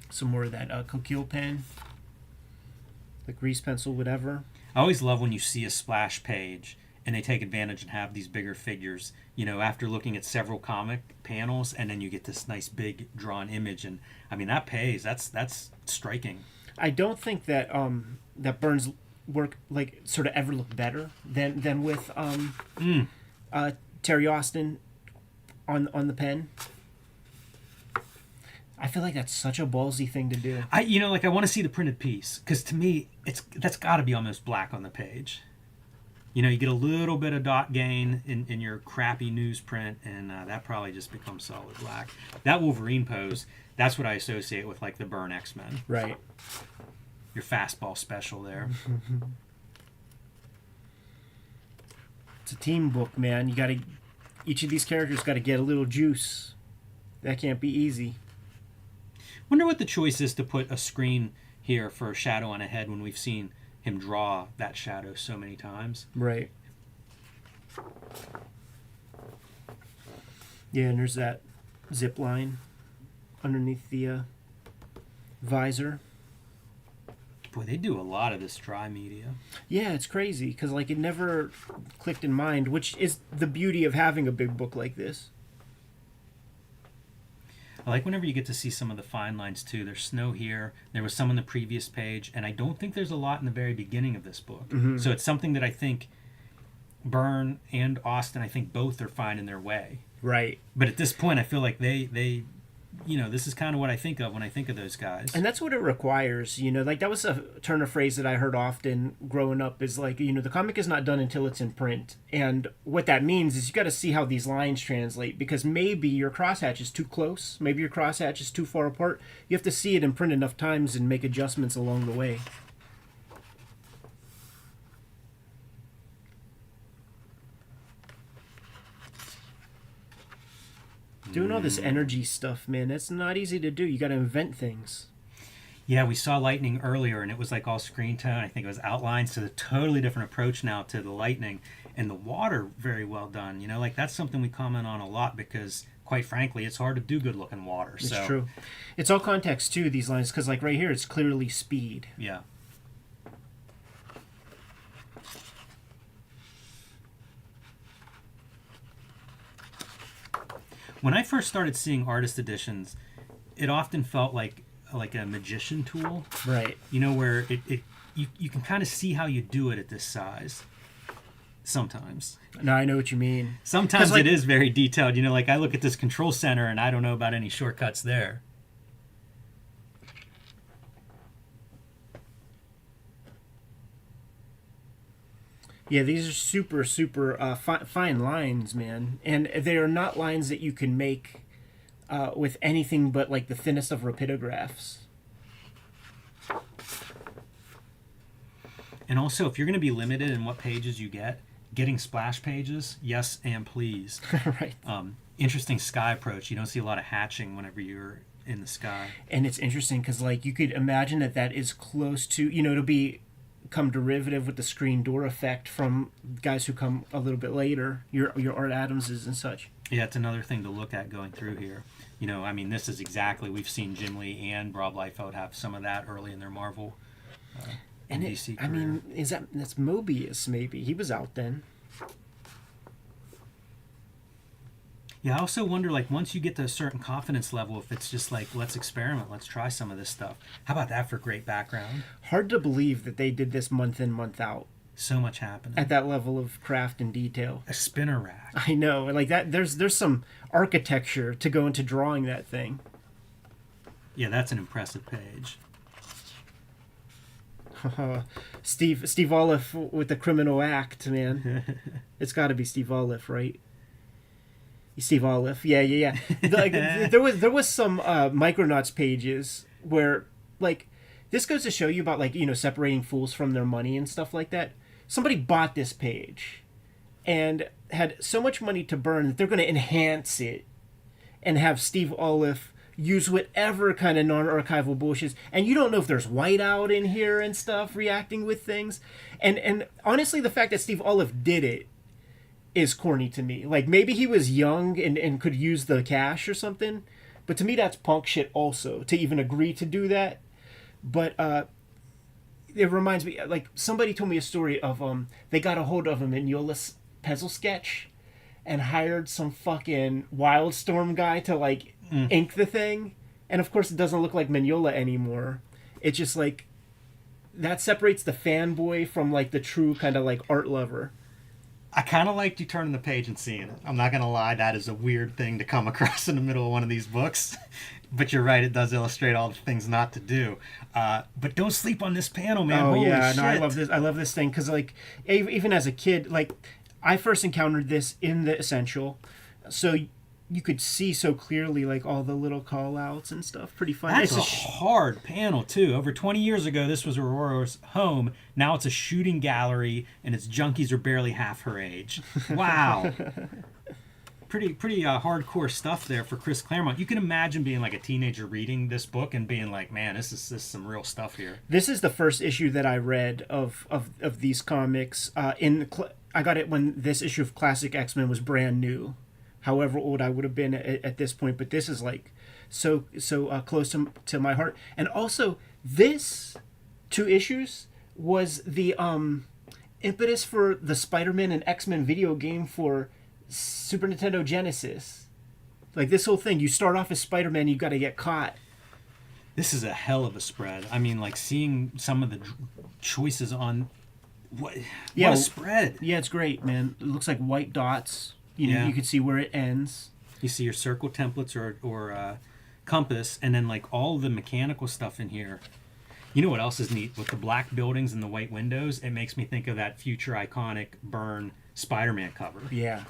Some more of that Coquille pen, the grease pencil, whatever. I always love when you see a splash page and they take advantage and have these bigger figures. You know, after looking at several comic panels, and then you get this nice big drawn image, and I mean that pays. That's striking. I don't think that that Byrne's work like sort of ever looked better than with Terry Austin on the pen. I feel like that's such a ballsy thing to do. I want to see the printed piece because to me that's got to be almost black on the page. You know, you get a little bit of dot gain in your crappy newsprint, and that probably just becomes solid black. That Wolverine pose, that's what I associate with like the Byrne X-Men. Right. Your fastball special there. It's a team book, man. Each of these characters got to get a little juice. That can't be easy. Wonder what the choice is to put a screen here for a shadow on a head when we've seen him draw that shadow so many times. Right. Yeah, and there's that zip line underneath the visor. Boy, they do a lot of this dry media. Yeah, it's crazy because like it never clicked in mind, which is the beauty of having a big book like this. I like whenever you get to see some of the fine lines too. There's snow here. There was some on the previous page, and I don't think there's a lot in the very beginning of this book. Mm-hmm. So it's something that I think Byrne and Austin, I think both are fine in their way. Right. But at this point, I feel like they this is kind of what I think of when I think of those guys. And that's what it requires, like that was a turn of phrase that I heard often growing up is like, the comic is not done until it's in print. And what that means is you got to see how these lines translate because maybe your crosshatch is too close. Maybe your crosshatch is too far apart. You have to see it in print enough times and make adjustments along the way. Doing all this energy stuff, man, that's not easy to do. You got to invent things. Yeah, we saw lightning earlier, and it was like all screen tone. I think it was outlined, so a totally different approach now to the lightning. And the water, very well done. Like that's something we comment on a lot because, quite frankly, it's hard to do good-looking water. It's true. It's all context, too, these lines, because like right here, it's clearly speed. Yeah. When I first started seeing artist editions, it often felt like a magician tool. Right. Where you can kind of see how you do it at this size. Sometimes. No, I know what you mean. Sometimes it is very detailed. Like I look at this control center and I don't know about any shortcuts there. Yeah, these are super, super fine lines, man. And they are not lines that you can make with anything but like the thinnest of rapidographs. And also, if you're going to be limited in what pages you get, getting splash pages, yes and please. Right. Interesting sky approach. You don't see a lot of hatching whenever you're in the sky. And it's interesting because like you could imagine that is close to, to become derivative with the screen door effect from guys who come a little bit later, your Art Adamses and such. Yeah, it's another thing to look at going through here. This is exactly, we've seen Jim Lee and Rob Liefeld have some of that early in their Marvel and DC career. That's Mobius maybe? He was out then. Yeah, I also wonder, like, once you get to a certain confidence level, if it's just like, let's experiment, let's try some of this stuff. How about that for great background? Hard to believe that they did this month in, month out. So much happening. At that level of craft and detail. A spinner rack. I know. Like that, there's some architecture to go into drawing that thing. Yeah, that's an impressive page. Steve Olive with the criminal act, man. It's got to be Steve Olive, right? Steve Olive. Yeah. Like, there was some Micronauts pages where, like, this goes to show you about, like, separating fools from their money and stuff like that. Somebody bought this page and had so much money to burn that they're going to enhance it and have Steve Olive use whatever kind of non-archival bullshit. And you don't know if there's whiteout in here and stuff reacting with things. And honestly, the fact that Steve Olive did it is corny to me. Like, maybe he was young and could use the cash or something. But to me, that's punk shit also, to even agree to do that. But it reminds me, like, somebody told me a story of they got a hold of a Mignola's pencil sketch and hired some fucking Wildstorm guy to, like, ink the thing. And of course it doesn't look like Mignola anymore. It's just like, that separates the fanboy from, like, the true kind of, like, art lover. I kind of liked you turning the page and seeing it. I'm not going to lie, that is a weird thing to come across in the middle of one of these books. But you're right, it does illustrate all the things not to do. But don't sleep on this panel, man. Holy shit. No, I love this thing because, like, even as a kid, like, I first encountered this in the Essential, so you could see so clearly, like, all the little call-outs and stuff. Pretty fun. That's a hard panel, too. Over 20 years ago, this was Aurora's home. Now it's a shooting gallery, and its junkies are barely half her age. Wow. Pretty hardcore stuff there for Chris Claremont. You can imagine being, like, a teenager reading this book and being like, man, this is some real stuff here. This is the first issue that I read of these comics. I got it when this issue of Classic X-Men was brand new. However old I would have been at this point, but this is, like, so close to my heart. And also, this 2 issues was the impetus for the Spider-Man and X-Men video game for Super Nintendo Genesis. Like, this whole thing, you start off as Spider-Man, you got to get caught. This is a hell of a spread. I mean, like, seeing some of the choices on what a spread. Yeah, it's great, man. It looks like white dots. You know, you can see where it ends. You see your circle templates or compass, and then, like, all the mechanical stuff in here. You know what else is neat? With the black buildings and the white windows, it makes me think of that future iconic Byrne Spider-Man cover. Yeah.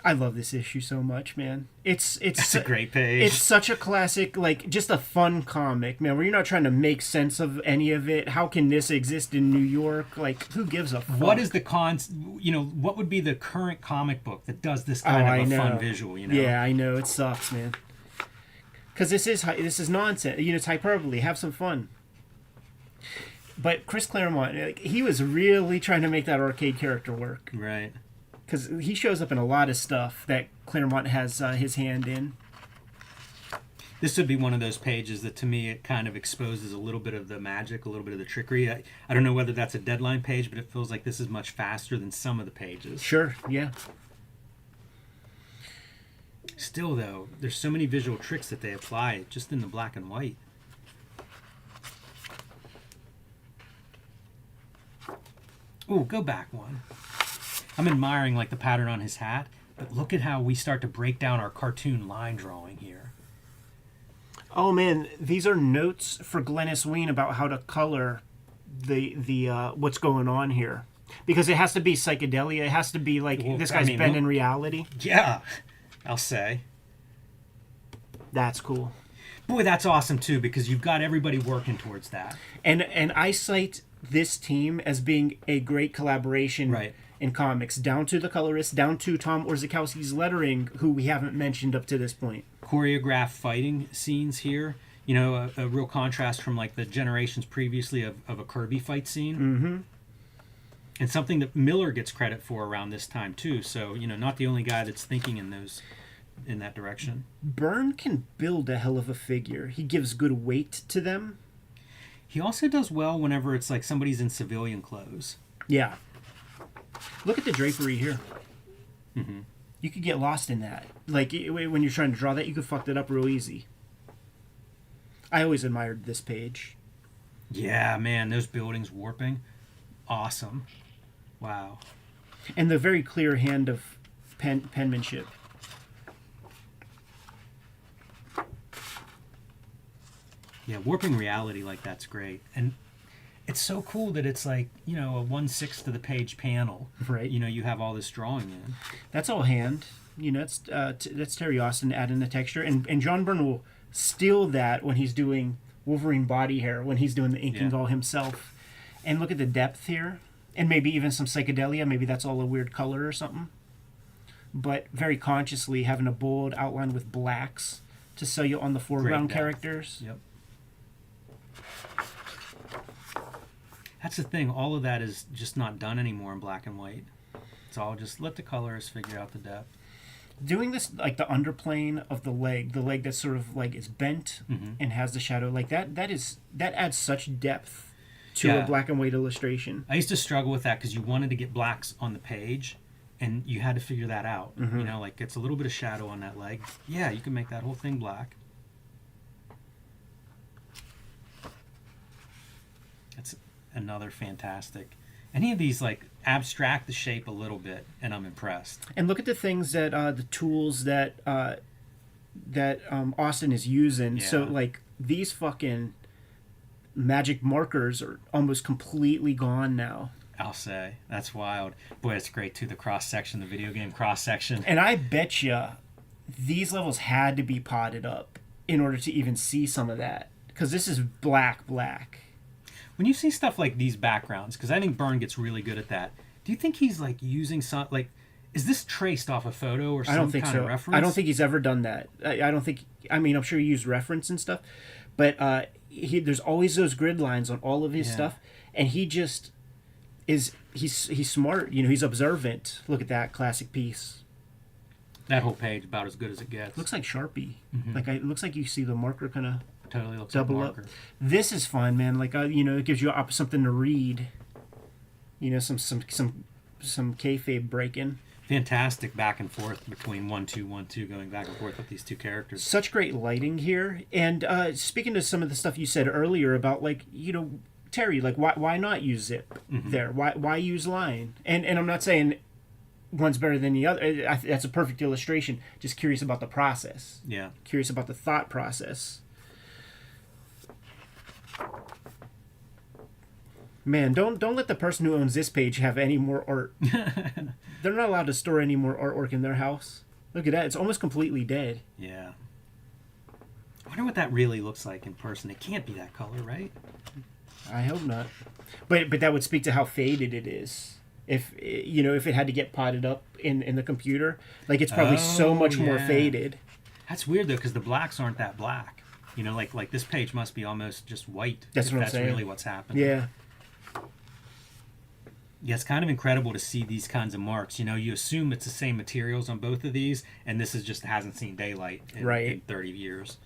I love this issue so much, man. It's a great page. It's such a classic, like, just a fun comic, man, where you're not trying to make sense of any of it. How can this exist in New York? Like, who gives a fuck? What is the what would be the current comic book that does this kind of a fun visual, you know? Yeah, I know. It sucks, man. Because this is nonsense. You know, it's hyperbole. Have some fun. But Chris Claremont, like, he was really trying to make that arcade character work. Right. Because he shows up in a lot of stuff that Claremont has his hand in. This would be one of those pages that, to me, it kind of exposes a little bit of the magic, a little bit of the trickery. I don't know whether that's a deadline page, but it feels like this is much faster than some of the pages. Sure, yeah. Still, though, there's so many visual tricks that they apply just in the black and white. Ooh, go back one. I'm admiring, like, the pattern on his hat, but look at how we start to break down our cartoon line drawing here. Oh man, these are notes for Glennis Ween about how to color the what's going on here, because it has to be psychedelia. It has to be like, this guy's been in reality. Yeah, I'll say. That's cool. Boy, that's awesome too, because you've got everybody working towards that. And I cite this team as being a great collaboration. Right. In comics, down to the colorist, down to Tom Orzechowski's lettering, who we haven't mentioned up to this point. Choreographed fighting scenes here. You know, a real contrast from, like, the generations previously of a Kirby fight scene. Mm-hmm. And something that Miller gets credit for around this time, too. So, you know, not the only guy that's thinking in that direction. Byrne can build a hell of a figure. He gives good weight to them. He also does well whenever it's like somebody's in civilian clothes. Yeah. Look at the drapery here. Mm-hmm. You could get lost in that. Like, when you're trying to draw that, you could fuck that up real easy. I always admired this page. Yeah, man, those buildings warping. Awesome. Wow. And the very clear hand of penmanship. Yeah, warping reality like that's great. And it's so cool that it's like, you know, a 1/6 of the page panel. Right. You know, you have all this drawing in. That's all hand. You know, that's Terry Austin adding the texture, and John Byrne will steal that when he's doing Wolverine body hair, when he's doing the inking all himself. And look at the depth here, and maybe even some psychedelia. Maybe that's all a weird color or something. But very consciously having a bold outline with blacks to sell you on the foreground characters. Yep. That's the thing. All of that is just not done anymore in black and white. It's all just let the colorists figure out the depth. Doing this, like the underplane of the leg that's sort of like is bent and has the shadow, like that adds such depth to a black and white illustration. I used to struggle with that because you wanted to get blacks on the page, and you had to figure that out. You know, like it's a little bit of shadow on that leg. Yeah, you can make that whole thing black. That's another fantastic. Any of these like abstract the shape a little bit, and I'm impressed. And look at the things that the tools that Austin is using. Yeah. So like these fucking magic markers are almost completely gone now. I'll say that's wild. Boy, it's great too. The cross section, the video game cross section. And I bet you these levels had to be potted up in order to even see some of that, because this is black. When you see stuff like these backgrounds, because I think Byrne gets really good at that. Do you think he's like using some like? Is this traced off a photo or some I don't think kind so. of reference? I don't think he's ever done that. I don't think. I mean, I'm sure he used reference and stuff, but there's always those grid lines on all of his stuff, and he just is. He's smart. You know, he's observant. Look at that classic piece. That whole page about as good as it gets. Looks like Sharpie. Like it looks like you see the marker kind of totally looks double like up. marker. This is fun, man. Like you know, it gives you something to read. You know, some kayfabe breaking. Fantastic back and forth between 1-2, 1-2, going back and forth with these two characters. Such great lighting here. And speaking to some of the stuff you said earlier about, like, you know, Terry, like why not use zip there? Why use line? And I'm not saying one's better than the other. That's a perfect illustration. Just curious about the process. Yeah. Curious about the thought process. Man, don't let the person who owns this page have any more art. They're not allowed to store any more artwork in their house. Look at that. It's almost completely dead. Yeah. I wonder what that really looks like in person. It can't be that color, right? I hope not. But that would speak to how faded it is. If you know, if it had to get potted up in the computer, like it's probably so much more faded. That's weird though, because the blacks aren't that black. You know, like this page must be almost just white. That's what I'm saying. That's really what's happening. Yeah. Yeah, it's kind of incredible to see these kinds of marks. You know, you assume it's the same materials on both of these, and this is just hasn't seen daylight in 30 years.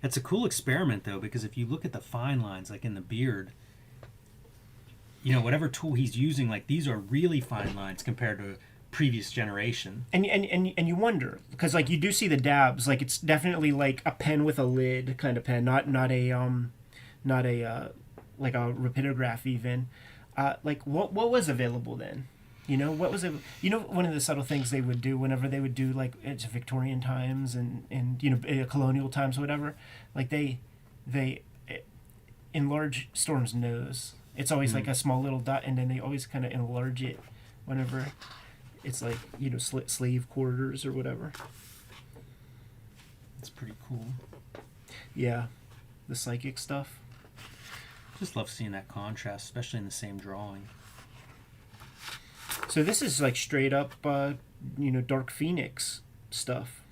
It's a cool experiment, though, because if you look at the fine lines, like in the beard, you know, whatever tool he's using, like these are really fine lines compared to previous generation. And you wonder, because like you do see the dabs, like it's definitely like a pen with a lid kind of pen, not a like a rapidograph even. Like what was available then? You know, what was it? You know, one of the subtle things they would do whenever they would do like it's Victorian times and you know colonial times or whatever, like they enlarge Storm's nose. It's always like a small little dot, and then they always kind of enlarge it whenever it's like, you know, slave quarters or whatever. It's pretty cool. Yeah, the psychic stuff. Just love seeing that contrast, especially in the same drawing. So this is like straight up, you know, Dark Phoenix stuff.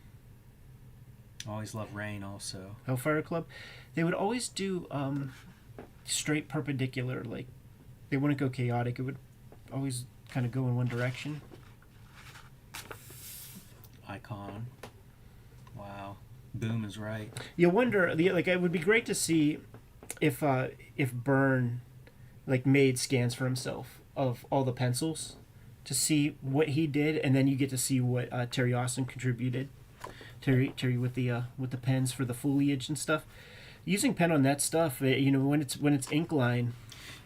Always love Rain also. Hellfire Club. They would always do straight perpendicular. Like, they wouldn't go chaotic. It would always kind of go in one direction. Icon. Wow. Boom is right. You wonder, like, it would be great to see if Byrne, like, made scans for himself of all the pencils to see what he did, and then you get to see what Terry Austin contributed. Terry with the pens for the foliage and stuff. Using pen on that stuff, you know, when it's ink line.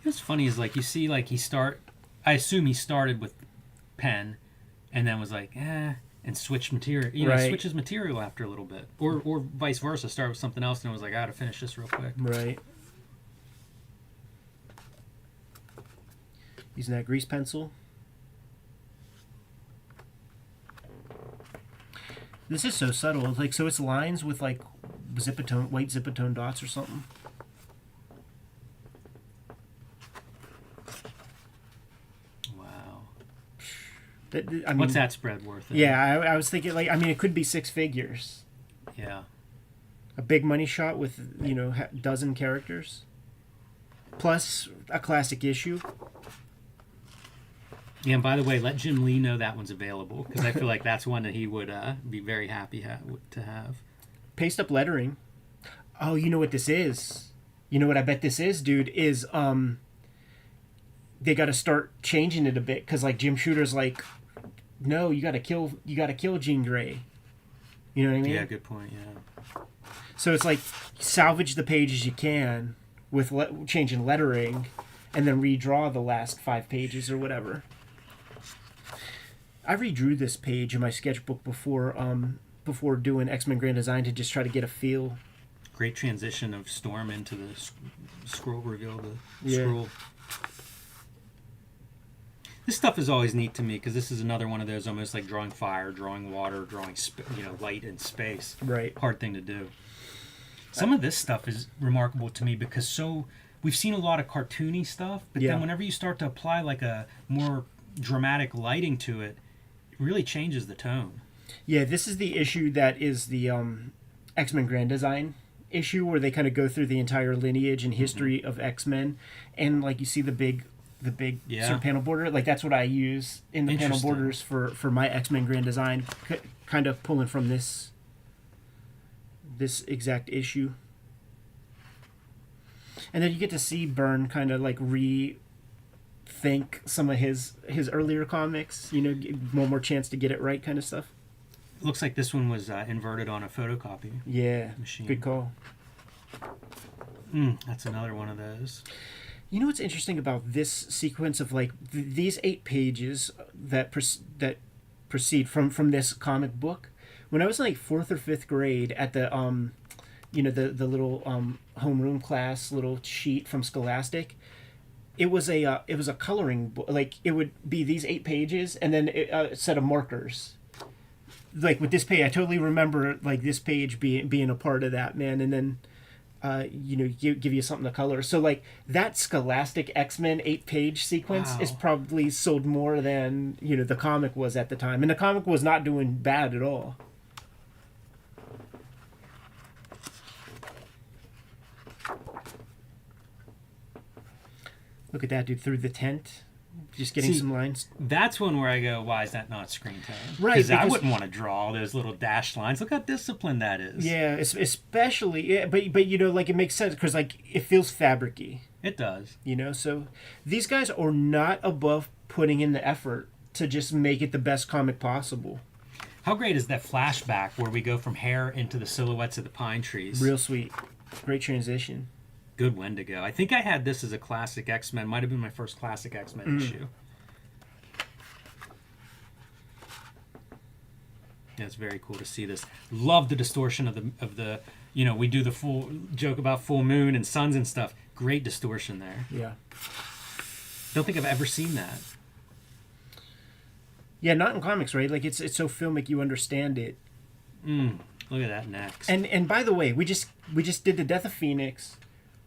What's funny is like you see like I assume he started with pen, and then was like, and switch material. Switches material after a little bit, or vice versa. Start with something else, and it was like, I gotta finish this real quick. Right. Using that grease pencil. This is so subtle. Like, so it's lines with like white zipatone dots or something. Wow. I mean, what's that spread worth? Yeah, I was thinking, like, I mean, it could be 6 figures. Yeah. A big money shot with, dozen characters. Plus a classic issue. Yeah, and by the way, let Jim Lee know that one's available, because I feel like that's one that he would be very happy to have. Paste up lettering. Oh, you know what this is? You know what I bet this is, dude? Is they got to start changing it a bit, because like Jim Shooter's like, no, you got to kill Jean Grey. You know what I mean? Yeah, good point. Yeah. So it's like salvage the pages you can with changing lettering, and then redraw the last 5 pages or whatever. I redrew this page in my sketchbook before doing X-Men Grand Design to just try to get a feel. Great transition of Storm into the scroll reveal. The Yeah. scroll. This stuff is always neat to me, because this is another one of those almost like drawing fire, drawing water, drawing light and space. Right. Hard thing to do. Some of this stuff is remarkable to me because we've seen a lot of cartoony stuff, but then whenever you start to apply like a more dramatic lighting to it, it really changes the tone. Yeah, this is the issue that is the X-Men Grand Design issue, where they kind of go through the entire lineage and history of X-Men, and like you see the big sort of panel border. Like that's what I use in the panel borders for my X-Men Grand Design, kind of pulling from this exact issue. And then you get to see Byrne kind of like rethink some of his earlier comics, one more chance to get it right kind of stuff. It looks like this one was inverted on a photocopy machine. Good call. That's another one of those. You know what's interesting about this sequence of like these 8 pages that proceed from this comic book? When I was in like 4th or 5th grade at the the little homeroom class little sheet from Scholastic, it was a coloring book. Like it would be these 8 pages and then a set of markers. Like with this page, I totally remember like this page being a part of that, man. And then give you something to color. So like that Scholastic X-Men 8-page sequence is probably sold more than the comic was at the time, and the comic was not doing bad at all. Look at that, dude, through the tent. Just getting some lines. That's one where I go, why is that not screen tone? Right. Because I wouldn't want to draw all those little dashed lines. Look how disciplined that is. Yeah, especially, but like it makes sense because like it feels fabric-y. It does. So these guys are not above putting in the effort to just make it the best comic possible. How great is that flashback where we go from hair into the silhouettes of the pine trees? Real sweet. Great transition. Good Wendigo. I think I had this as a classic X-Men. Might have been my first classic X-Men issue. Yeah, it's very cool to see this. Love the distortion of the we do the full joke about full moon and suns and stuff. Great distortion there. Yeah. Don't think I've ever seen that. Yeah, not in comics, right? Like it's so filmic you understand it. Look at that next. And by the way, we just did the Death of Phoenix.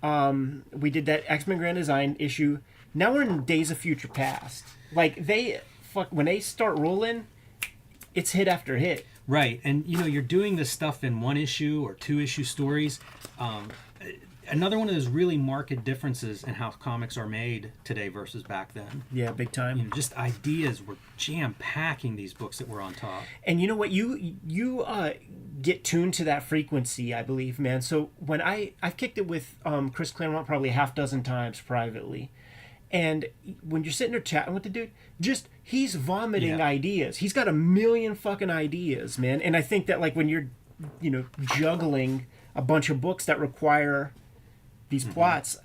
We did that X-Men Grand Design issue. Now we're in Days of Future Past. Like when they start rolling, it's hit after hit. Right, and you're doing this stuff in 1 issue or 2 issue stories. Another one of those really marked differences in how comics are made today versus back then. Yeah, big time. Just ideas were jam-packing these books that were on top. And you know what? You get tuned to that frequency, I believe, man. So when I've kicked it with Chris Claremont probably a half dozen times privately. And when you're sitting there chatting with the dude, he's vomiting ideas. He's got a million fucking ideas, man. And I think that like when you're, juggling a bunch of books that require these plots,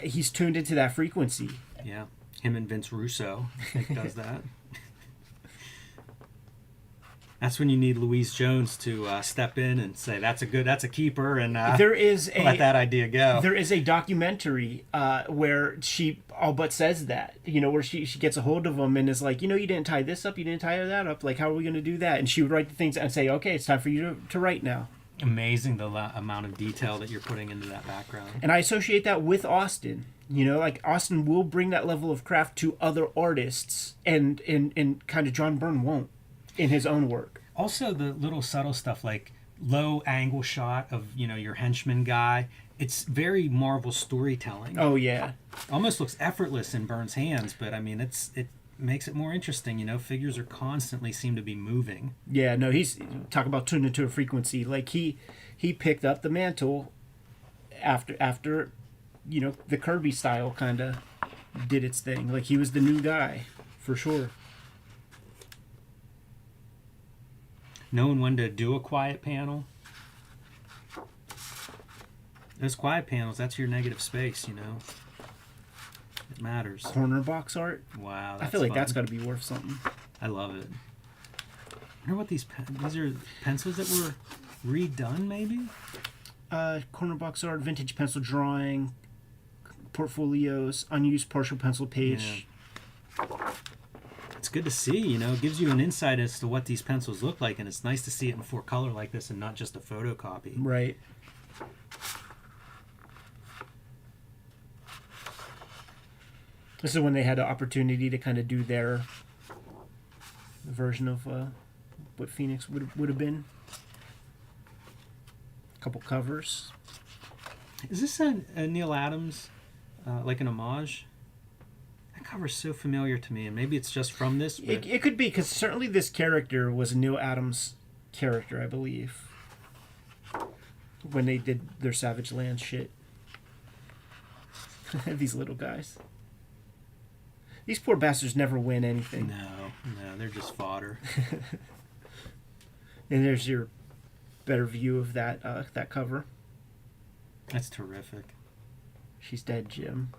he's tuned into that frequency. Yeah. Him and Vince Russo, I think, does that. That's when you need Louise Jones to step in and say that's a keeper, and there is let that idea go. There is a documentary where she all but says that, where she gets a hold of him and is like, you didn't tie this up, you didn't tie that up, like how are we going to do that? And she would write the things and say, okay, it's time for you to write now. Amazing the amount of detail that you're putting into that background. And I associate that with Austin. Like Austin will bring that level of craft to other artists, and kind of John Byrne won't in his own work. Also, the little subtle stuff like low angle shot of your henchman guy. It's very Marvel storytelling. Oh yeah, almost looks effortless in Byrne's hands, but I mean it makes it more interesting. Figures are constantly seem to be moving. Yeah, no, he's talk about tuned into a frequency. Like he picked up the mantle after the Kirby style kind of did its thing. Like he was the new guy for sure. Knowing when to do a quiet panel. Those quiet panels, that's your negative space, It matters. Corner box art. Wow, I feel like that's got to be worth something. I love it. I wonder what these are pencils that were redone, maybe? Corner box art, vintage pencil drawing, portfolios, unused partial pencil page. Yeah. It's good to see, it gives you an insight as to what these pencils look like, and it's nice to see it in 4-color like this and not just a photocopy. Right. This is when they had an opportunity to kind of do their version of what Phoenix would have been. A couple covers. Is this a Neil Adams, like an homage? That cover's so familiar to me, and maybe it's just from this. But... It could be, because certainly this character was a Neil Adams character, I believe, when they did their Savage Land shit. These little guys. These poor bastards never win anything. No, they're just fodder. And there's your better view of that cover. That's terrific. She's dead, Jim.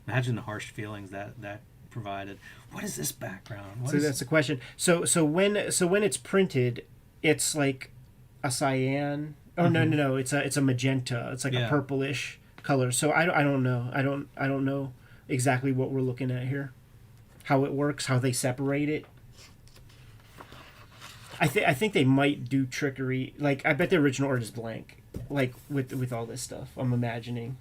Imagine the harsh feelings that provided. What is this background? That's the question. So when it's printed, it's like a cyan. Oh mm-hmm. no! It's a magenta. It's like a purplish color. So I don't know. I don't know exactly what we're looking at here. How it works, how they separate it. I think they might do trickery. Like I bet the original art is blank. Like with all this stuff, I'm imagining.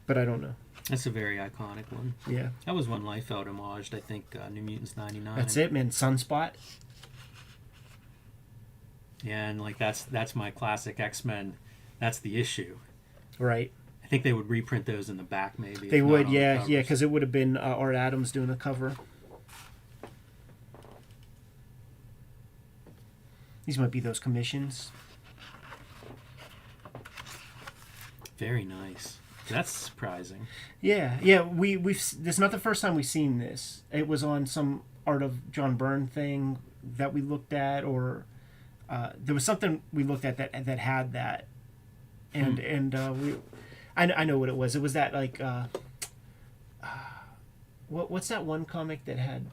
But I don't know. That's a very iconic one. Yeah. That was one Liefeld homaged, I think, New Mutants 99. That's it, man. Sunspot. Yeah, and like that's my classic X-Men. That's the issue. Right. I think they would reprint those in the back, maybe. They would, yeah, because it would have been Art Adams doing the cover. These might be those commissions. Very nice. That's surprising. Yeah. We've. This is not the first time we've seen this. It was on some Art of John Byrne thing that we looked at, or there was something we looked at that had that, and we. I know what it was. It was that like. What's that one comic that had?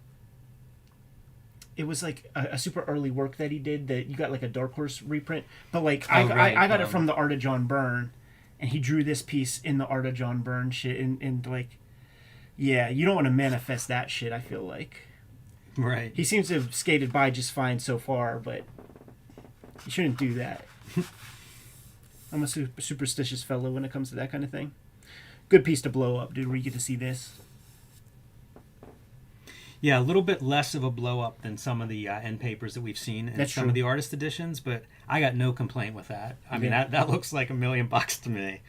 It was like a super early work that he did that you got like a Dark Horse reprint, but like I got it from the Art of John Byrne. And he drew this piece in the Art of John Byrne shit, and like, yeah, you don't want to manifest that shit, I feel like. Right. He seems to have skated by just fine so far, but you shouldn't do that. I'm a superstitious fellow when it comes to that kind of thing. Good piece to blow up, dude, where you get to see this. Yeah, a little bit less of a blow up than some of the end papers that we've seen in some of the artist editions, but I got no complaint with that. I mean, that looks like $1 million to me.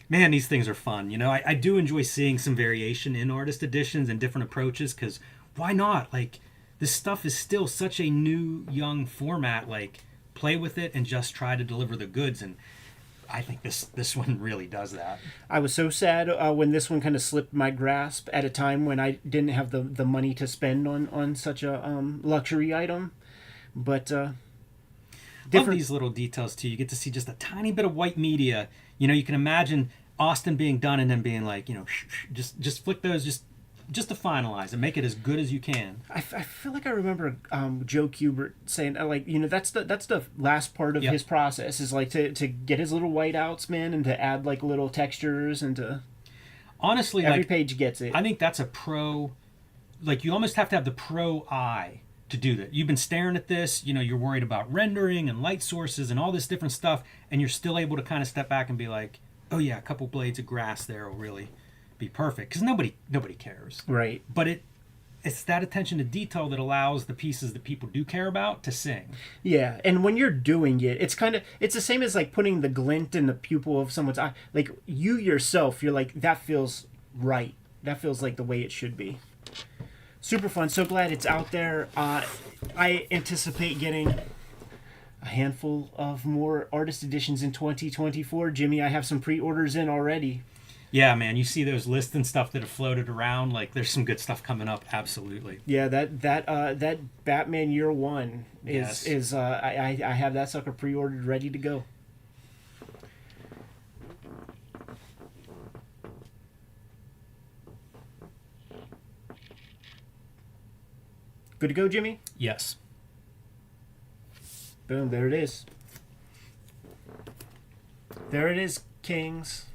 Man, these things are fun. I do enjoy seeing some variation in artist editions and different approaches, because why not? Like, this stuff is still such a new, young format. Like, play with it and just try to deliver the goods, and I think this one really does that. I was so sad when this one kind of slipped my grasp at a time when I didn't have the money to spend on such a luxury item. But love these little details too. You get to see just a tiny bit of white media. You can imagine Austin being done and then being like, just flick those just to finalize and make it as good as you can. I feel like I remember Joe Kubert saying like, that's the last part of his process is like to get his little whiteouts, man, and to add like little textures and to honestly every page gets it. I think that's a pro, like you almost have to have the pro eye to do that. You've been staring at this, you're worried about rendering and light sources and all this different stuff, and you're still able to kind of step back and be like, oh yeah, a couple blades of grass there will really be perfect, because nobody cares, right? But it's that attention to detail that allows the pieces that people do care about to sing. Yeah, and when you're doing it, it's the same as like putting the glint in the pupil of someone's eye. Like you yourself, you're like, that feels right. That feels like the way it should be. Super fun. So glad it's out there. I anticipate getting a handful of more artist editions in 2024. Jimmy, I have some pre-orders in already. Yeah, man, you see those lists and stuff that have floated around. Like, there's some good stuff coming up. Absolutely. Yeah, that Batman Year One is I have that sucker pre-ordered, ready to go. Good to go, Jimmy? Yes. Boom, there it is. There it is, Kings.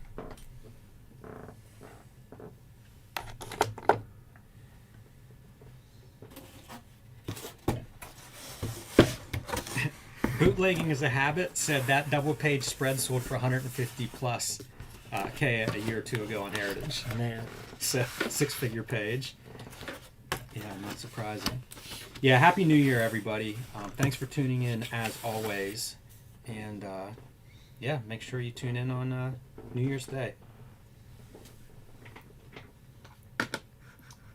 Bootlegging is a habit said that double page spread sold for 150 plus K a year or two ago on Heritage. Man. So, 6-figure page. Yeah, not surprising. Yeah, Happy New Year, everybody. Thanks for tuning in, as always. And, yeah, make sure you tune in on New Year's Day.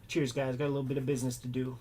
Cheers, guys. Got a little bit of business to do.